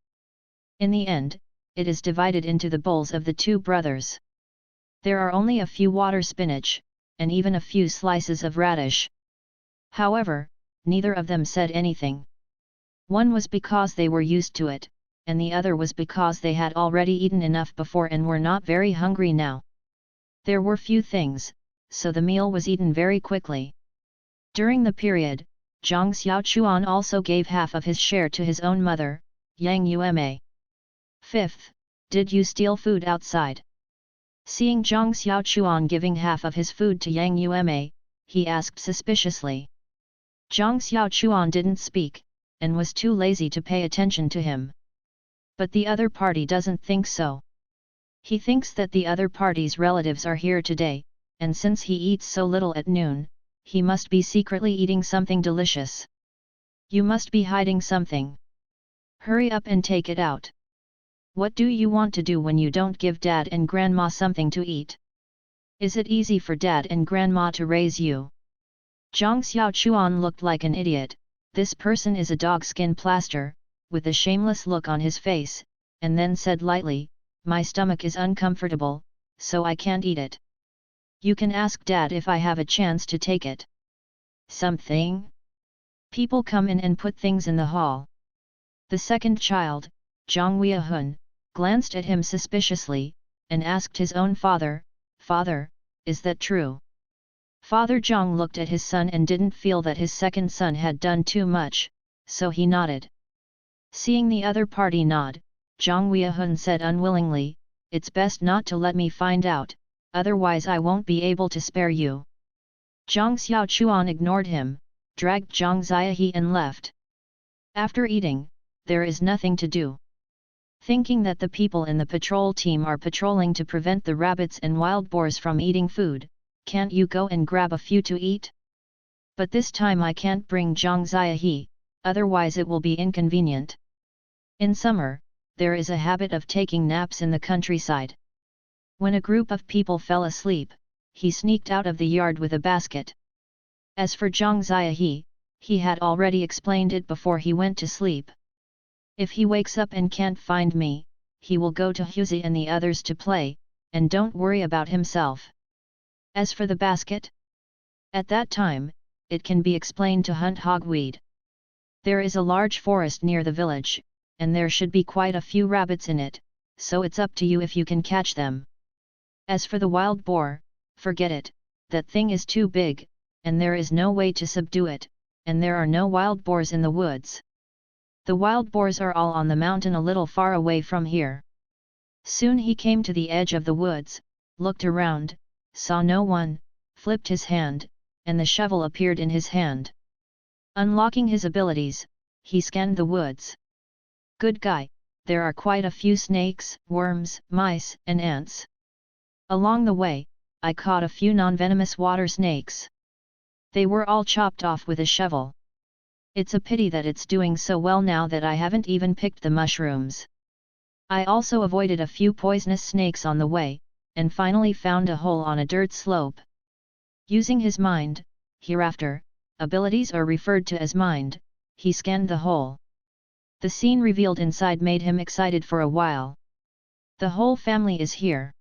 In the end, it is divided into the bowls of the 2 brothers. There are only a few water spinach, and even a few slices of radish. However, neither of them said anything. One was because they were used to it, and the other was because they had already eaten enough before and were not very hungry now. There were few things, so the meal was eaten very quickly. During the period, Zhang Xiaochuan also gave half of his share to his own mother, Yang Yuma. 5th, did you steal food outside? Seeing Zhang Xiaochuan giving half of his food to Yang Yuma, he asked suspiciously. Zhang Xiaochuan didn't speak, and was too lazy to pay attention to him. But the other party doesn't think so. He thinks that the other party's relatives are here today, and since he eats so little at noon, he must be secretly eating something delicious. You must be hiding something. Hurry up and take it out. What do you want to do when you don't give dad and grandma something to eat? Is it easy for dad and grandma to raise you? Zhang Xiaochuan looked like an idiot. This person is a dog-skin plaster, with a shameless look on his face, and then said lightly, my stomach is uncomfortable, so I can't eat it. You can ask dad if I have a chance to take it. Something? People come in and put things in the hall. The second child, Zhang Weihun, glanced at him suspiciously, and asked his own father, Father, is that true? Father Zhang looked at his son and didn't feel that his second son had done too much, so he nodded. Seeing the other party nod, Zhang Weihun said unwillingly, it's best not to let me find out, otherwise I won't be able to spare you. Zhang Xiaochuan ignored him, dragged Zhang Ziahe and left. After eating, there is nothing to do. Thinking that the people in the patrol team are patrolling to prevent the rabbits and wild boars from eating food, can't you go and grab a few to eat? But this time I can't bring Zhang Ziahe, otherwise it will be inconvenient. In summer, there is a habit of taking naps in the countryside. When a group of people fell asleep, he sneaked out of the yard with a basket. As for Zhang Ziahe, he had already explained it before he went to sleep. If he wakes up and can't find me, he will go to Huzi and the others to play, and don't worry about himself. As for the basket? At that time, it can be explained to hunt hogweed. There is a large forest near the village, and there should be quite a few rabbits in it, so it's up to you if you can catch them. As for the wild boar, forget it, that thing is too big, and there is no way to subdue it, and there are no wild boars in the woods. The wild boars are all on the mountain a little far away from here. Soon he came to the edge of the woods, looked around, saw no one, flipped his hand, and the shovel appeared in his hand. Unlocking his abilities, he scanned the woods. Good guy, there are quite a few snakes, worms, mice, and ants. Along the way, I caught a few non-venomous water snakes. They were all chopped off with a shovel. It's a pity that it's doing so well now that I haven't even picked the mushrooms. I also avoided a few poisonous snakes on the way, and finally found a hole on a dirt slope. Using his mind, hereafter, abilities are referred to as mind, he scanned the hole. The scene revealed inside made him excited for a while. The whole family is here.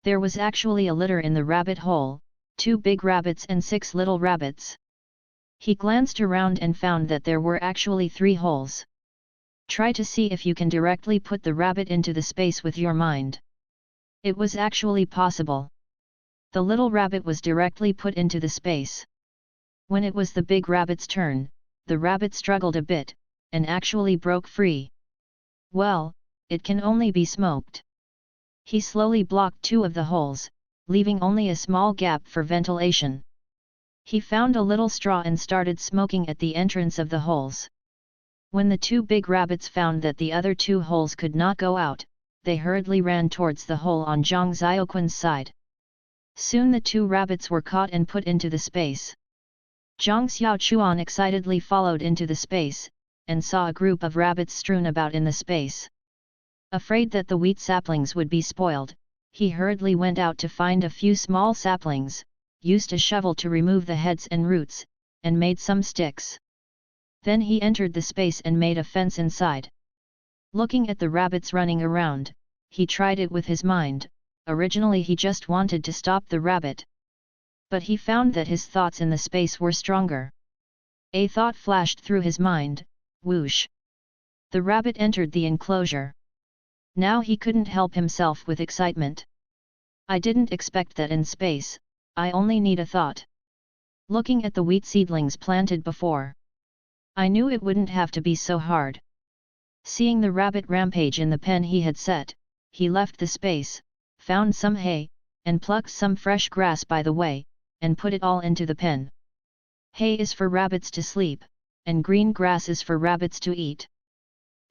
There was actually a litter in the rabbit hole, 2 big rabbits and 6 little rabbits. He glanced around and found that there were actually 3 holes. Try to see if you can directly put the rabbit into the space with your mind. It was actually possible. The little rabbit was directly put into the space. When it was the big rabbit's turn, the rabbit struggled a bit, and actually broke free. Well, it can only be smoked. He slowly blocked 2 of the holes, leaving only a small gap for ventilation. He found a little straw and started smoking at the entrance of the holes. When the 2 big rabbits found that the other 2 holes could not go out, they hurriedly ran towards the hole on Zhang Xiaoquan's side. Soon the 2 rabbits were caught and put into the space. Zhang Xiaochuan excitedly followed into the space, and saw a group of rabbits strewn about in the space. Afraid that the wheat saplings would be spoiled, he hurriedly went out to find a few small saplings, used a shovel to remove the heads and roots, and made some sticks. Then he entered the space and made a fence inside. Looking at the rabbits running around, he tried it with his mind, originally he just wanted to stop the rabbit. But he found that his thoughts in the space were stronger. A thought flashed through his mind, whoosh. The rabbit entered the enclosure. Now he couldn't help himself with excitement. I didn't expect that in space, I only need a thought. Looking at the wheat seedlings planted before, I knew it wouldn't have to be so hard. Seeing the rabbit rampage in the pen he had set, he left the space, found some hay, and plucked some fresh grass by the way, and put it all into the pen. Hay is for rabbits to sleep, and green grass is for rabbits to eat.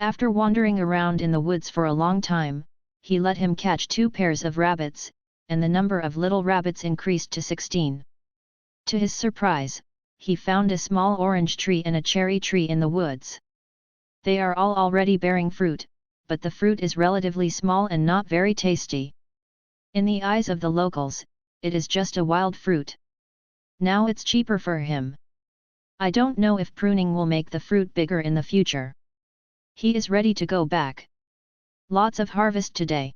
After wandering around in the woods for a long time, he let him catch 2 pairs of rabbits, and the number of little rabbits increased to 16. To his surprise, he found a small orange tree and a cherry tree in the woods. They are all already bearing fruit, but the fruit is relatively small and not very tasty. In the eyes of the locals, it is just a wild fruit. Now it's cheaper for him. I don't know if pruning will make the fruit bigger in the future. He is ready to go back. Lots of harvest today.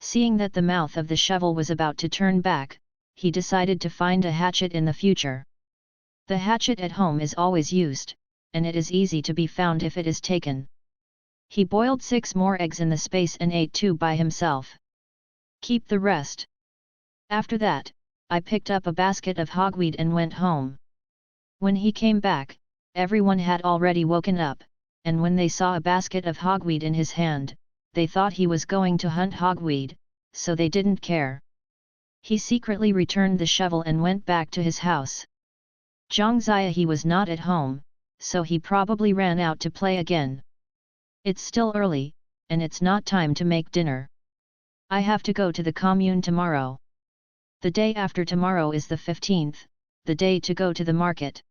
Seeing that the mouth of the shovel was about to turn back, he decided to find a hatchet in the future. The hatchet at home is always used, and it is easy to be found if it is taken. He boiled 6 more eggs in the space and ate 2 by himself. Keep the rest. After that, I picked up a basket of hogweed and went home. When he came back, everyone had already woken up, and when they saw a basket of hogweed in his hand, they thought he was going to hunt hogweed, so they didn't care. He secretly returned the shovel and went back to his house. Zhang Ziyahe was not at home, so he probably ran out to play again. It's still early, and it's not time to make dinner. I have to go to the commune tomorrow. The day after tomorrow is the 15th, the day to go to the market.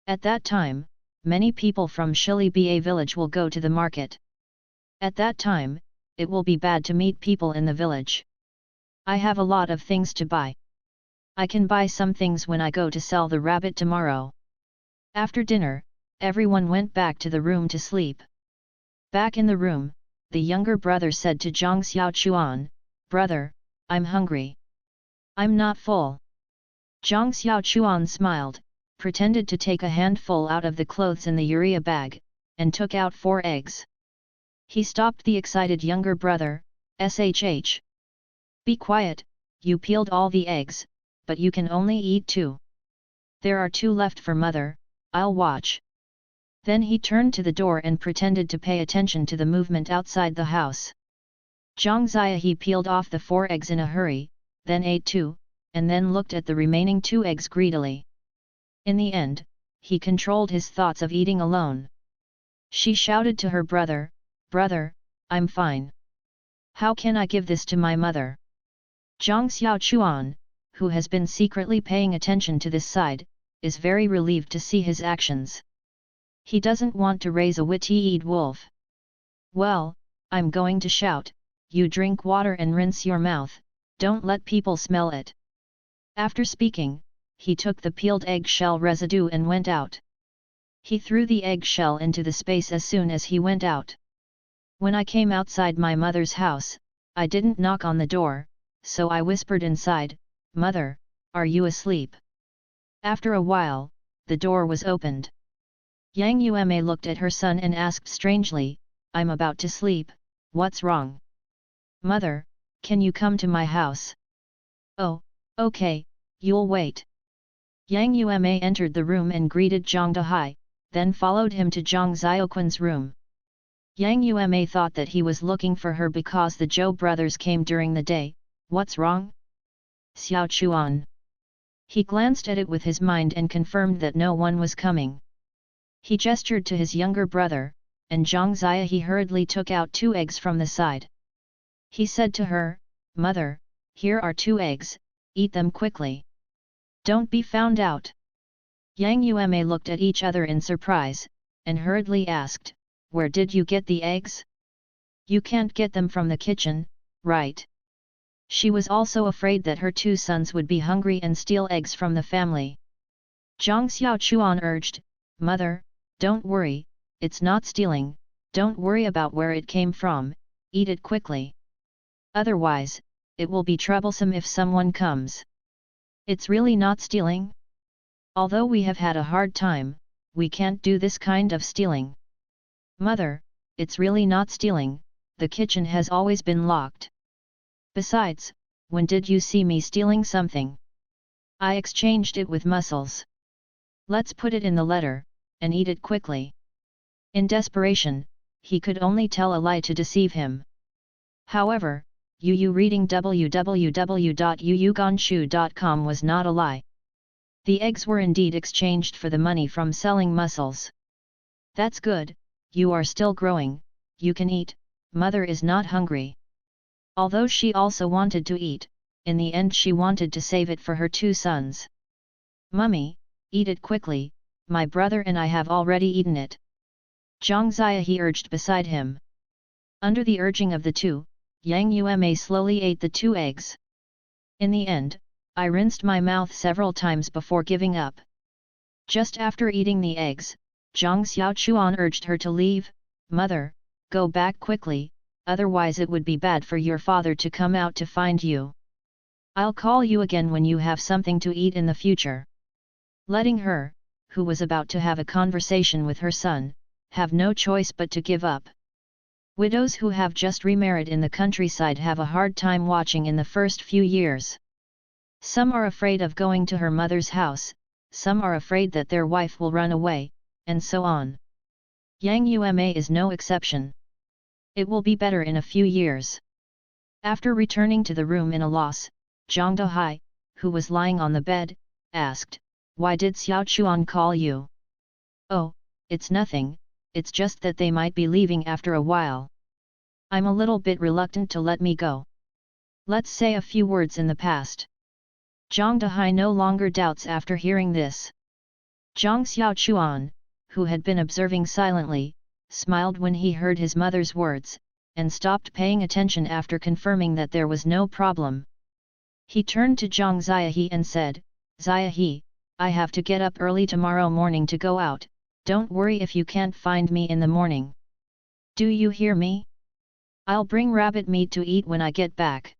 At that time, many people from Shili Ba village will go to the market. At that time, it will be bad to meet people in the village. I have a lot of things to buy. I can buy some things when I go to sell the rabbit tomorrow. After dinner, everyone went back to the room to sleep. Back in the room, the younger brother said to Zhang Xiaochuan, "Brother, I'm hungry. I'm not full." Zhang Xiaochuan smiled, pretended to take a handful out of the clothes in the urea bag, and took out 4 eggs. He stopped the excited younger brother, "Shh. Be quiet, you peeled all the eggs, but you can only eat 2. There are 2 left for mother, I'll watch." Then he turned to the door and pretended to pay attention to the movement outside the house. Zhang Ziyahe peeled off the 4 eggs in a hurry, then ate 2, and then looked at the remaining 2 eggs greedily. In the end, he controlled his thoughts of eating alone. She shouted to her brother, "Brother, I'm fine. How can I give this to my mother?" Zhang Xiaochuan, who has been secretly paying attention to this side, is very relieved to see his actions. He doesn't want to raise a witty-eyed wolf. "Well, I'm going to shout, you drink water and rinse your mouth, don't let people smell it." After speaking, he took the peeled egg shell residue and went out. He threw the egg shell into the space as soon as he went out. When I came outside my mother's house, I didn't knock on the door, so I whispered inside, "Mother, are you asleep?" After a while, the door was opened. Yang Yume looked at her son and asked strangely, "I'm about to sleep, what's wrong?" "Mother, can you come to my house?" "Oh, okay, you'll wait." Yang Yume entered the room and greeted Zhang Dahai, then followed him to Zhang Xiaoquan's room. Yang Yume thought that he was looking for her because the Zhou brothers came during the day. "What's wrong?" "Xiao Chuan." He glanced at it with his mind and confirmed that no one was coming. He gestured to his younger brother, and Zhang Ziyahe hurriedly took out 2 eggs from the side. He said to her, "Mother, here are 2 eggs, eat them quickly. Don't be found out." Yang Yume looked at each other in surprise, and hurriedly asked, "Where did you get the eggs? You can't get them from the kitchen, right?" She was also afraid that her 2 sons would be hungry and steal eggs from the family. Zhang Xiaochuan urged, "Mother, don't worry, it's not stealing, don't worry about where it came from, eat it quickly. Otherwise, it will be troublesome if someone comes. It's really not stealing? Although we have had a hard time, we can't do this kind of stealing. Mother, it's really not stealing, the kitchen has always been locked. Besides, when did you see me stealing something? I exchanged it with Muscles. Let's put it in the letter, and eat it quickly. In desperation, he could only tell a lie to deceive him. However, Yu reading www.yuyuganshu.com was not a lie. The eggs were indeed exchanged for the money from selling Muscles. That's good, you are still growing, you can eat, mother is not hungry. Although she also wanted to eat, in the end she wanted to save it for her two sons. Mummy, eat it quickly, my brother and I have already eaten it. Zhang Ziahe urged beside him. Under the urging of the two, Yang Yuma slowly ate the 2 eggs. In the end, I rinsed my mouth several times before giving up. Just after eating the eggs, Zhang Xiaochuan urged her to leave. Mother, go back quickly, otherwise it would be bad for your father to come out to find you. I'll call you again when you have something to eat in the future. Letting her, who was about to have a conversation with her son, have no choice but to give up. Widows who have just remarried in the countryside have a hard time watching in the first few years. Some are afraid of going to her mother's house, some are afraid that their wife will run away, and so on. Yang Yuma is no exception. It will be better in a few years. After returning to the room in a loss, Zhang Dehai, who was lying on the bed, asked, "Why did Xiao Chuan call you?" "Oh, it's nothing, it's just that they might be leaving after a while. I'm a little bit reluctant to let me go. Let's say a few words in the past." Zhang Dehai no longer doubts after hearing this. Zhang Xiaochuan, who had been observing silently, smiled when he heard his mother's words, and stopped paying attention after confirming that there was no problem. He turned to Zhang Ziahe and said, "Ziahe, I have to get up early tomorrow morning to go out, don't worry if you can't find me in the morning. Do you hear me? I'll bring rabbit meat to eat when I get back."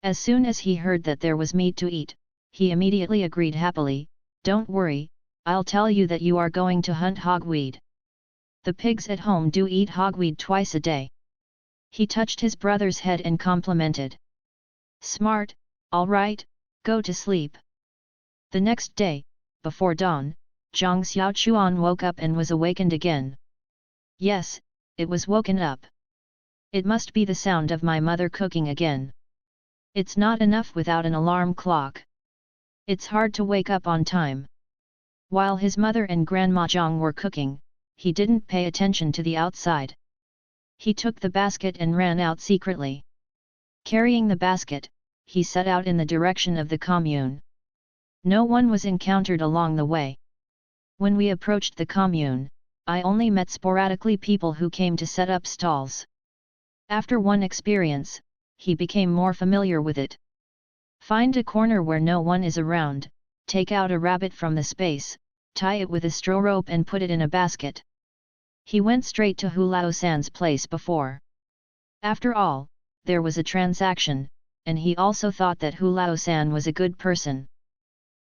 As soon as he heard that there was meat to eat, he immediately agreed happily, "Don't worry, I'll tell you that you are going to hunt hogweed. The pigs at home do eat hogweed twice a day." He touched his brother's head and complimented. "Smart, all right, go to sleep." The next day, before dawn, Zhang Xiaochuan woke up and was awakened again. Yes, it was woken up. It must be the sound of my mother cooking again. It's not enough without an alarm clock. It's hard to wake up on time. While his mother and Grandma Zhang were cooking, he didn't pay attention to the outside. He took the basket and ran out secretly. Carrying the basket, he set out in the direction of the commune. No one was encountered along the way. When we approached the commune, I only met sporadically people who came to set up stalls. After one experience, he became more familiar with it. Find a corner where no one is around, take out a rabbit from the space, tie it with a straw rope and put it in a basket. He went straight to Hu Lao San's place before. After all, there was a transaction, and he also thought that Hu Lao San was a good person.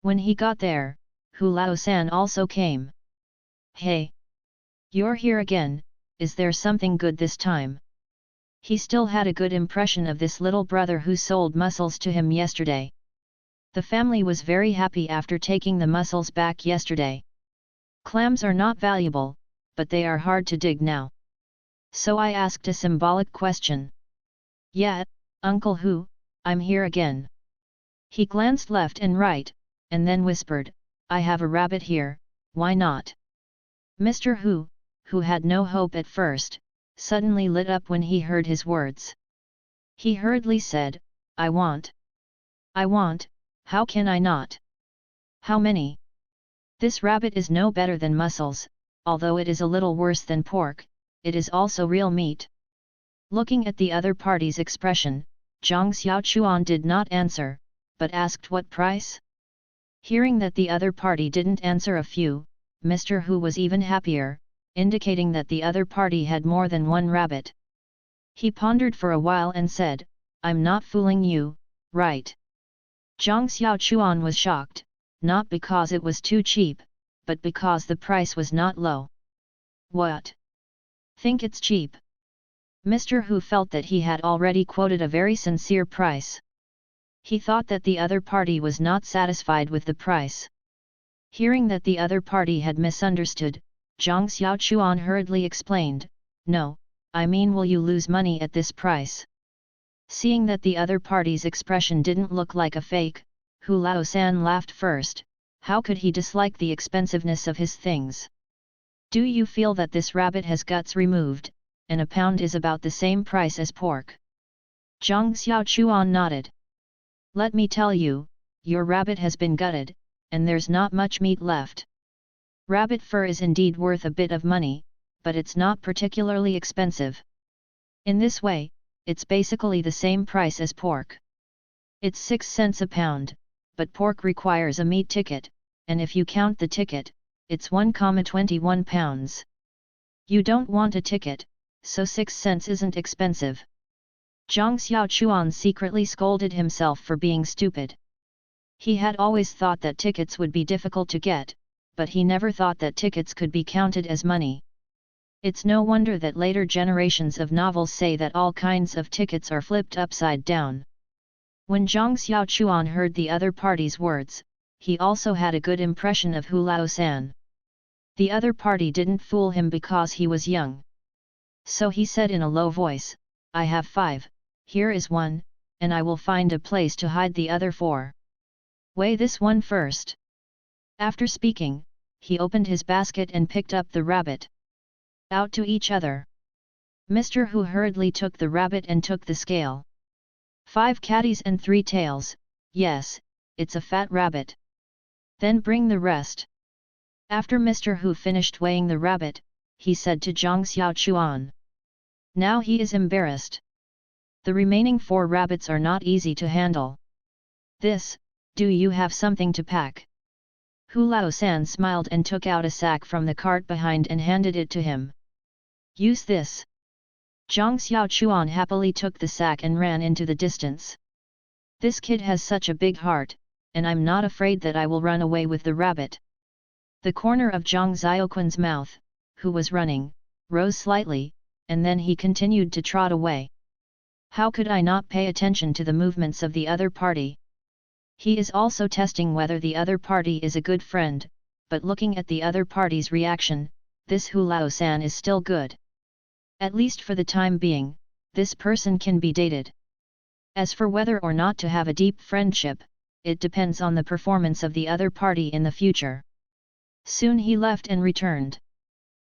When he got there, Hu Lao San also came. "Hey! You're here again, is there something good this time?" He still had a good impression of this little brother who sold mussels to him yesterday. The family was very happy after taking the mussels back yesterday. Clams are not valuable, but they are hard to dig now. So I asked a symbolic question. "Yeah, Uncle Hu, I'm here again." He glanced left and right, and then whispered, "I have a rabbit here, why not?" Mr. Hu, who had no hope at first, suddenly lit up when he heard his words. He hurriedly said, I want, how can I not? How many? This rabbit is no better than mussels, although it is a little worse than pork, it is also real meat." Looking at the other party's expression, Zhang Xiaochuan did not answer, but asked what price? Hearing that the other party didn't answer a few, Mr. Hu was even happier, indicating that the other party had more than one rabbit. He pondered for a while and said, I'm not fooling you, right? Zhang Xiaochuan was shocked, not because it was too cheap, but because the price was not low. What? Think it's cheap? Mr. Hu felt that he had already quoted a very sincere price. He thought that the other party was not satisfied with the price. Hearing that the other party had misunderstood, Zhang Xiaochuan hurriedly explained, "No, I mean, will you lose money at this price?" Seeing that the other party's expression didn't look like a fake, Hu Laosan laughed first. How could he dislike the expensiveness of his things? Do you feel that this rabbit has guts removed, and a pound is about the same price as pork? Zhang Xiaochuan nodded. Let me tell you, your rabbit has been gutted, and there's not much meat left. Rabbit fur is indeed worth a bit of money, but it's not particularly expensive. In this way, it's basically the same price as pork. It's 6 cents a pound, but pork requires a meat ticket, and if you count the ticket, it's 1,21 pounds. You don't want a ticket, so 6 cents isn't expensive. Zhang Xiaochuan secretly scolded himself for being stupid. He had always thought that tickets would be difficult to get, but he never thought that tickets could be counted as money. It's no wonder that later generations of novels say that all kinds of tickets are flipped upside down. When Zhang Xiaochuan heard the other party's words, he also had a good impression of Hu Laosan. The other party didn't fool him because he was young. So he said in a low voice, "I have 5, here is 1, and I will find a place to hide the other 4. Weigh this one first." After speaking, he opened his basket and picked up the rabbit. Out to each other. Mr. Hu hurriedly took the rabbit and took the scale. 5 catties and 3 tails, yes, it's a fat rabbit. Then bring the rest. After Mr. Hu finished weighing the rabbit, he said to Zhang Xiaochuan. Now he is embarrassed. The remaining 4 rabbits are not easy to handle. Do you have something to pack? Hu Laosan smiled and took out a sack from the cart behind and handed it to him. Use this. Zhang Xiaochuan happily took the sack and ran into the distance. This kid has such a big heart, and I'm not afraid that I will run away with the rabbit. The corner of Zhang Xiaoquan's mouth, who was running, rose slightly, and then he continued to trot away. How could I not pay attention to the movements of the other party? He is also testing whether the other party is a good friend, but looking at the other party's reaction, this Hu Laosan is still good. At least for the time being, this person can be dated. As for whether or not to have a deep friendship, it depends on the performance of the other party in the future. Soon he left and returned.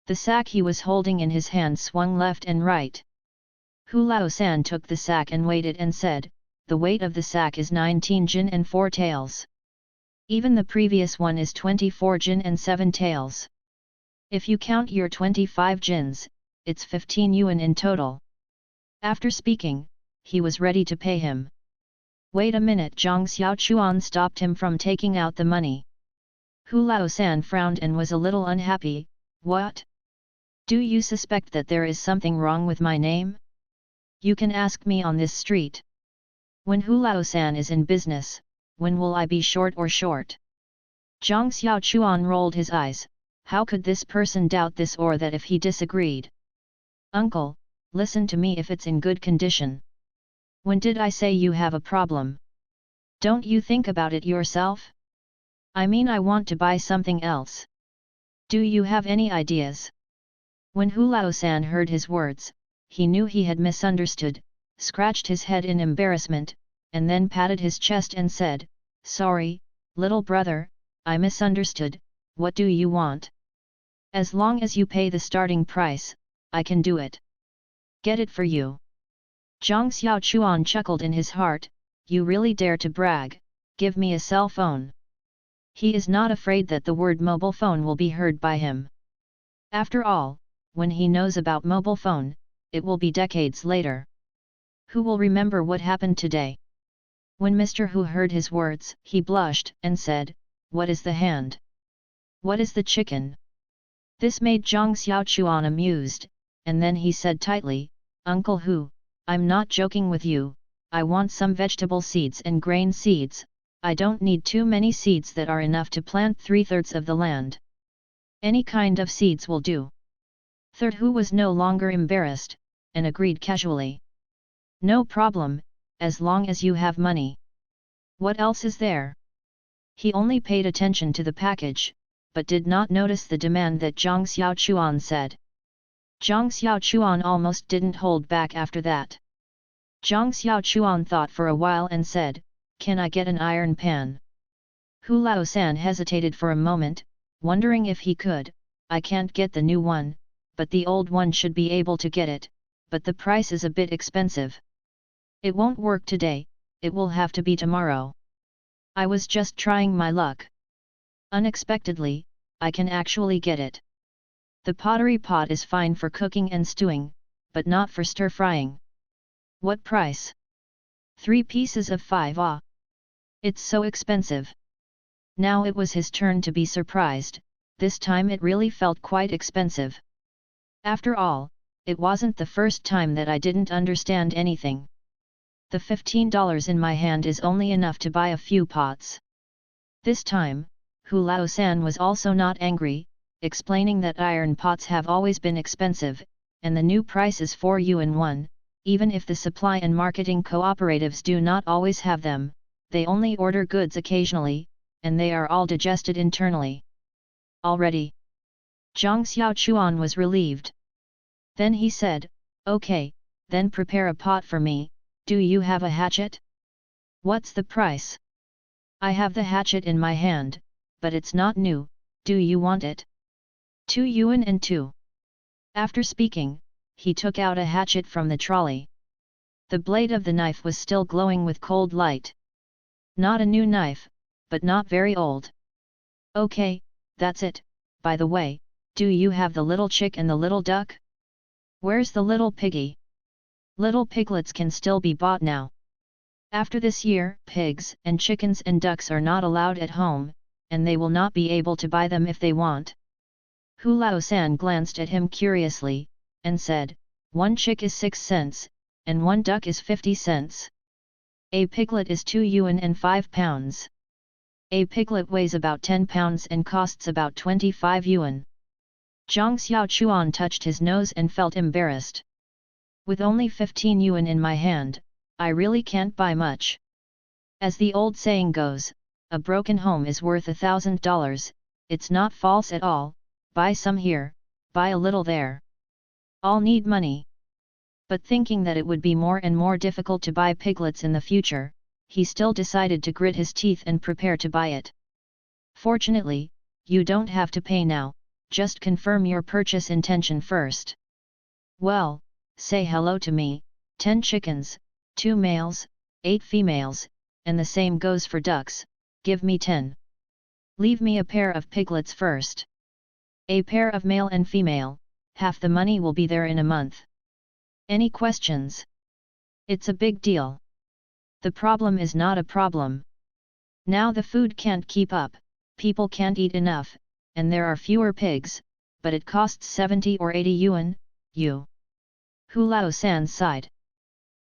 The sack he was holding in his hand swung left and right. Hu Laosan took the sack and weighed it and said, the weight of the sack is 19 jin and 4 taels. Even the previous one is 24 jin and 7 taels. If you count your 25 jins, it's 15 yuan in total. After speaking, he was ready to pay him. Wait a minute, Zhang Xiaochuan stopped him from taking out the money. Hu Laosan frowned and was a little unhappy. What? Do you suspect that there is something wrong with my name? You can ask me on this street. When Hu Laosan is in business, when will I be short or short? Zhang Xiaochuan rolled his eyes. How could this person doubt this or that if he disagreed? Uncle, listen to me if it's in good condition. When did I say you have a problem? Don't you think about it yourself? I mean, I want to buy something else. Do you have any ideas? When Hu Laosan heard his words, he knew he had misunderstood, scratched his head in embarrassment, and then patted his chest and said, Sorry, little brother, I misunderstood, what do you want? As long as you pay the starting price, I can do it. Get it for you. Zhang Xiaochuan chuckled in his heart, you really dare to brag, give me a cell phone. He is not afraid that the word mobile phone will be heard by him. After all, when he knows about mobile phone, it will be decades later. Who will remember what happened today? When Mr. Hu heard his words, he blushed and said, What is the hand? What is the chicken? This made Zhang Xiaochuan amused, and then he said tightly, Uncle Hu, I'm not joking with you, I want some vegetable seeds and grain seeds. I don't need too many seeds that are enough to plant 3/3 of the land. Any kind of seeds will do. Third Hu was no longer embarrassed, and agreed casually. No problem, as long as you have money. What else is there? He only paid attention to the package, but did not notice the demand that Zhang Xiaochuan said. Zhang Xiaochuan almost didn't hold back after that. Zhang Xiaochuan thought for a while and said, "Can I get an iron pan?" Hu Laosan hesitated for a moment, wondering if he could. "I can't get the new one, but the old one should be able to get it, but the price is a bit expensive. It won't work today, it will have to be tomorrow. I was just trying my luck. Unexpectedly, I can actually get it. The pottery pot is fine for cooking and stewing, but not for stir-frying." "What price?" "3 pieces of 5 ah. It's so expensive." Now it was his turn to be surprised. This time it really felt quite expensive. "After all, it wasn't the first time that I didn't understand anything. The $15 in my hand is only enough to buy a few pots." This time, Hu Laosan was also not angry, explaining that iron pots have always been expensive, and the new price is 4 yuan 1, even if the supply and marketing cooperatives do not always have them, they only order goods occasionally, and they are all digested internally. "Already?" Zhang Xiaochuan was relieved. Then he said, "Okay, then prepare a pot for me. Do you have a hatchet?" "What's the price?" "I have the hatchet in my hand, but it's not new. Do you want it?" 2 yuan and 2. After speaking, he took out a hatchet from the trolley. The blade of the knife was still glowing with cold light. Not a new knife, but not very old. "Okay, that's it. By the way, do you have the little chick and the little duck?" "Where's the little piggy?" "Little piglets can still be bought now. After this year, pigs and chickens and ducks are not allowed at home, and they will not be able to buy them if they want." Hu Laosan glanced at him curiously, and said, "1 chick is 6 cents, and 1 duck is 50 cents. A piglet is 2 yuan and 5 pounds. A piglet weighs about 10 pounds and costs about 25 yuan. Zhang Xiaochuan touched his nose and felt embarrassed. "With only 15 yuan in my hand, I really can't buy much. As the old saying goes, a broken home is worth $1,000, it's not false at all. Buy some here, buy a little there. All need money." But thinking that it would be more and more difficult to buy piglets in the future, he still decided to grit his teeth and prepare to buy it. "Fortunately, you don't have to pay now, just confirm your purchase intention first." "Well, say hello to me, 10 chickens, 2 males, 8 females, and the same goes for ducks, give me 10. Leave me a pair of piglets first. A pair of male and female, half the money will be there in a month. Any questions?" "It's a big deal. The problem is not a problem. Now the food can't keep up, people can't eat enough, and there are fewer pigs, but it costs 70 or 80 yuan, you." Hu Laosan sighed.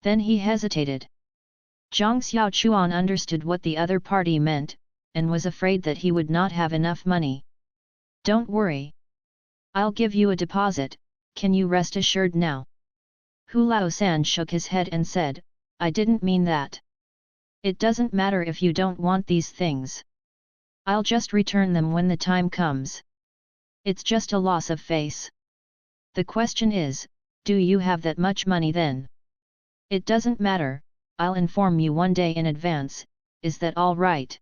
Then he hesitated. Zhang Xiaochuan understood what the other party meant, and was afraid that he would not have enough money. "Don't worry. I'll give you a deposit, can you rest assured now?" Hu Laosan shook his head and said, "I didn't mean that. It doesn't matter if you don't want these things. I'll just return them when the time comes. It's just a loss of face. The question is, do you have that much money then?" "It doesn't matter, I'll inform you one day in advance, is that all right?"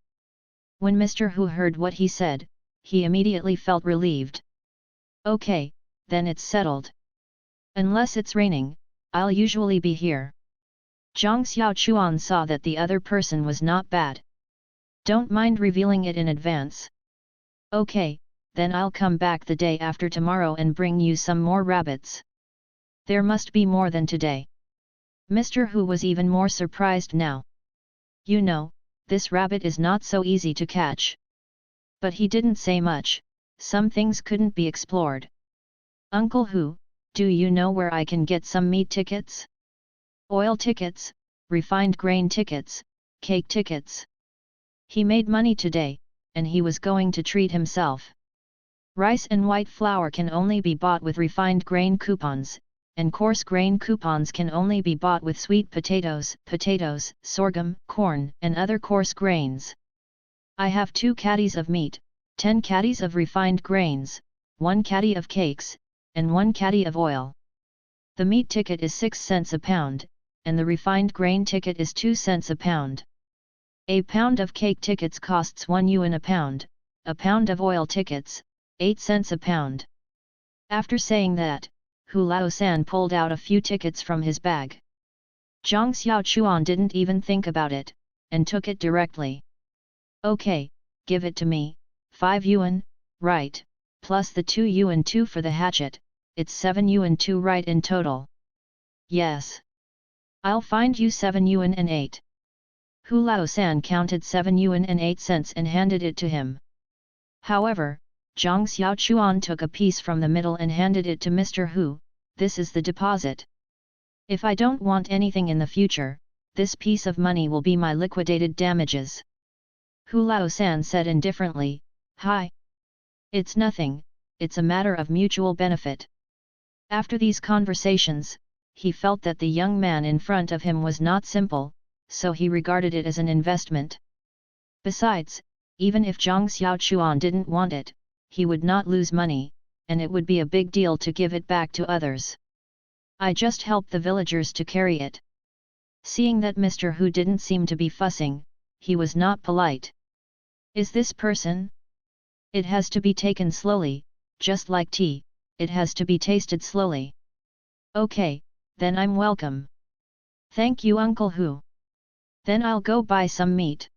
When Mr. Hu heard what he said, he immediately felt relieved. "Okay, then it's settled. Unless it's raining, I'll usually be here." Zhang Xiaochuan saw that the other person was not bad. "Don't mind revealing it in advance." "Okay, then I'll come back the day after tomorrow and bring you some more rabbits. There must be more than today." Mr. Hu was even more surprised now. "You know, this rabbit is not so easy to catch." But he didn't say much, some things couldn't be explored. "Uncle Hu, do you know where I can get some meat tickets?" "Oil tickets, refined grain tickets, cake tickets. He made money today, and he was going to treat himself. Rice and white flour can only be bought with refined grain coupons, and coarse grain coupons can only be bought with sweet potatoes, sorghum, corn, and other coarse grains. I have 2 caddies of meat, 10 caddies of refined grains, 1 caddy of cakes, and 1 caddy of oil. The meat ticket is 6 cents a pound, and the refined grain ticket is 2 cents a pound. A pound of cake tickets costs 1 yuan a pound of oil tickets, 8 cents a pound. After saying that, Hu Lao-san pulled out a few tickets from his bag. Zhang Xiaochuan didn't even think about it, and took it directly. Okay, give it to me, 5 yuan, right, plus the 2 yuan 2 for the hatchet, it's 7 yuan 2 right in total. Yes. I'll find you 7 yuan and 8. Hu Lao-san counted 7 yuan and 8 cents and handed it to him. However, Zhang Xiaochuan took a piece from the middle and handed it to Mr. Hu. This is the deposit. If I don't want anything in the future, this piece of money will be my liquidated damages. Hu Lao-san said indifferently, Hi. It's nothing, it's a matter of mutual benefit. After these conversations, he felt that the young man in front of him was not simple, so he regarded it as an investment. Besides, even if Zhang Xiaochuan didn't want it, he would not lose money, and it would be a big deal to give it back to others. I just helped the villagers to carry it. Seeing that Mr. Hu didn't seem to be fussing, he was not polite. Is this person? It has to be taken slowly, just like tea, it has to be tasted slowly. Okay, then I'm welcome. Thank you Uncle Hu. Then I'll go buy some meat.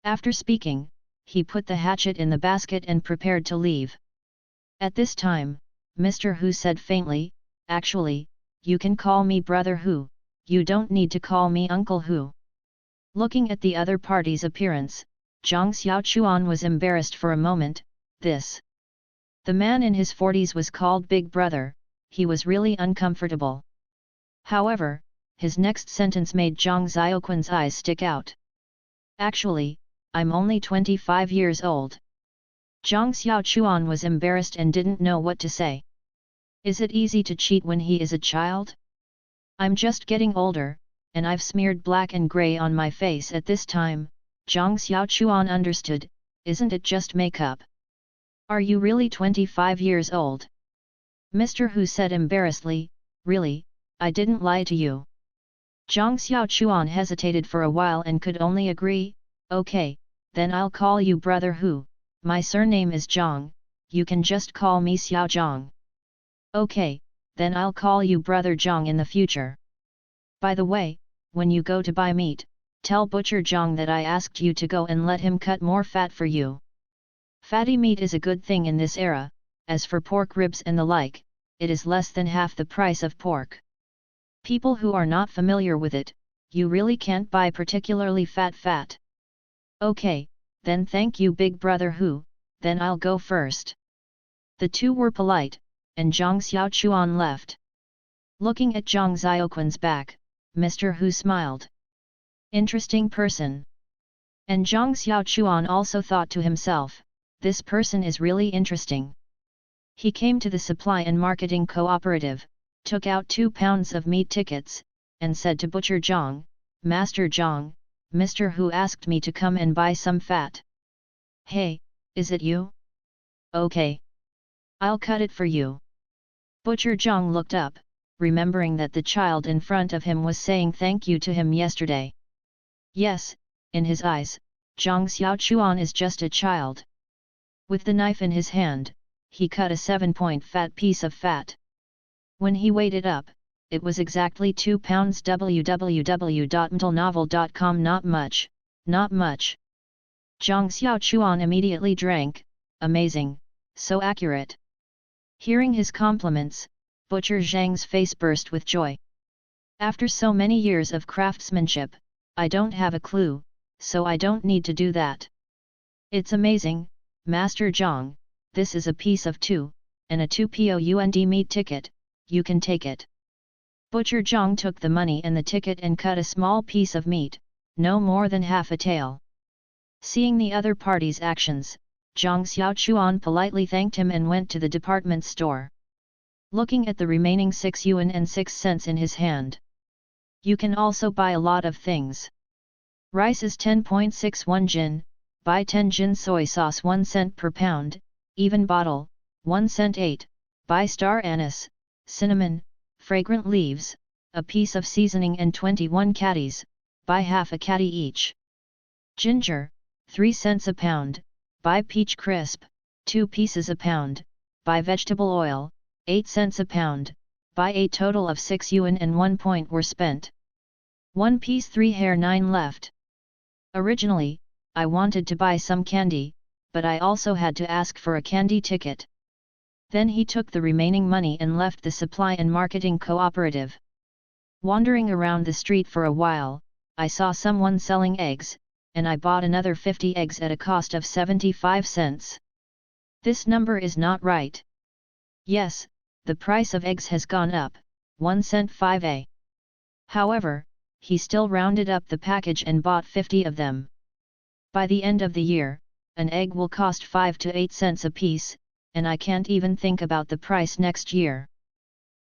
After speaking, he put the hatchet in the basket and prepared to leave. At this time, Mr. Hu said faintly, Actually, you can call me Brother Hu, you don't need to call me Uncle Hu. Looking at the other party's appearance, Zhang Xiaochuan was embarrassed for a moment. The man in his 40s was called Big Brother, he was really uncomfortable. However, his next sentence made Zhang Xiaoquan's eyes stick out. Actually, I'm only 25 years old. Zhang Xiaochuan was embarrassed and didn't know what to say. Is it easy to cheat when he is a child? I'm just getting older, and I've smeared black and grey on my face at this time. Zhang Xiaochuan understood, isn't it just makeup? Are you really 25 years old? Mr. Hu said embarrassedly, Really, I didn't lie to you. Zhang Xiaochuan hesitated for a while and could only agree, Okay, then I'll call you Brother Hu, my surname is Zhang, you can just call me Xiao Zhang. Okay, then I'll call you Brother Zhang in the future. By the way, when you go to buy meat, tell Butcher Zhang that I asked you to go and let him cut more fat for you. Fatty meat is a good thing in this era, as for pork ribs and the like, it is less than half the price of pork. People who are not familiar with it, you really can't buy particularly fat. Okay, then thank you Big Brother Hu, then I'll go first. The two were polite, and Zhang Xiaochuan left. Looking at Zhang Xiaoquan's back, Mr. Hu smiled. Interesting person. And Zhang Xiaochuan also thought to himself, this person is really interesting. He came to the supply and marketing cooperative, took out 2 pounds of meat tickets, and said to Butcher Zhang, Master Zhang, Mr. Hu asked me to come and buy some fat. Hey, is it you? Okay. I'll cut it for you. Butcher Zhang looked up, remembering that the child in front of him was saying thank you to him yesterday. Yes, in his eyes, Zhang Xiaochuan is just a child. With the knife in his hand, he cut a 7-point fat piece of fat. When he weighed it up, it was exactly 2 pounds. www.mtlnovel.com. Not much, not much. Zhang Xiaochuan immediately drank, amazing, so accurate. Hearing his compliments, Butcher Zhang's face burst with joy. After so many years of craftsmanship, I don't have a clue, so I don't need to do that. It's amazing, Master Zhang, this is a piece of 2, and a 2 pound meat ticket, you can take it. Butcher Zhang took the money and the ticket and cut a small piece of meat, no more than half a tael. Seeing the other party's actions, Zhang Xiaochuan politely thanked him and went to the department store. Looking at the remaining 6 yuan and 6 cents in his hand. You can also buy a lot of things. Rice is 10.61 jin, buy 10 jin soy sauce 1 cent per pound, even bottle, 1 cent 8, buy star anise, cinnamon, fragrant leaves, a piece of seasoning and 21 caddies, buy half a caddy each. Ginger, 3 cents a pound, buy peach crisp, 2 pieces a pound, buy vegetable oil, 8 cents a pound, buy a total of 6 yuan and 1 point were spent. 1 piece 3 hair 9 left. Originally, I wanted to buy some candy, but I also had to ask for a candy ticket. Then he took the remaining money and left the supply and marketing cooperative. Wandering around the street for a while, I saw someone selling eggs, and I bought another 50 eggs at a cost of 75 cents. This number is not right. Yes, the price of eggs has gone up, 1 cent 5a. However, he still rounded up the package and bought 50 of them. By the end of the year, an egg will cost 5 to 8 cents a piece, and I can't even think about the price next year.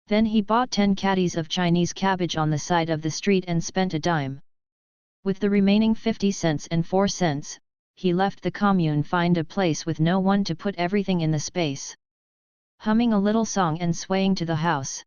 Then he bought 10 caddies of Chinese cabbage on the side of the street and spent a dime. With the remaining 50 cents and 4 cents, he left the commune, find a place with no one to put everything in the space. Humming a little song and swaying to the house.